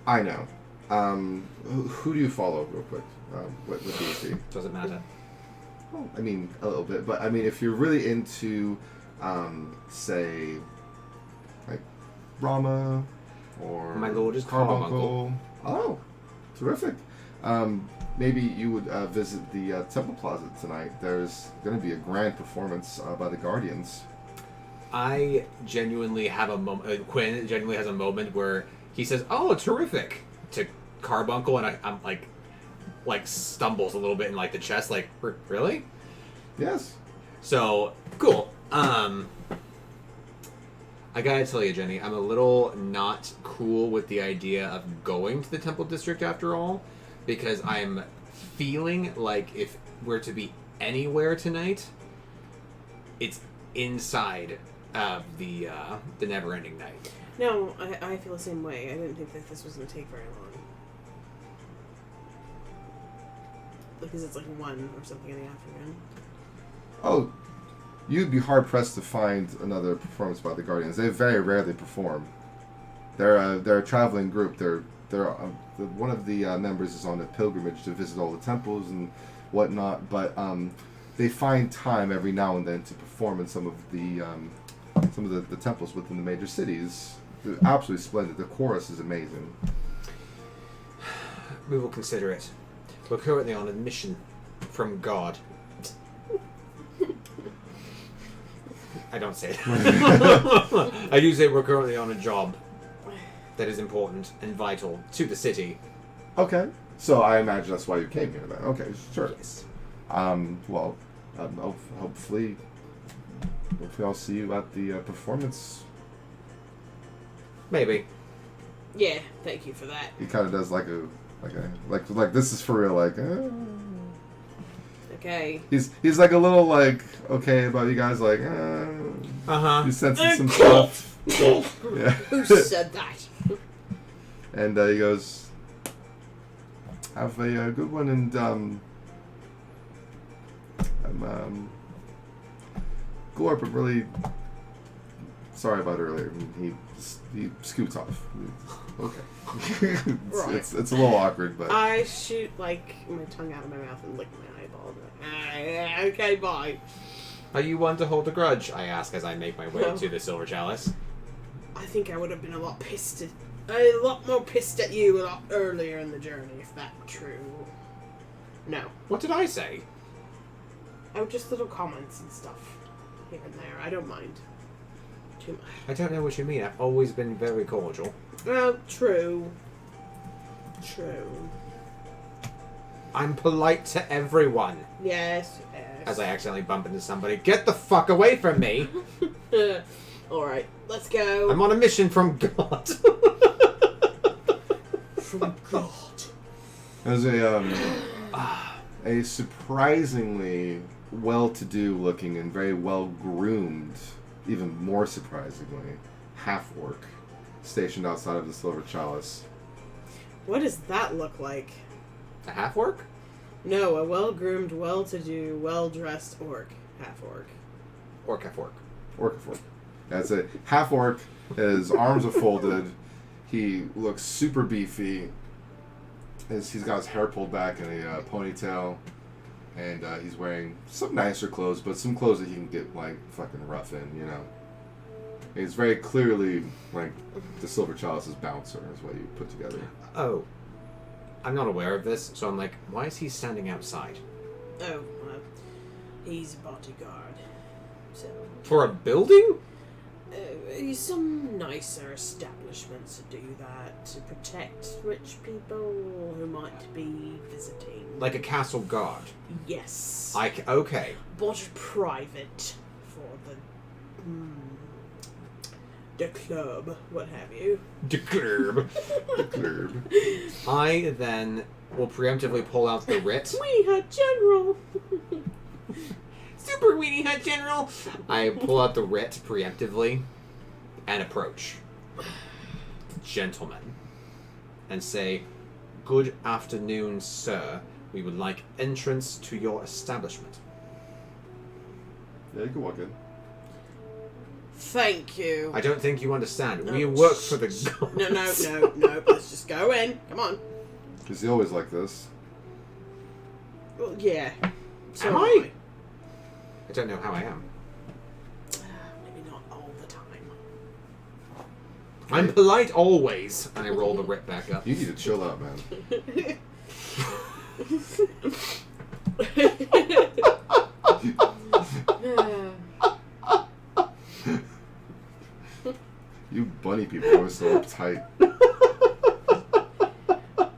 I know. Who do you follow, real quick? What D&D? Doesn't matter. Well, I mean, a little bit, but I mean, if you're really into, say, like Rama or My lord is Carbuncle. Oh, terrific. Maybe you would visit the Temple Plaza tonight. There's going to be a grand performance by the Guardians. I genuinely have a moment. Quinn genuinely has a moment where he says, "Oh, terrific!" to Carbuncle, and I'm like stumbles a little bit in like the chest, like really? Yes. So cool. I gotta tell you, Jenny, I'm a little not cool with the idea of going to the Temple District after all, because I'm feeling like if we're to be anywhere tonight, it's inside of the Never-Ending Night. No, I feel the same way. I didn't think that this was going to take very long. Because it's like 1 or something in the afternoon. Oh, you'd be hard pressed to find another performance by the Guardians. They very rarely perform. They're a traveling group. They're one of the members is on a pilgrimage to visit all the temples and whatnot, but they find time every now and then to perform in some of the temples within the major cities. They're absolutely splendid. The chorus is amazing. We will consider it. We're currently on a mission from God. I don't say that. I do say we're currently on a job that is important and vital to the city. Okay, so I imagine that's why you came here then. Okay, sure. Yes. Well, hopefully I'll see you at the performance. Maybe. Yeah, thank you for that. He kind of does like this is for real. Like, Okay. he's like a little like okay about you guys. Like, he's sensing some stuff. Yeah. Who said that? And he goes, "Have a good one." And Glorp, I'm really sorry about earlier. He scoots off. Okay. Right. It's a little awkward, but I shoot like my tongue out of my mouth and lick my eyeball. Okay, bye. Are you one to hold a grudge? I ask as I make my way to the Silver Chalice. I think I would have been a lot more pissed at you a lot earlier in the journey if that were true. No. What did I say? Oh, just little comments and stuff here and there. I don't mind too much. I don't know what you mean. I've always been very cordial. Well, true. True. I'm polite to everyone. Yes. As I accidentally bump into somebody. Get the fuck away from me! Alright, let's go. I'm on a mission from God. From God. there's a surprisingly well-to-do looking and very well-groomed, even more surprisingly, half-orc stationed outside of the Silver Chalice. What does that look like? A half-orc? No, a well-groomed, well-to-do, well-dressed orc. Half-orc. Orc half-orc. Orc. That's it. Half-orc. His arms are folded. He looks super beefy. He's got his hair pulled back in a ponytail. And he's wearing some nicer clothes, but some clothes that he can get, like, fucking rough in, you know. He's very clearly, like, the Silver Chalice's bouncer is what you put together. Oh. I'm not aware of this, so I'm like, why is he standing outside? Oh, he's a bodyguard. So, For a building? some nicer establishments do that to protect rich people who might be visiting. Like a castle guard? Yes. Okay. But private for the club, what have you. The club. I then will preemptively pull out the writ. We had General. Super Weenie Hut General! I pull out the writ preemptively and approach the gentleman and say, "Good afternoon, sir. We would like entrance to your establishment." Yeah, you can walk in. Thank you. I don't think you understand. No, We work for the gods. No. Let's just go in. Come on. Is he always like this? Well, yeah. So Am I? I don't know how I am. Maybe not all the time. I'm polite always. And I roll the writ back up. You need to chill out, man. You bunny people are always so uptight.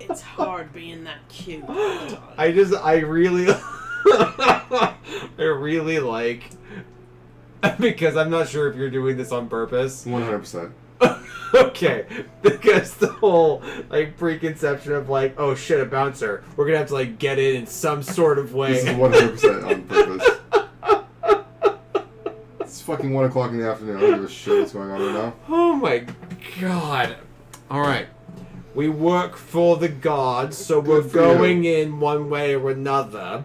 It's hard being that cute all the time. I really I really like, because I'm not sure if you're doing this on purpose. 100%. Okay, because the whole like preconception of like, oh shit, a bouncer, we're gonna have to like get in some sort of way. This is 100% on purpose. It's fucking 1 o'clock in the afternoon. I don't give a shit what's going on right now. Oh my god. Alright. We work for the gods, so we're Good for going in one way or another.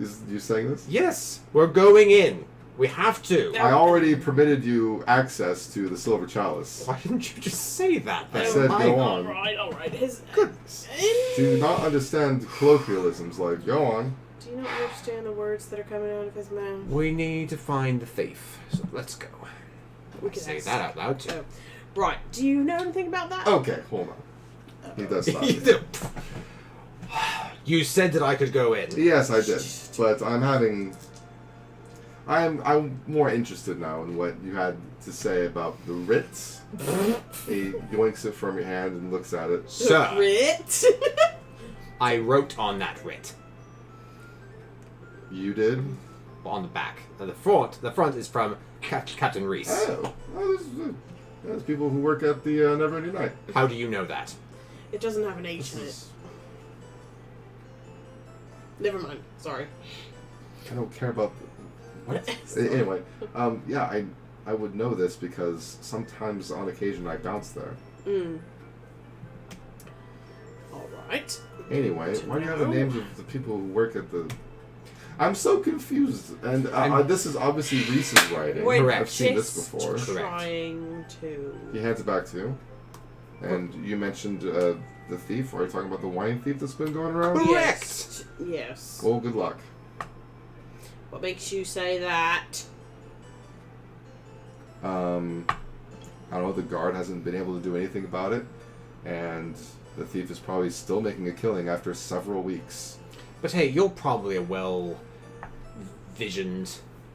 Is you saying this? Yes, we're going in. We have to. I already permitted you access to the Silver Chalice. Why didn't you just say that then? I said go on. Alright. His Goodness. Do you not understand colloquialisms like go on? Do you not understand the words that are coming out of his mouth? We need to find the thief, so let's go. We can Say ask- that out loud too. Oh. Right. Do you know anything about that? Okay, hold on. He does stop. me. You said that I could go in. Yes, I did. But I'm more interested now in what you had to say about the writ. He yoinks it from your hand and looks at it. Sir, Writ. I wrote on that writ. You did? On the back. The front is from Captain Reese. Oh, that's the people who work at the Neverending Night. How do you know that? It doesn't have an H in it. Never mind. Sorry. I don't care about... What? Anyway, yeah, I would know this because sometimes on occasion I bounce there. Alright. Anyway, why do you have the names of the people who work at the... I'm so confused, and this is obviously Reese's writing. Correct. I've seen this before. Trying to... He hands it back to you. And you mentioned the thief. Are you talking about the wine thief that's been going around? Correct. Yes. Well, good luck. What makes you say that? I don't know, the guard hasn't been able to do anything about it, and the thief is probably still making a killing after several weeks. But hey, you're probably a well-visioned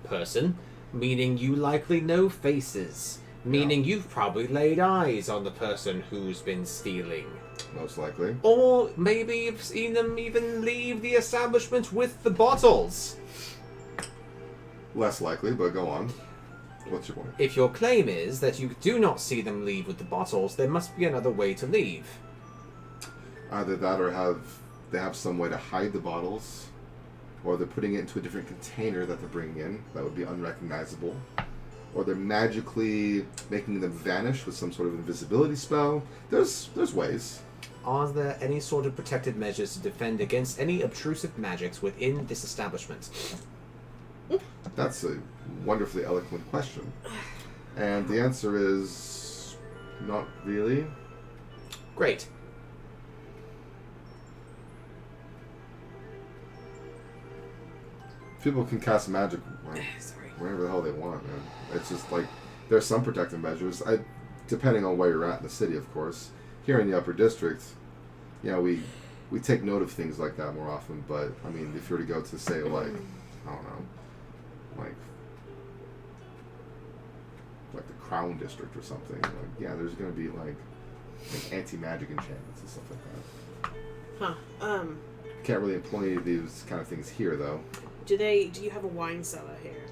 person, meaning you likely know faces, meaning you've probably laid eyes on the person who's been stealing. Most likely. Or maybe you've seen them even leave the establishment with the bottles. Less likely, but go on. What's your point? If your claim is that you do not see them leave with the bottles, there must be another way to leave. Either that or they have some way to hide the bottles, or they're putting it into a different container that they're bringing in that would be unrecognizable, or they're magically making them vanish with some sort of invisibility spell. There's ways. Are there any sort of protective measures to defend against any obtrusive magics within this establishment? That's a wonderfully eloquent question. And the answer is not really. Great. People can cast magic wherever the hell they want, man. It's just like, there's some protective measures, depending on where you're at in the city, of course. Here in the Upper District, you know, we take note of things like that more often, but, I mean, if you were to go to, say, like, I don't know, like the Crown District or something, like, yeah, there's going to be, like anti-magic enchantments and stuff like that. Huh. Can't really employ any of these kind of things here, though. Do you have a wine cellar here?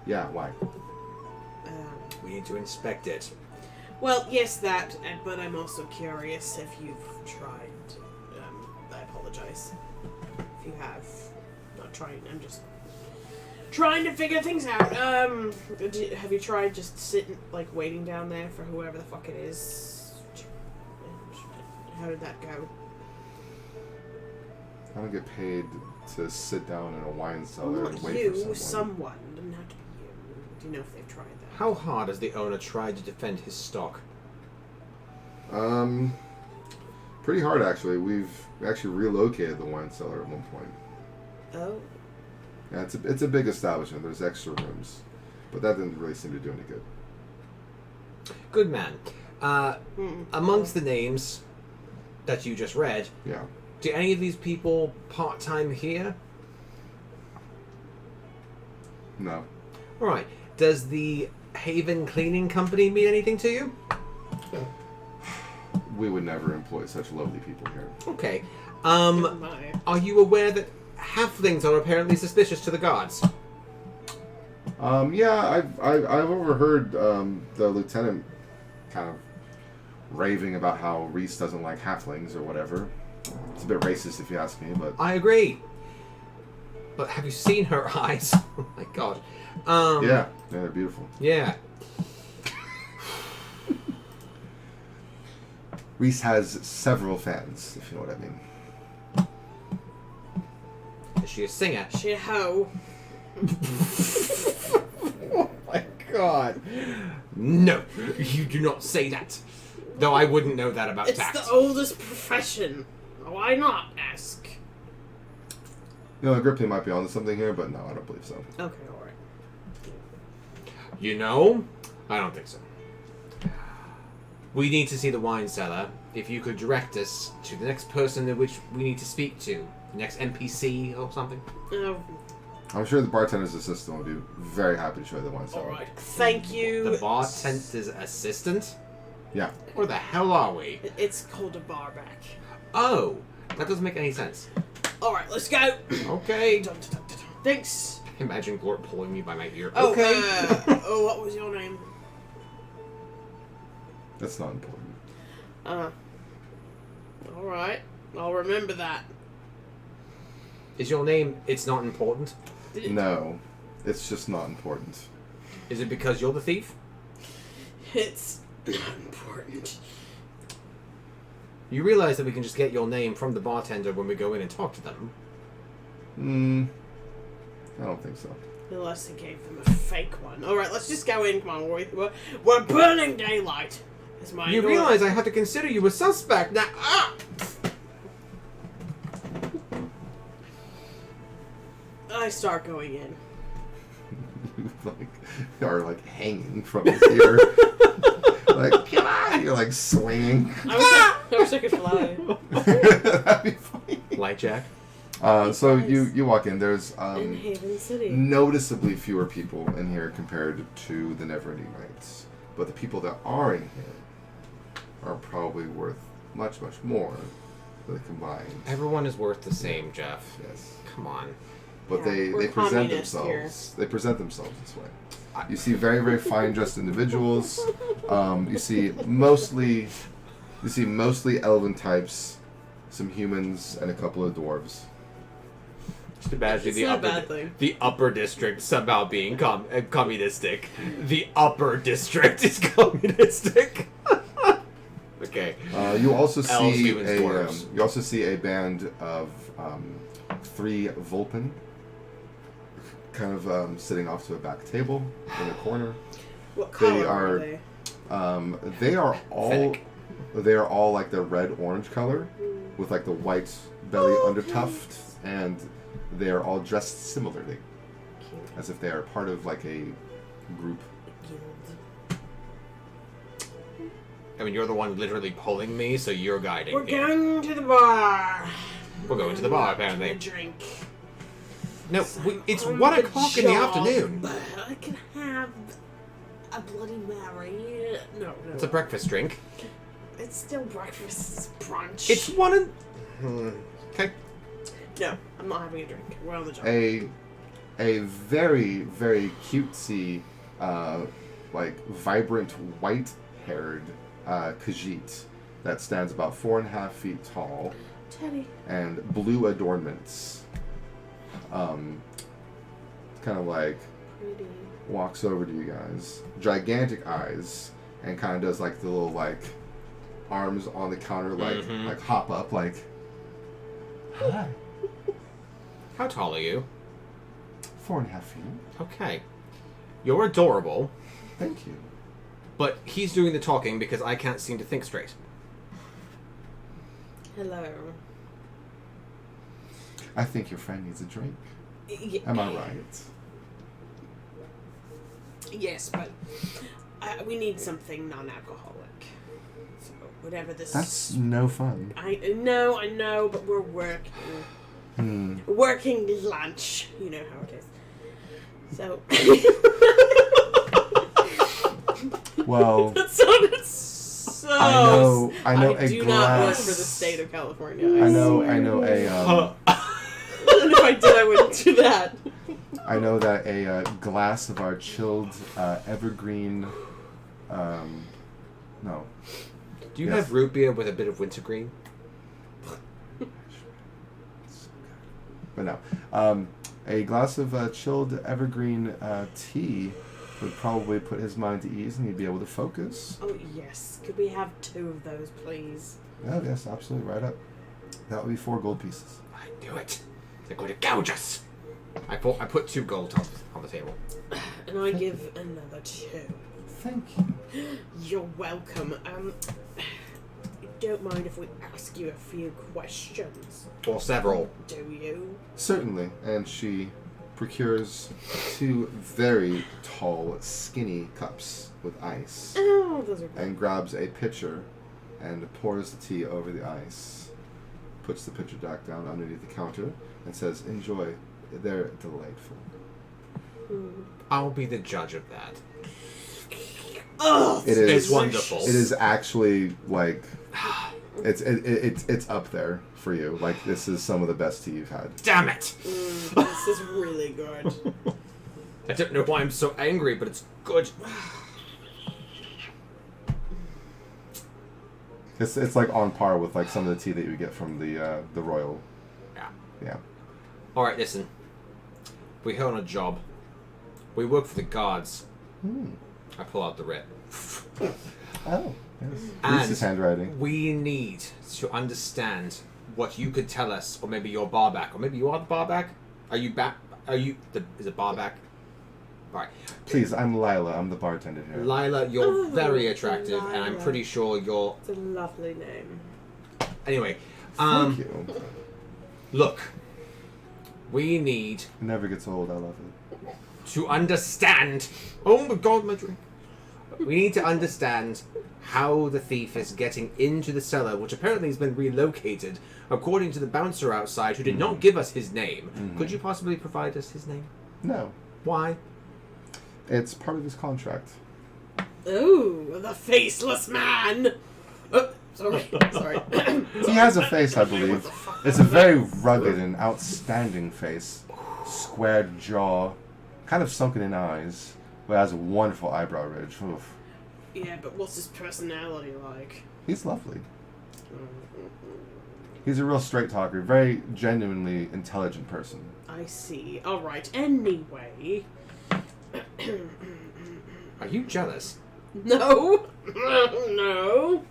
Yeah, why? We need to inspect it. Well, yes, that, but I'm also curious if you've tried. I apologize if you have. Not trying. I'm just trying to figure things out. Have you tried just sitting, like, waiting down there for whoever the fuck it is? How did that go? I don't get paid to sit down in a wine cellar and wait for someone. Someone. Doesn't have to be you. Do you know if they've tried that? How hard has the owner tried to defend his stock? Pretty hard, actually. We actually relocated the wine cellar at one point. Oh. Yeah, it's a big establishment. There's extra rooms, but that didn't really seem to do any good. Good man. Amongst the names that you just read, Yeah. do any of these people part-time here? No. All right. Does the Haven Cleaning Company mean anything to you? We would never employ such lowly people here. Okay. My. Are you aware that halflings are apparently suspicious to the guards? Yeah, I've overheard the lieutenant kind of raving about how Reese doesn't like halflings or whatever. It's a bit racist if you ask me, but... I agree. But have you seen her eyes? Oh my god. Yeah, they're beautiful. Yeah. Reese has several fans, if you know what I mean. Is she a singer? She a hoe. Oh my god. No, you do not say that. Though I wouldn't know that about It's tax. the oldest profession. Why not ask? You know, Grippy might be onto something here, but no, I don't believe so. Okay, alright. You know, I don't think so. We need to see the wine cellar. If you could direct us to the next person in which we need to speak to. The next NPC or something. I'm sure the bartender's assistant will be very happy to show you the wine cellar. Alright. Thank you. The bartender's assistant? Yeah. Where the hell are we? It's called a barback. Oh, that doesn't make any sense. Alright, let's go. Okay. Thanks. Imagine Glorp pulling me by my ear. Oh, Okay. what was your name? That's not important. Alright. I'll remember that. Is your name, it's not important? No, it's just not important. Is it because you're the thief? It's not important. You realize that we can just get your name from the bartender when we go in and talk to them? I don't think so. Unless they gave them a fake one. Alright, let's just go in. Come on, we're burning daylight. You realize I have to consider you a suspect now. I start going in. You are like hanging from his ear. Like, come on! You're like swinging. I wish I could fly. That'd be funny. Light Jack. So you walk in. There's in Haven City. noticeably fewer people in here compared to the Neverending Nights. But the people that are in here are probably worth much, much more than combined. Everyone is worth the same, Jeff. Yes. Come on. But Yeah, they we're present communists themselves. They present themselves this way. You see very, very fine dressed individuals. You see mostly elven types, some humans, and a couple of dwarves. Just imagine It's not a bad thing. the upper district somehow being communistic. The upper district is communistic. Okay. You also Elves, see humans, dwarves. you also see a band of 3 Vulpin, kind of sitting off to a back table in the corner. What color are they? they? They are all Fennec. they are all like the red-orange color with like the white belly undertuft, and they are all dressed similarly, Cute. as if they are part of like a group. Guild. I mean, you're the one literally pulling me, so you're guiding We're me. going to the bar. We're going to the bar, A apparently. drink. No, it's On 1 the o'clock in the job. afternoon. I can have a Bloody Mary. No. It's a breakfast drink. It's still breakfast. It's brunch. It's 1 and... Okay. No, I'm not having a drink. We're on the job. A very, very cutesy, like vibrant white-haired Khajiit that stands about 4.5 feet tall, Teddy. and blue adornments. Kind of like Pretty. walks over to you guys, gigantic eyes, and kind of does like the little like arms on the counter, like like hop up, like hi. How tall are you? 4.5 feet. Okay. You're adorable, Thank you. but he's doing the talking because I can't seem to think straight. Hello. I think your friend needs a drink. Am I right? Yes, but we need something non-alcoholic. So whatever this. That's no fun. I know, but we're working. Working lunch. You know how it is. So. Well, That sounded so. I know a do not work glass. for the state of California. I know swear. a And if I did, I wouldn't do that. I know that a glass of our chilled evergreen. No. Do you Yes. have root beer with a bit of wintergreen? But no. A glass of chilled evergreen tea would probably put his mind to ease, and he'd be able to focus. Oh yes, could we have 2 of those, please? Oh yes, absolutely, right up. That would be 4 gold pieces. I knew it. They're going to gouge us. I put 2 gold on the table. And I give another 2. Thank you. You're welcome. Don't mind if we ask you a few questions, Or several. do you? Certainly, and she procures 2 very tall, skinny cups with ice, Oh, those are good. and grabs a pitcher and pours the tea over the ice, puts the pitcher back down underneath the counter, and says, "Enjoy. They're delightful." I'll be the judge of that. Oh, It is. It's wonderful. It is actually like it's up there for you. Like, this is some of the best tea you've had. Damn it! this is really good. I don't know why I'm so angry, but it's good. It's like on par with like some of the tea that you get from the royal. Yeah. Yeah. All right, listen. We're here on a job. We work for the guards. I pull out the writ. Oh, yes. And Reese's handwriting. we need to understand what you could tell us, or maybe you're Barback, or maybe you are the Barback. Are you back? Are you is it Barback? All right. Please, I'm Lila. I'm the bartender here. Lila, you're Oh, very attractive, and I'm Lila. pretty sure you're. It's a lovely name. Anyway, Thank you. look. We need It never gets old. I love it. to understand. Oh my god, my drink. We need to understand how the thief is getting into the cellar, which apparently has been relocated, according to the bouncer outside, who did not give us his name. Could you possibly provide us his name? No, Why? it's part of his contract. Ooh, the faceless man. Oh, sorry. Sorry. He has a face, I believe. It's a very rugged and outstanding face. Squared jaw, kind of sunken in eyes, but has a wonderful eyebrow ridge. Oof. Yeah, but what's his personality like? He's lovely. He's a real straight talker, very genuinely intelligent person. I see. All right. Anyway. Are you jealous? No. No.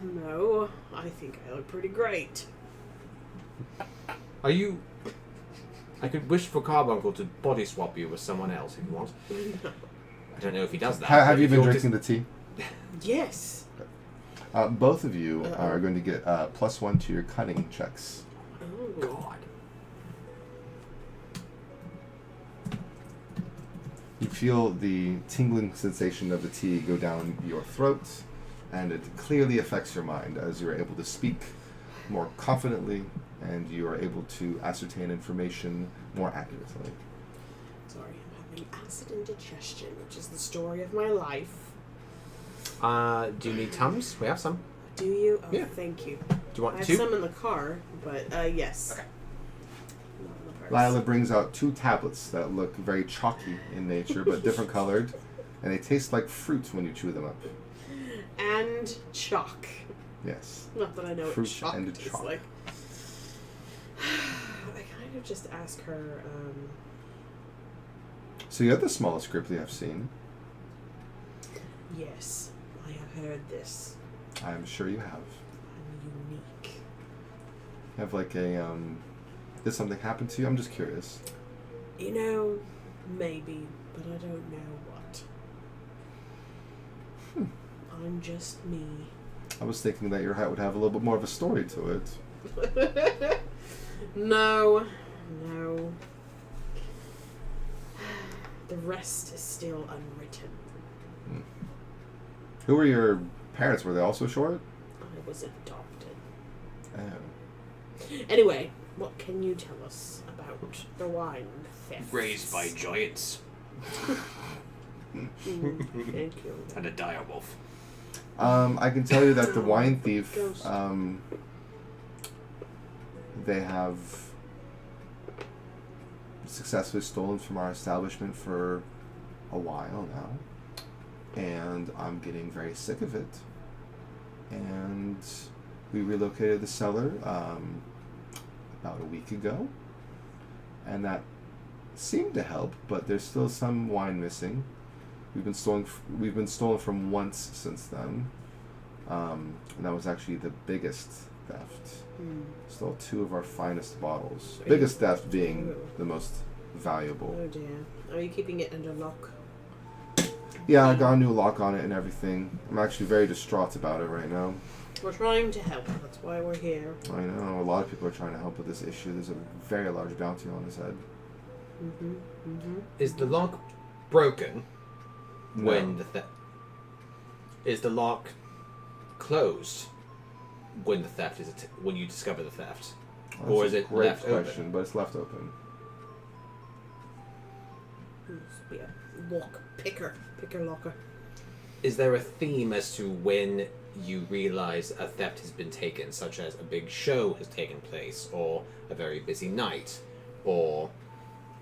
No. I think I look pretty great. Are you... I could wish for Carbuncle to body swap you with someone else if you want. No. I don't know if he does that. Have but you if been you're drinking the tea? Yes. Both of you are going to get +1 to your cunning checks. Oh. God. You feel the tingling sensation of the tea go down your throat, and it clearly affects your mind as you're able to speak more confidently, and you are able to ascertain information more accurately. Sorry, I'm having acid indigestion, which is the story of my life. Do you need Tums? We have some. Do you? Oh, Yeah. thank you. Do you I want have two? some in the car, but yes. Okay. Not in the purse. Lila brings out 2 tablets that look very chalky in nature, but different colored, and they taste like fruit when you chew them up. And chalk. Yes. Not that I know Fruit what chalk and tastes chalk. like. I kind of just ask her, So you're the smallest gripply I've seen. yes, I have heard this. I'm sure you have. I'm unique. You have like a, did something happen to you? I'm just curious. You know, maybe, but I don't know what. I'm just me. I was thinking that your hat would have a little bit more of a story to it. No. The rest is still unwritten. Who were your parents? Were they also short? I was adopted. Oh. Anyway, what can you tell us about the wine theft? Raised by giants Thank you. and a direwolf. I can tell you that the wine thief, Ghost. they have successfully stolen from our establishment for a while now, and I'm getting very sick of it. And we relocated the cellar about a week ago, and that seemed to help, but there's still some wine missing. We've been stolen from once since then, and that was actually the biggest theft. Stole 2 of our finest bottles. Biggest theft being the most valuable. Oh dear. Are you keeping it under lock? Yeah, I got a new lock on it and everything. I'm actually very distraught about it right now. We're trying to help. That's why we're here. I know a lot of people are trying to help with this issue. There's a very large bounty on his head. Is the lock broken when No. Is the lock closed when the theft is when you discover the theft, That's or a is it great left question, open? but it's left open. Must be a lock picker. Picker locker. Is there a theme as to when you realize a theft has been taken, such as a big show has taken place, or a very busy night, or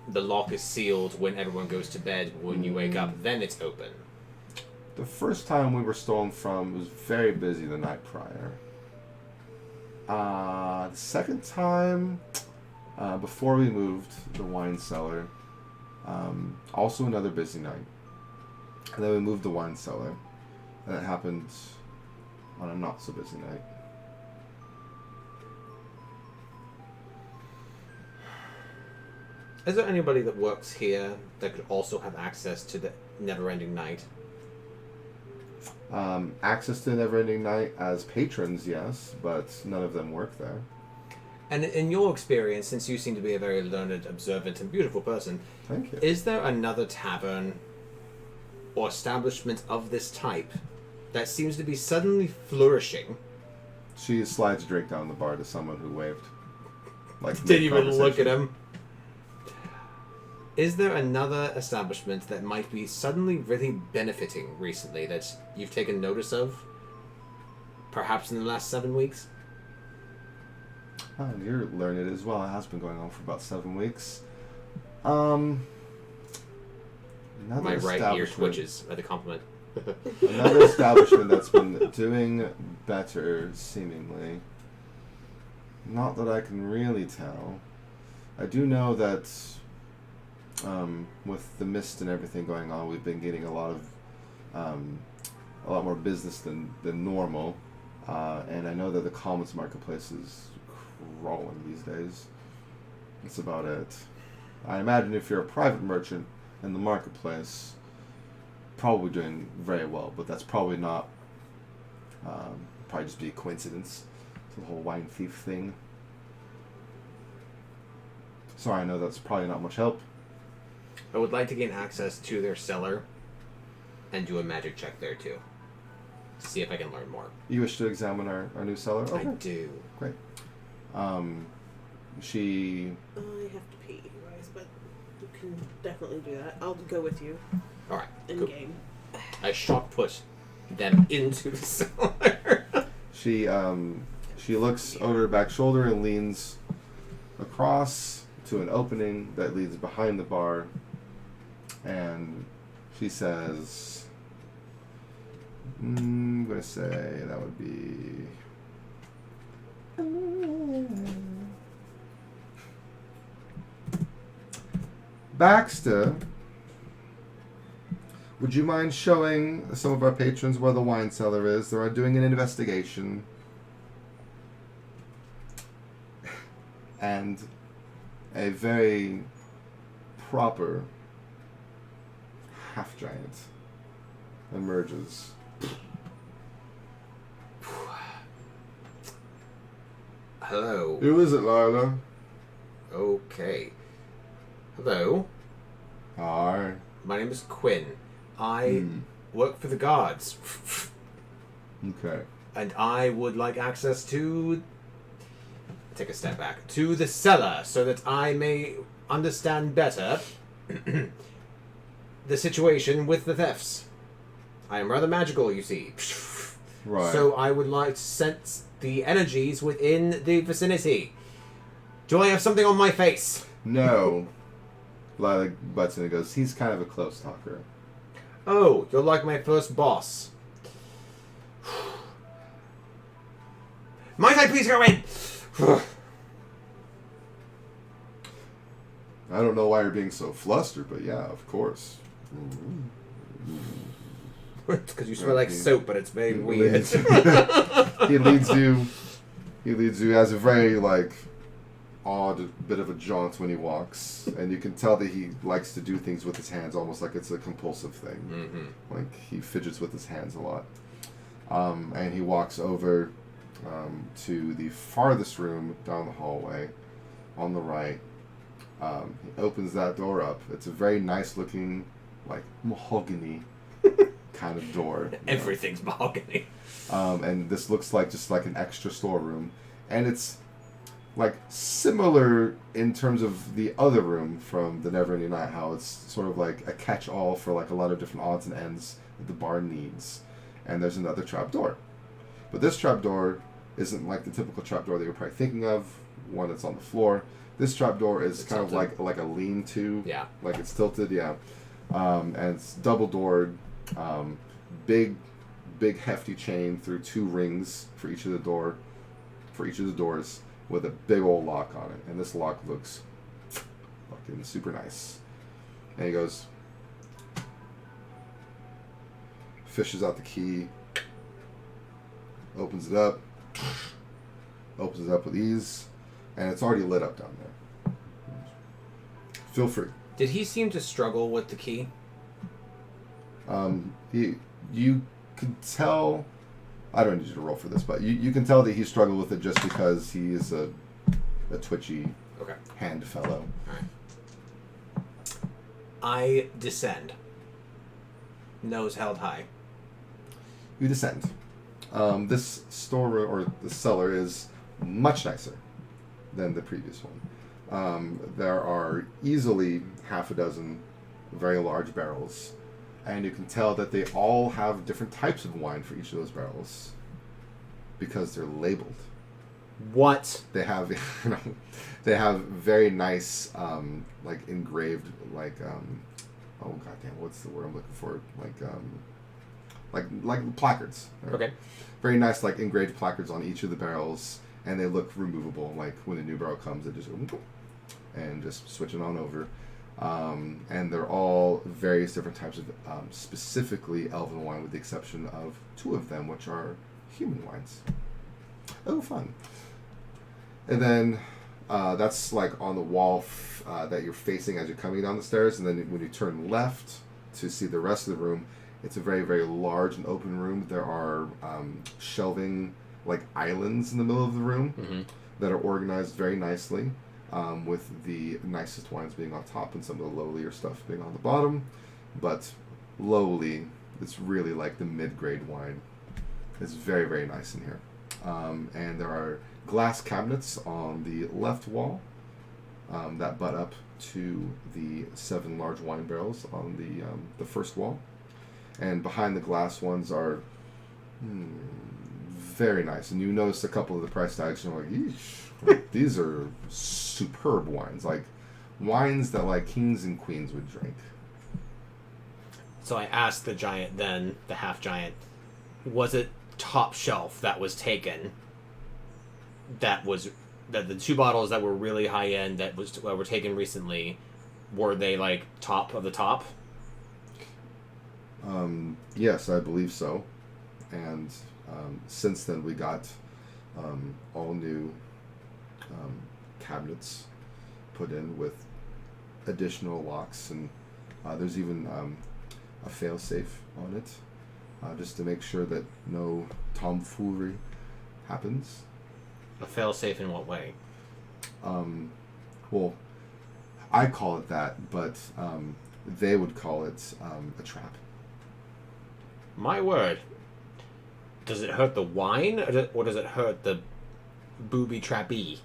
the lock is sealed when everyone goes to bed. When you wake up, then it's open. The first time we were stolen from was very busy the night prior. The second time, before we moved the wine cellar, also another busy night. And then we moved the wine cellar, and it happened on a not so busy night. Is there anybody that works here that could also have access to the never-ending night? Access to Neverending Night as patrons, yes, but none of them work there. And in your experience, since you seem to be a very learned, observant, and beautiful person, Thank you. is there another tavern or establishment of this type that seems to be suddenly flourishing? She slides a drink down the bar to someone who waved. Like Didn't even look at him. Is there another establishment that might be suddenly really benefiting recently that you've taken notice of? Perhaps in the last 7 weeks? Oh, you're learned as well. It has been going on for about 7 weeks. Another My right ear establishment- twitches at the compliment. Another establishment that's been doing better, seemingly. Not that I can really tell. I do know that with the mist and everything going on, we've been getting a lot more business than normal. And I know that the Commons Marketplace is crawling these days. That's about it. I imagine if you're a private merchant in the marketplace, probably doing very well, but that's probably not, probably just be a coincidence to the whole wine thief thing. Sorry, I know that's probably not much help. I would like to gain access to their cellar and do a magic check there too. To see if I can learn more. You wish to examine our new cellar? Okay. I do. Great. She... I have to pee, guys, but you can definitely do that. I'll go with you. Alright. In Cool. game. I shot put them into the cellar. She looks over her back shoulder and leans across to an opening that leads behind the bar, and she says, I'm going to say that would be... Baxter, would you mind showing some of our patrons where the wine cellar is? They're doing an investigation. And a very proper half-giant emerges. Hello. Who is it, Lila? Okay. Hello. Hi. My name is Quinn. I work for the guards. Okay. And I would like access to... Take a step back. To the cellar, so that I may understand better the situation with the thefts. I am rather magical, you see. Right. So I would like to sense the energies within the vicinity. Do I have something on my face? No. Lila butts in and goes, he's kind of a close talker. Oh, you're like my first boss. Might I please go in? I don't know why you're being so flustered, but yeah, of course. It's because you smell like soap, but it's very weird. He leads you. He has a very odd bit of a jaunt when he walks, and you can tell that he likes to do things with his hands, almost like it's a compulsive thing. Mm-hmm. Like he fidgets with his hands a lot. And he walks over to the farthest room down the hallway, on the right. He opens that door up. It's a very nice looking, mahogany kind of door. Everything's mahogany. And this looks just like an extra storeroom. And it's similar in terms of the other room from the Neverending Night, how it's sort of like a catch-all for a lot of different odds and ends that the bar needs. And there's another trapdoor. But this trapdoor isn't like the typical trapdoor that you're probably thinking of, one that's on the floor. This trapdoor is It's kind of tilted. like a lean-to. Yeah. Like it's tilted, yeah. And it's double-doored. Big hefty chain through 2 rings for each of the doors with a big old lock on it. And this lock looks fucking super nice. And he goes, fishes out the key, opens it up with ease, and it's already lit up down there. Feel free. Did he seem to struggle with the key? You could tell. I don't need you to roll for this, but you can tell that he struggled with it just because he is a twitchy hand fellow. All right. I descend. Nose held high. You descend. This store or the cellar is much nicer than the previous one. There are easily half a dozen very large barrels, and you can tell that they all have different types of wine for each of those barrels because they're labeled. What? They have, they have very nice, like engraved, like, oh goddamn, what's the word I'm looking for? Like placards. Right? Okay. Very nice, like engraved placards on each of the barrels, and they look removable. Like when a new barrel comes, it just and just switch it on over. And they're all various different types of specifically elven wine, with the exception of 2 of them, which are human wines. Oh, fun. And then that's like on the wall that you're facing as you're coming down the stairs. And then when you turn left to see the rest of the room, it's a very, very large and open room. There are shelving like islands in the middle of the room that are organized very nicely, with the nicest wines being on top and some of the lowlier stuff being on the bottom. But lowly, it's really like the mid-grade wine. It's very, very nice in here. And there are glass cabinets on the left wall that butt up to the 7 large wine barrels on the first wall. And behind the glass ones are very nice. And you notice a couple of the price tags, and you're like, eesh, like, these are superb wines. Like wines that like kings and queens would drink. So I asked the giant then, the half giant, was it top shelf that was taken? That the 2 bottles that were really high end that were taken recently, were they like top of the top? Yes, I believe so. And since then we got all new cabinets put in with additional locks, and there's even a fail-safe on it, just to make sure that no tomfoolery happens. A fail-safe in what way? Well, I call it that, but they would call it a trap. My word. Does it hurt the wine, or does it hurt the booby-trappee?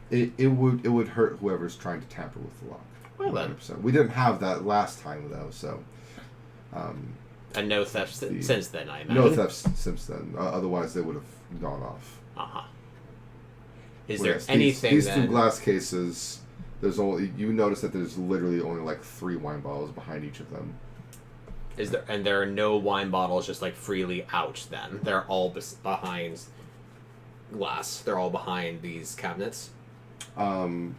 It would hurt whoever's trying to tamper with the lock. Well then. 100%. We didn't have that last time though, so. And no thefts since then, I imagine. No thefts since then. Otherwise, they would have gone off. Is there Whereas anything these then... 2 glass cases? There's only, you notice that there's literally only like 3 wine bottles behind each of them. There are no wine bottles just like freely out then? They're all behind glass. They're all behind these cabinets? The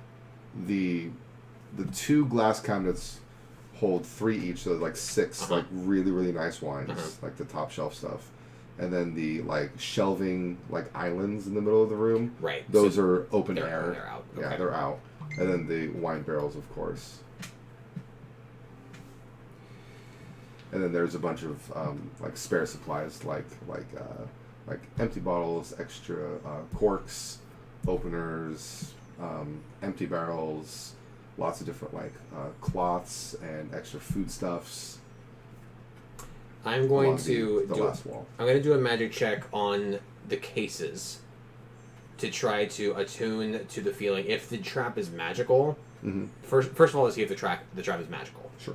2 glass cabinets hold 3 each, so like 6 like really, really nice wines, like the top shelf stuff. And then the like shelving like islands in the middle of the room, right? Those are open air. They're out. Yeah, Okay. they're out. And then the wine barrels, of course. And then there's a bunch of like spare supplies, like empty bottles, extra corks, openers, empty barrels, lots of different like cloths and extra foodstuffs. I'm going to the last wall. I'm going to do a magic check on the cases to try to attune to the feeling. If the trap is magical, first of all, let's see if the trap is magical. Sure.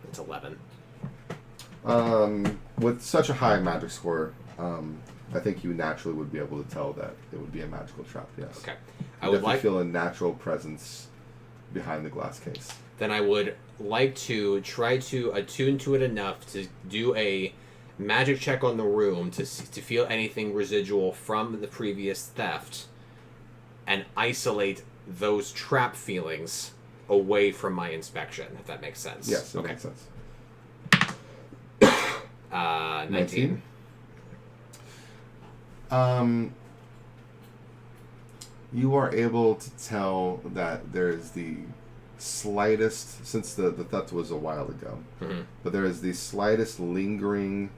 It's 11. With such a high magic score, I think you naturally would be able to tell that it would be a magical trap. Yes. Okay. I would definitely feel a natural presence behind the glass case. Then I would like to try to attune to it enough to do a magic check on the room to feel anything residual from the previous theft and isolate those trap feelings away from my inspection, if that makes sense. Yes, that makes sense. 19. You are able to tell that there's the slightest, since the theft was a while ago, but there is the slightest lingering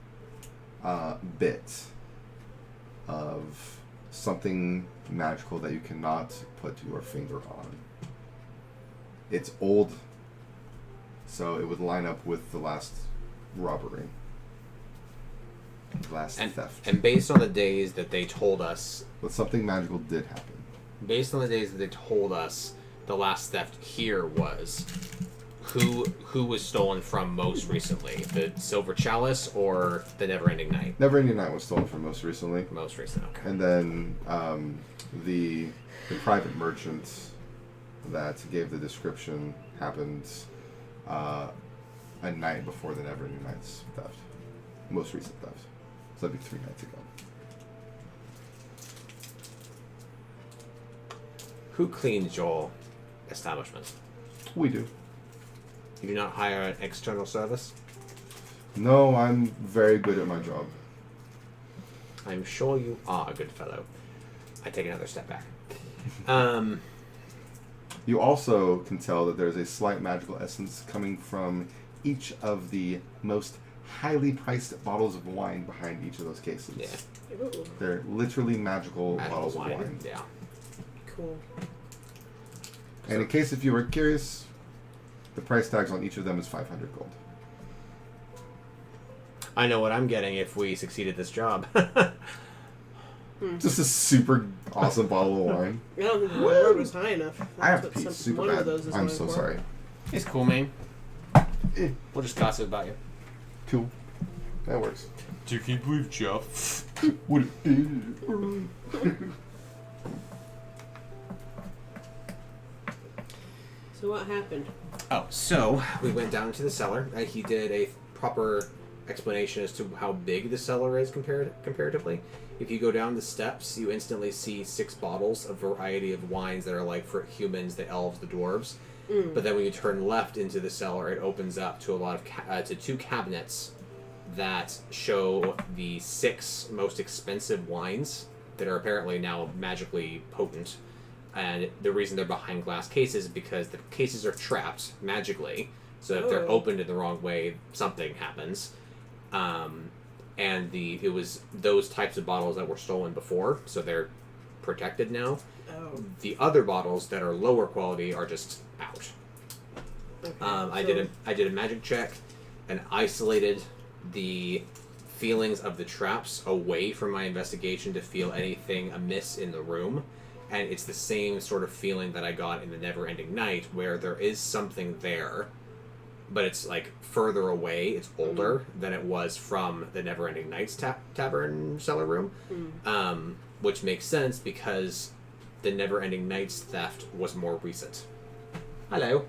bit of something magical that you cannot put your finger on. It's old, so it would line up with the last robbery. Theft. And based on the days that they told us... But something magical did happen. Based on the days that they told us the last theft here was, who was stolen from most recently? The Silver Chalice or the Never-Ending Night? Never-Ending Night was stolen from most recently. Most recent, okay. And then the private merchant that gave the description happened a night before the Never-Ending Night's theft. Most recent theft. So that'd be 3 nights ago. Who cleans your establishment? We do. You do not hire an external service? No, I'm very good at my job. I'm sure you are a good fellow. I take another step back. You also can tell that there's a slight magical essence coming from each of the most highly priced bottles of wine behind each of those cases. Yeah. Ooh. They're literally magical bottles of wine. Yeah. Cool. And in case if you were curious, the price tags on each of them is 500 gold. I know what I'm getting if we succeed at this job. Just a super awesome bottle of wine. I don't think the reward was high enough. I have to pee super one of bad. those is I'm what so for. sorry. It's cool, man. Eh, We'll just gossip about you. cool. That works. Do you believe Jeff? What it is. So what happened? Oh, so we went down to the cellar. He did a proper explanation as to how big the cellar is comparatively. If you go down the steps, you instantly see 6 bottles of variety of wines that are like for humans, the elves, the dwarves. But then when you turn left into the cellar, it opens up to a lot of to 2 cabinets that show the 6 most expensive wines that are apparently now magically potent. And the reason they're behind glass cases is because the cases are trapped magically. So if they're opened in the wrong way, something happens. And it was those types of bottles that were stolen before, so they're protected now. Oh. The other bottles that are lower quality are just out. Okay. I did a magic check and isolated the feelings of the traps away from my investigation to feel anything amiss in the room. And it's the same sort of feeling that I got in the Never-Ending Night, where there is something there, but it's like further away, it's older than it was from the Never-Ending Night's tavern cellar room, which makes sense because the Never-Ending Night's theft was more recent. Hello.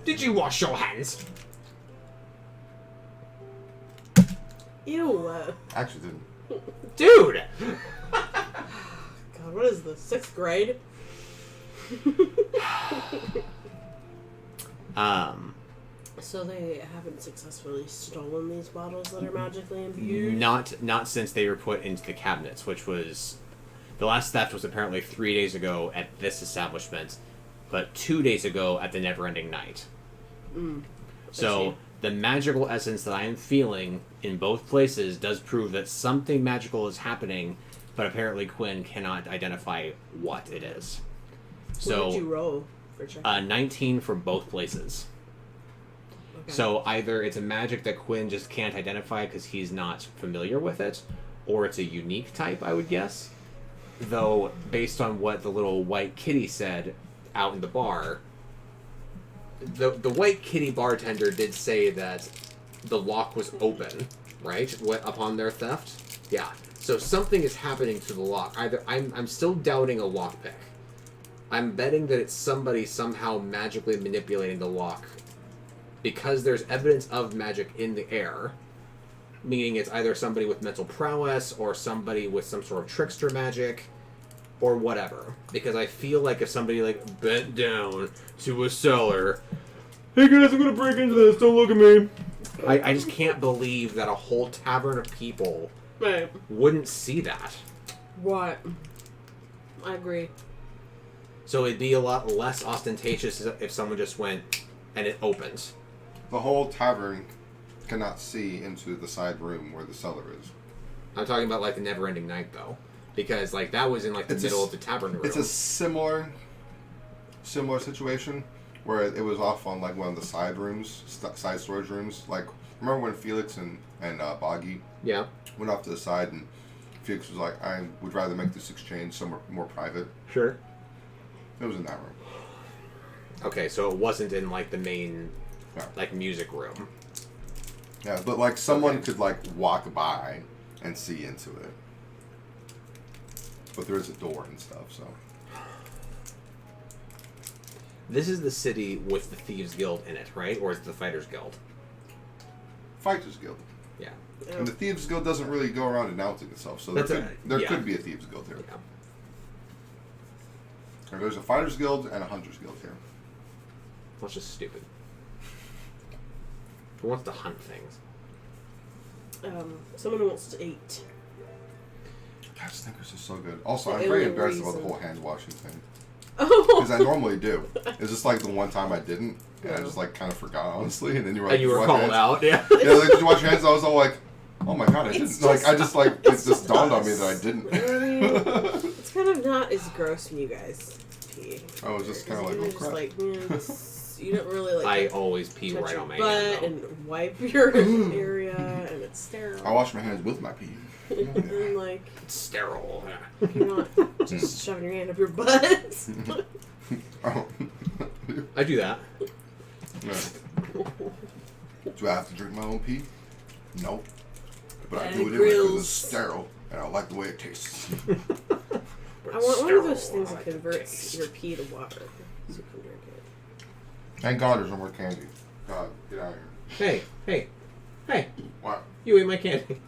Did you wash your hands? Ew. Actually didn't. Dude! God, what is this? 6th grade? So they haven't successfully stolen these bottles that are magically imbued? Not since they were put into the cabinets, which was... The last theft was apparently 3 days ago at this establishment, but 2 days ago at the Never-Ending Night. So the magical essence that I am feeling in both places does prove that something magical is happening, but apparently Quinn cannot identify what it is. So What did you roll for checking? 19 for both places. Okay. So either it's a magic that Quinn just can't identify because he's not familiar with it, or it's a unique type, I would guess. Though, based on what the little white kitty said out in the bar, the white kitty bartender did say that the lock was open, right? Upon their theft? Yeah. So something is happening to the lock. Either I'm still doubting a lockpick. I'm betting that it's somebody somehow magically manipulating the lock because there's evidence of magic in the air, meaning it's either somebody with mental prowess or somebody with some sort of trickster magic or whatever. Because I feel like if somebody like bent down to a cellar, hey guys, I'm gonna break into this, don't look at me. I just can't believe that a whole tavern of people Right. wouldn't see that. What? I agree. So it'd be a lot less ostentatious if someone just went and it opens. The whole tavern cannot see into the side room where the cellar is. I'm talking about like the Never-Ending Night though, because like that was in like the middle of the tavern room. It's a similar situation where it was off on like one of the side rooms, side storage rooms. Like remember when Felix and Boggy went off to the side and Felix was like, I would rather make this exchange somewhere more private. Sure. It was in that room. Okay, so it wasn't in like the main like music room. Yeah, but like someone could like walk by and see into it. But there is a door and stuff, so. This is the city with the Thieves Guild in it, right? Or is it the Fighters Guild? Fighters Guild. Yeah. And the Thieves Guild doesn't really go around announcing itself, so there could be a Thieves Guild here. Yeah. Or there's a Fighters Guild and a Hunters Guild here. That's just stupid. Who wants to hunt things? Someone who wants to eat. God, Snickers is so good. Also, The I'm very only embarrassed about the reason. whole hand washing thing. Oh. Because I normally do. It's just like the one time I didn't, and I just like kind of forgot, honestly. And then you were like, And you were "Did called wash your out, yeah. hands?" Yeah, like, did you wash your hands? I was all like, oh my god, I didn't. It's Like, just I just like, it it's just dawned on me us. that I didn't. I mean, it's kind of not as gross when you guys pee. I was just kind of like, You're oh just crap. like, you don't really like. I always pee touch right your on my butt hand, though. and wipe your area, and it's sterile. I wash my hands with my pee. And like, It's sterile. you're not just shoving your hand up your butt. Oh. I do that. Yeah. Do I have to drink my own pee? No. But I And do it anyway grills. because it's sterile, and I like the way it tastes. I want one of those things that converts your pee to water, so you can drink it. Thank God there's no more candy. God, get out of here. Hey. What? You ate my candy.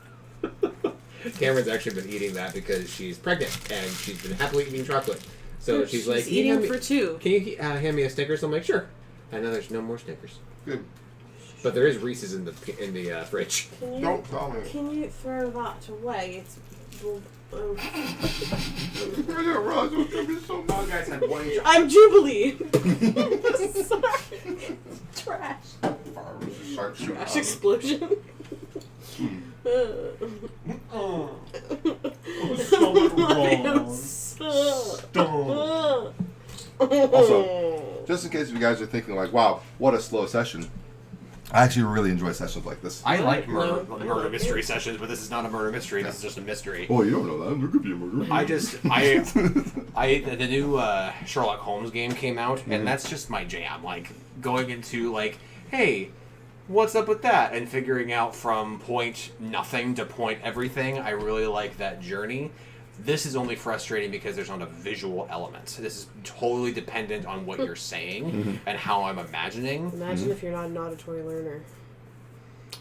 Cameron's actually been eating that because she's pregnant and she's been happily eating chocolate. So she's like, "Can you eating hand me- for two. Can you hand me a Snickers?" I'm like, "Sure." And then there's no more Snickers, Good. but there is Reese's in the fridge. Don't tell me. Can you throw that away? It's. I didn't realize it was going to be so much. You guys had one. I'm Jubilee. Sorry. Trash. Trash explosion. Also, just in case you guys are thinking like, wow, what a slow session. I actually really enjoy sessions like this. I like No, I murder like mystery it. sessions, but this is not a murder mystery. This is just a mystery. Oh, you don't know that. There could be a murder. The new Sherlock Holmes game came out, and that's just my jam. Like going into like, hey, what's up with that, and figuring out from point nothing to point everything. I really like that journey. This is only frustrating because there's not a visual element. This is totally dependent on what you're saying and how I'm imagining. Imagine if you're not an auditory learner.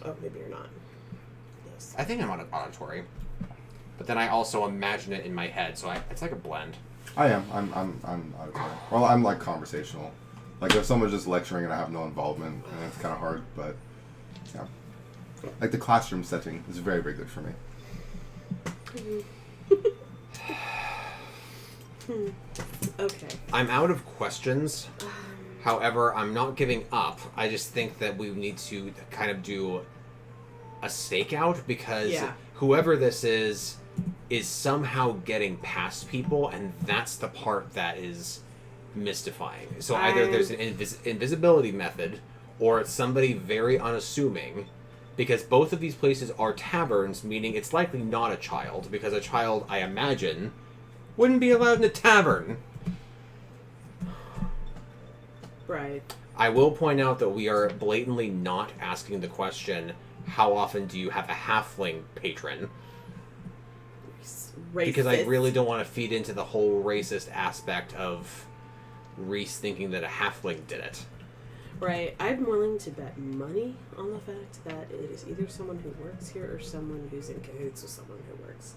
Oh, maybe you're not. Yes. I think I'm on auditory, but then I also imagine it in my head, so it's like a blend. I am. I'm auditory. Well, I'm like conversational. Like if someone's just lecturing and I have no involvement, and it's kind of hard, but yeah. Like the classroom setting is very, very good for me. Okay. I'm out of questions. However, I'm not giving up. I just think that we need to kind of do a stakeout because whoever this is somehow getting past people, and that's the part that is mystifying. So either there's an invisibility method, or it's somebody very unassuming, because both of these places are taverns, meaning it's likely not a child, because a child, I imagine, wouldn't be allowed in a tavern. Right. I will point out that we are blatantly not asking the question, how often do you have a halfling patron? Racist. Because I really don't want to feed into the whole racist aspect of Reese thinking that a halfling did it. Right. I'm willing to bet money on the fact that it is either someone who works here or someone who's in cahoots with someone who works.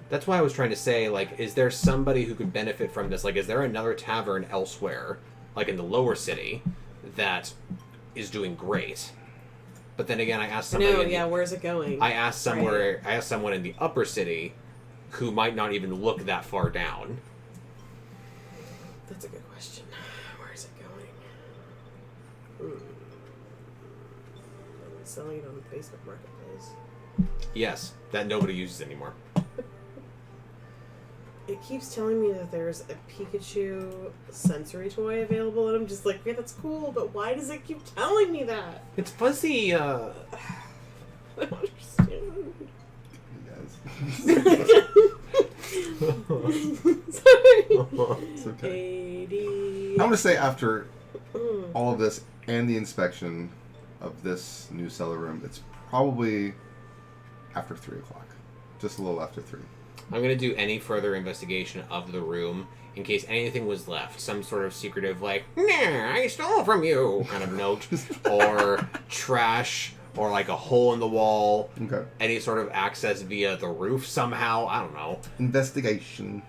That's why I was trying to say, like, is there somebody who could benefit from this? Like, is there another tavern elsewhere, like in the lower city, that is doing great? But then again, I asked somebody... where's it going? I asked someone in the upper city who might not even look that far down. That's a good question. Where's it going? Selling it on the Facebook Marketplace. Yes, that nobody uses anymore. It keeps telling me that there's a Pikachu sensory toy available, and I'm just like, yeah, that's cool, but why does it keep telling me that? It's fuzzy, I don't understand. Sorry. It's okay. 80. I'm going to say after all of this and the inspection of this new cellar room, it's probably after 3 o'clock. Just a little after 3. I'm going to do any further investigation of the room in case anything was left. Some sort of secretive, like, nah, I stole from you kind of note. Or trash, or like a hole in the wall. Okay. Any sort of access via the roof somehow. I don't know. Investigation.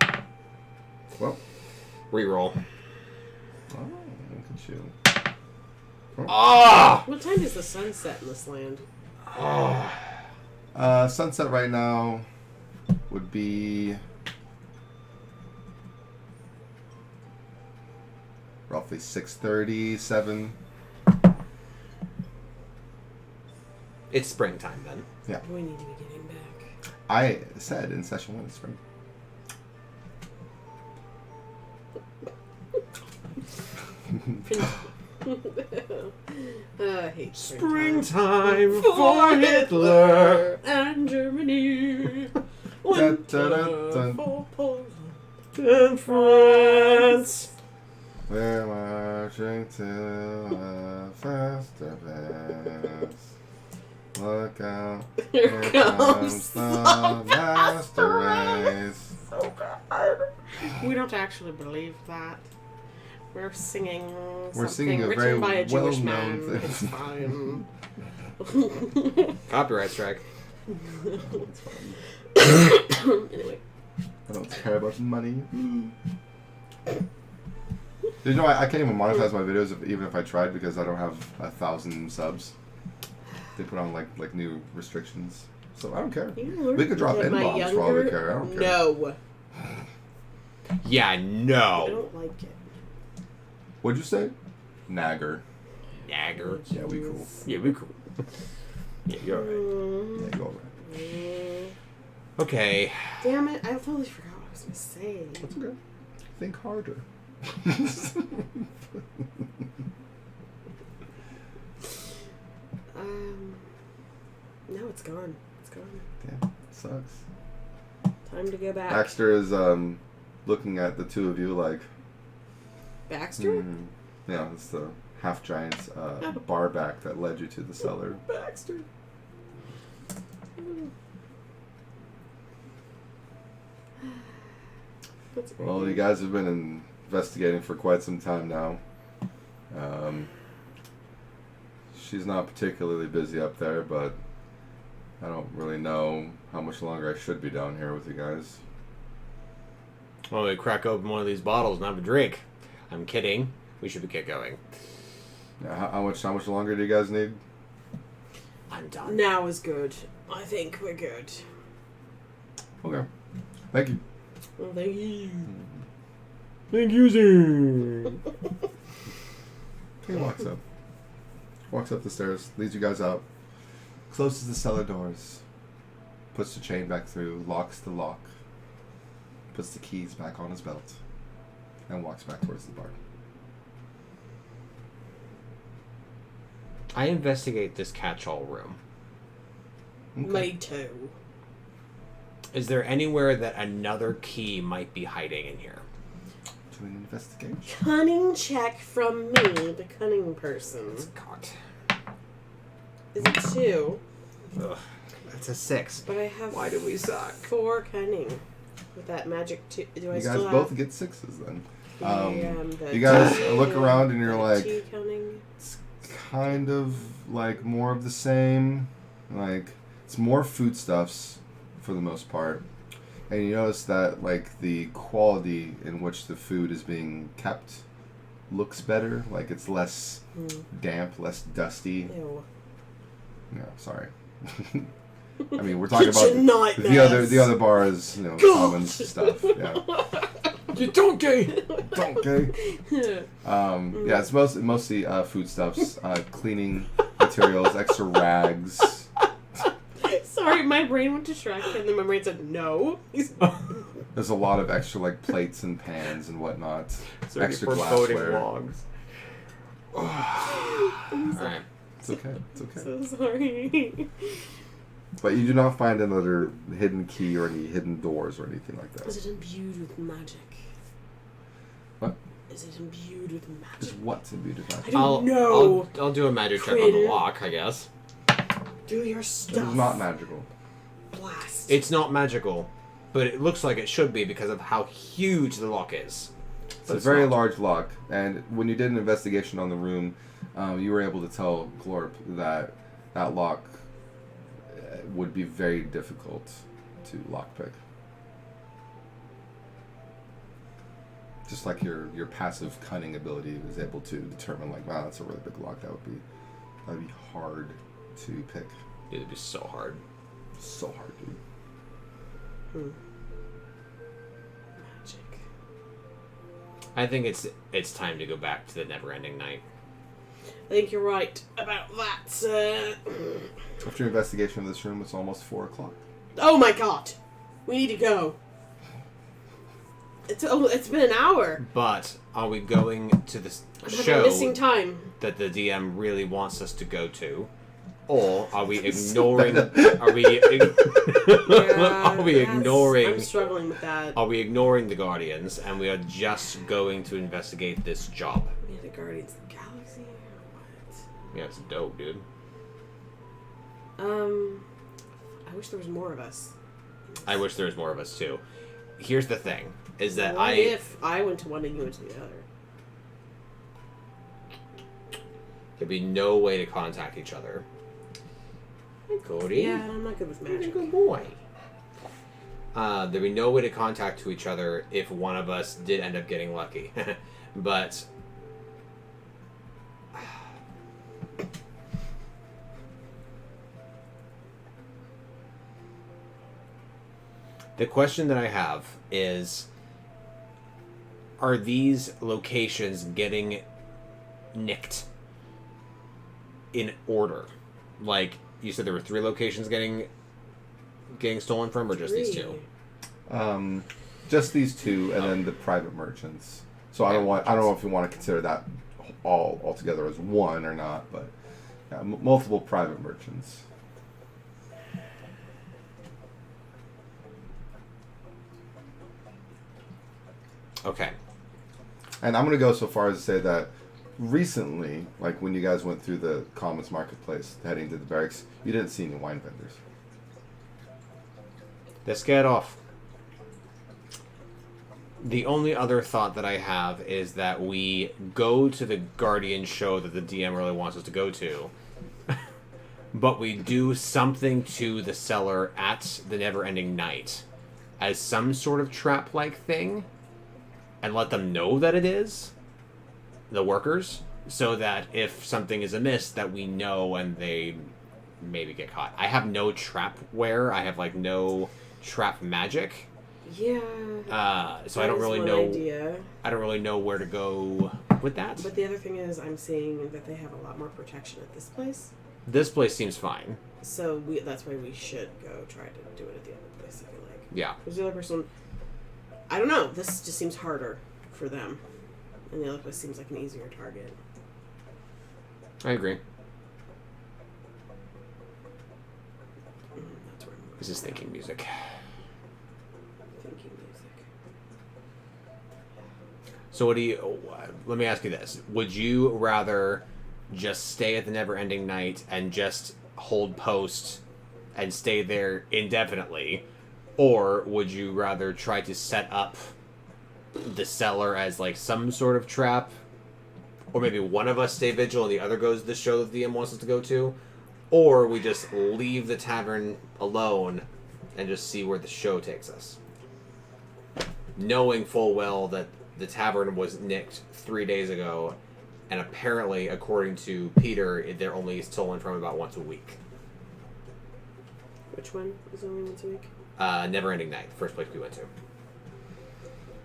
Well. Reroll. Oh, look at you. Ah! What time does the sun set in this land? Sunset right now would be roughly 6:30, 7. It's springtime then. Yeah. We need to be getting back. I said in session 1 it's spring. I hate Springtime for Hitler and Germany. Dun, dun, dun, dun. For Poland. and France. We're marching to a faster pace. Look out. Here comes the master race. So bad. We don't actually believe that. We're singing We're something singing a written very by a Jewish well-known man. thing. It's fine. Copyright strike. It's fine. Anyway. I don't care about money. You know, I can't even monetize my videos even if I tried because I don't have 1,000 subs. They put on like new restrictions, so I don't care. We could drop N-bombs for all we care. I don't care. No. Yeah, I no. don't like it. What'd you say? Nagger. Nagger. Yeah, we cool. Yeah, we cool. Yeah, you're alright. Yeah, you alright. Okay. Damn it, I totally forgot what I was going to say. That's okay. Think harder. No, it's gone. It's gone. Damn, it sucks. Time to go back. Baxter is looking at the two of you like. Baxter? Yeah, it's the half giant bar back that led you to the cellar. Baxter. That's great. Well, you guys have been investigating for quite some time now. She's not particularly busy up there, but I don't really know how much longer I should be down here with you guys. Well, we crack open one of these bottles and have a drink. I'm kidding. We should get going. Yeah, how much longer do you guys need? I'm done. Now is good. I think we're good. Okay. Thank you. Well, thank you. Thank you, sir. He walks up. Walks up the stairs, leads you guys out, closes the cellar doors, puts the chain back through, locks the lock, puts the keys back on his belt, and walks back towards the bar. I investigate this catch-all room. Me too. Is there anywhere that another key might be hiding in here? Do an investigation. Cunning check from me, the cunning person. It's caught. Is it 2? Ugh, that's a 6. But I have Why do we suck? 4 cunning. With that magic 2. Do I You still guys have... both get 6s then. You guys look around and you're like, tea counting. it's kind of like more of the same. Like, it's more foodstuffs for the most part. And you notice that, like, the quality in which the food is being kept looks better. Like, it's less damp, less dusty. Ew. No, sorry. I mean, we're talking about Kitchen nightmares. the other bar is, you know, common stuff. Yeah. You donkey! Donkey. Yeah, it's mostly foodstuffs, cleaning materials, extra rags. Sorry, my brain went to Shrek, and then my brain said no. There's a lot of extra, like, plates and pans and whatnot. So extra foreboding glassware. logs. Alright. It's okay. It's okay. So sorry. But you do not find another hidden key or any hidden doors or anything like that. Is it imbued with magic? What? Is it imbued with Is magic? what's imbued with I magic? don't know. I'll do a magic check on the Quinn. lock, I guess. Do your It stuff. is not magical. Blast. It's not magical, but it looks like it should be because of how huge the lock is. It's a very large lock, and when you did an investigation on the room, you were able to tell Glorp that that lock would be very difficult to lockpick. Just like your passive cunning ability was able to determine, like, wow, that's a really big lock. That'd be hard to pick. It'd be so hard. So hard, dude. Magic. I think it's time to go back to the never-ending night. I think you're right about that. After your investigation of this room, it's almost 4 o'clock. Oh my god. We need to go. It's been an hour. But are we going to the I'm having show missing time. that the DM really wants us to go to, or are we ignoring? Are we? Are we ignoring? I'm struggling with that. Are we ignoring the Guardians and we are just going to investigate this job? We have the Guardians of the Galaxy or what? Yeah, it's dope, dude. I wish there was more of us. I wish there was more of us too. Here's the thing: is that What if I went to one and you went to the other? there'd be no way to contact each other. Hey, Cody. Yeah, I'm not good with You're a magic. good boy. There'd be no way to contact to each other if one of us did end up getting lucky. But the question that I have is, are these locations getting nicked in order? Like, you said there were 3 locations getting stolen from, or just these 2? Just these 2, and then the private merchants. So I don't know if you want to consider that all together as one or not, but yeah, multiple private merchants. Okay. And I'm going to go so far as to say that recently, like when you guys went through the Commons Marketplace heading to the barracks, you didn't see any wine vendors. They're scared off. The only other thought that I have is that we go to the Guardian show that the DM really wants us to go to, but we do something to the cellar at the Never-Ending Night as some sort of trap-like thing, and let them know that it is, the workers, so that if something is amiss, that we know and they maybe get caught. I have no trapware. I have, like, no trap magic. Yeah. So I don't really know. Idea. I don't really know where to go with that. But the other thing is, I'm seeing that they have a lot more protection at this place. This place seems fine. So that's why we should go try to do it at the other place. I feel like. Yeah. Because the other person, I don't know. This just seems harder for them, and the other place seems like an easier target. I agree. That's where I'm This is thinking music. thinking music. So what do you? Let me ask you this: would you rather just stay at the Never-Ending Night and just hold post and stay there indefinitely, or would you rather try to set up the cellar as like some sort of trap, or maybe one of us stay vigil and the other goes to the show that the DM wants us to go to, or we just leave the tavern alone and just see where the show takes us, knowing full well that the tavern was nicked 3 days ago, and apparently, according to Peter, they're only stolen from about once a week. Which one is only once a week? Never Ending Night, first place we went to.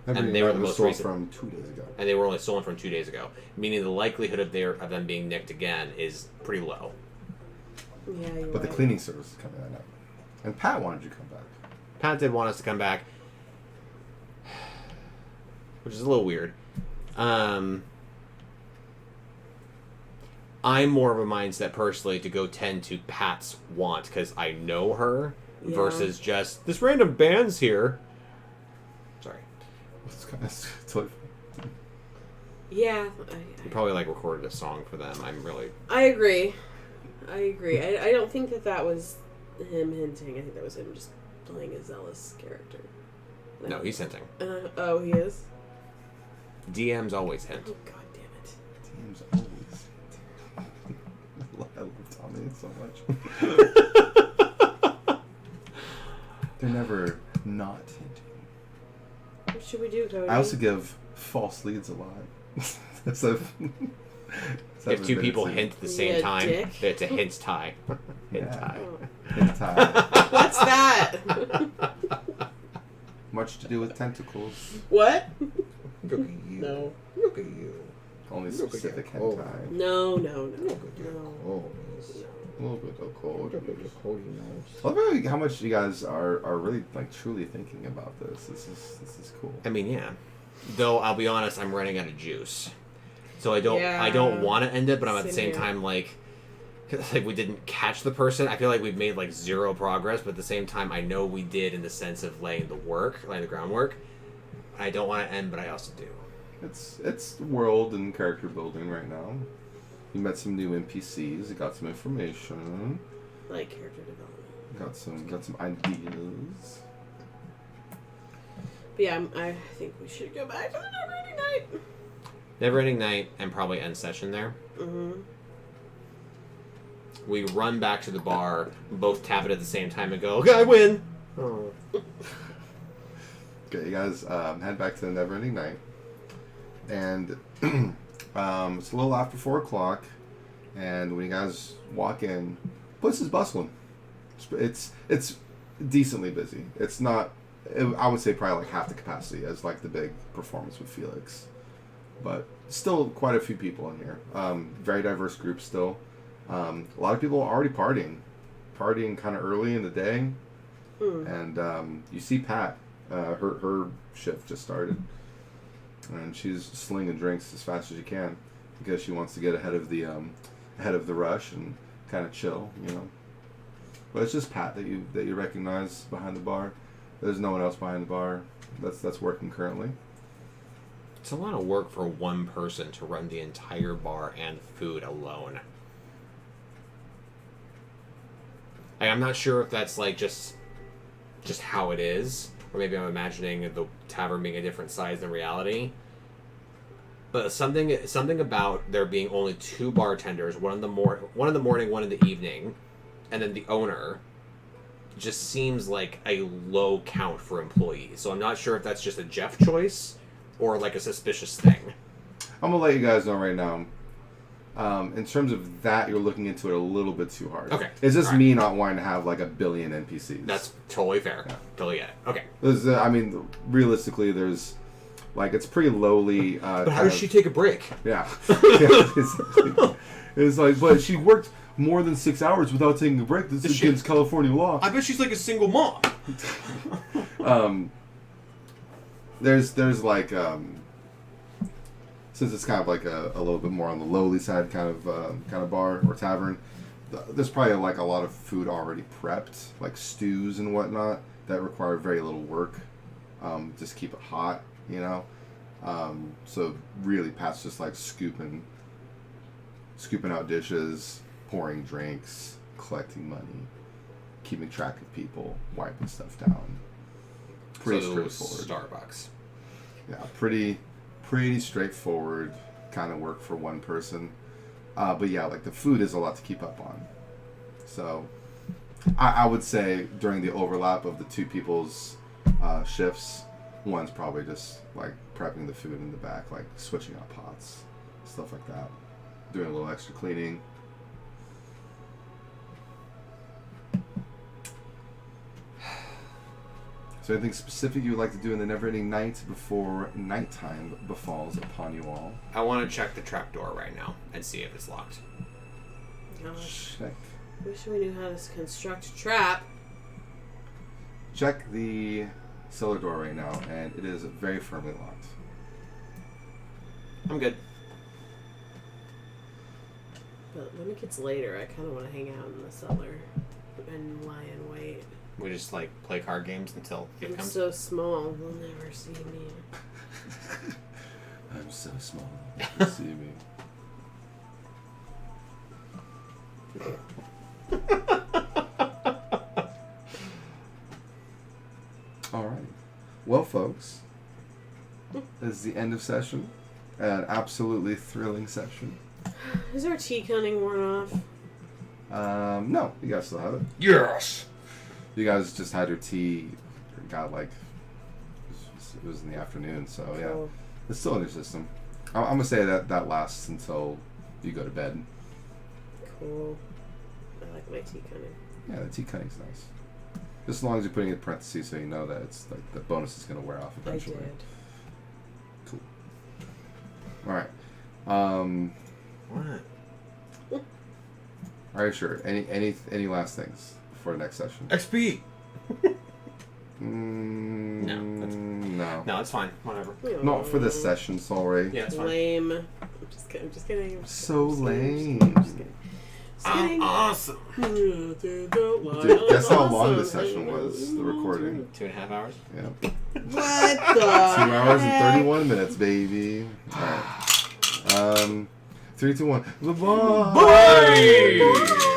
And they were the most recent from 2 days ago. And they were only stolen from 2 days ago, meaning the likelihood of them being nicked again is pretty low. Yeah, you're But the right. cleaning service is coming that night. And Pat wanted you to come back. Pat did want us to come back, which is a little weird. I'm more of a mindset personally to go tend to Pat's want because I know her versus just this random band's here. Sorry. It's kind of totally. Yeah, We probably like recorded a song for them. I agree. I don't think that was him hinting. I think that was him just playing a zealous character. No, he's hinting. Oh, he is? DMs always hint. Oh, god damn it. Teams always. I love Tommy so much. They're never not hinting. What should we do, Cody? I also give false leads a lot. So If two people hint at the same time, dick. it's a hint tie. Hint Yeah. tie. Oh. Hint tie. What's that? Much to do with tentacles. What? Look at you. No. Look at you. Only Look at specific your cold. hentai. No. Look at your No. coldness. A little bit of cold. Look at your coldness. I love how much you guys are really like truly thinking about this. This is cool. I mean, yeah. Though I'll be honest, I'm running out of juice, so I don't Yeah. want to end it. But I'm at the Same same here. time like we didn't catch the person. I feel like we've made like zero progress. But at the same time, I know we did in the sense of laying the groundwork. I don't want to end, but I also do. It's world and character building right now. You met some new NPCs. You got some information. Like character development. Got some ideas. But yeah, I think we should go back to the Never-Ending Night. Never Ending Night and probably end session there. Mm-hmm. We run back to the bar, both tap it at the same time and go, okay, I win! Oh. Okay, you guys head back to the Never Ending Night. And it's a little after 4 o'clock. And when you guys walk in, place is bustling. It's decently busy. It's not, I would say probably like half the capacity as like the big performance with Felix. But still quite a few people in here. Very diverse group still. A lot of people are already partying kind of early in the day. And you see Pat, her shift just started. And she's slinging drinks as fast as she can because she wants to get ahead of the rush and kind of chill, you know. But it's just Pat that you recognize behind the bar. There's no one else behind the bar that's working currently. It's a lot of work for one person to run the entire bar and food alone. I'm not sure if that's like just how it is, or maybe I'm imagining the tavern being a different size than reality. But something about there being only 2 bartenders, one in the morning, one in the evening, and then the owner, just seems like a low count for employees. So I'm not sure if that's just a Jeff choice or like a suspicious thing. I'm gonna let you guys know right now. In terms of that, you're looking into it a little bit too hard. Okay. It's just All me not wanting to have like a billion NPCs. That's totally fair. Yeah. Totally get it. Okay. There's, realistically, there's like it's pretty lowly. But how does she take a break? Yeah. It's like, but she worked more than 6 hours without taking a break. This is against California law. I bet she's like a single mom. There's like since it's kind of like a little bit more on the lowly side kind of bar or tavern, there's probably like a lot of food already prepped, like stews and whatnot that require very little work. Just keep it hot, you know. So really, Pat's just like scooping out dishes, pouring drinks, collecting money, keeping track of people, wiping stuff down. Pretty So straightforward. Starbucks. Yeah, pretty straightforward kind of work for one person. But yeah, like the food is a lot to keep up on. So I would say during the overlap of the two people's shifts, one's probably just like prepping the food in the back, like switching out pots, stuff like that, doing a little extra cleaning. So anything specific you would like to do in the never-ending night before nighttime befalls upon you all? I want to check the trapdoor right now and see if it's locked. Gosh, Check. wish we knew how to construct a trap. Check the cellar door right now, and it is very firmly locked. I'm good. But when it gets later, I kind of want to hang out in the cellar and lie in wait. We just like play card games until it I'm comes. so small, they'll never see me. I'm so small. You see me. All right. Well, folks, this is the end of session. An absolutely thrilling session. Is our tea cunning worn off? No, you guys still have it. Yes. You guys just had your tea. Got like it was in the afternoon, so yeah, Cool. it's still in your system. I'm gonna say that lasts until you go to bed. Cool. I like my tea cunning. Yeah, the tea cunning's nice. Just as long as you're putting it in parentheses so you know that it's like the bonus is gonna wear off eventually. I did. Cool. All right. What? Are you sure? Any last things before the next session? XP. No. No, it's fine. Whatever. Not for this session, sorry. Yeah, it's fine. Lame. I'm just kidding. I'm just kidding. So lame. I'm just kidding. I'm awesome. Dude, guess how long this session was, the recording? 2.5 hours. Yeah. What the 2 hours and heck? 31 minutes, baby. Alright. 3, 2, 1. Bye-bye! Bye!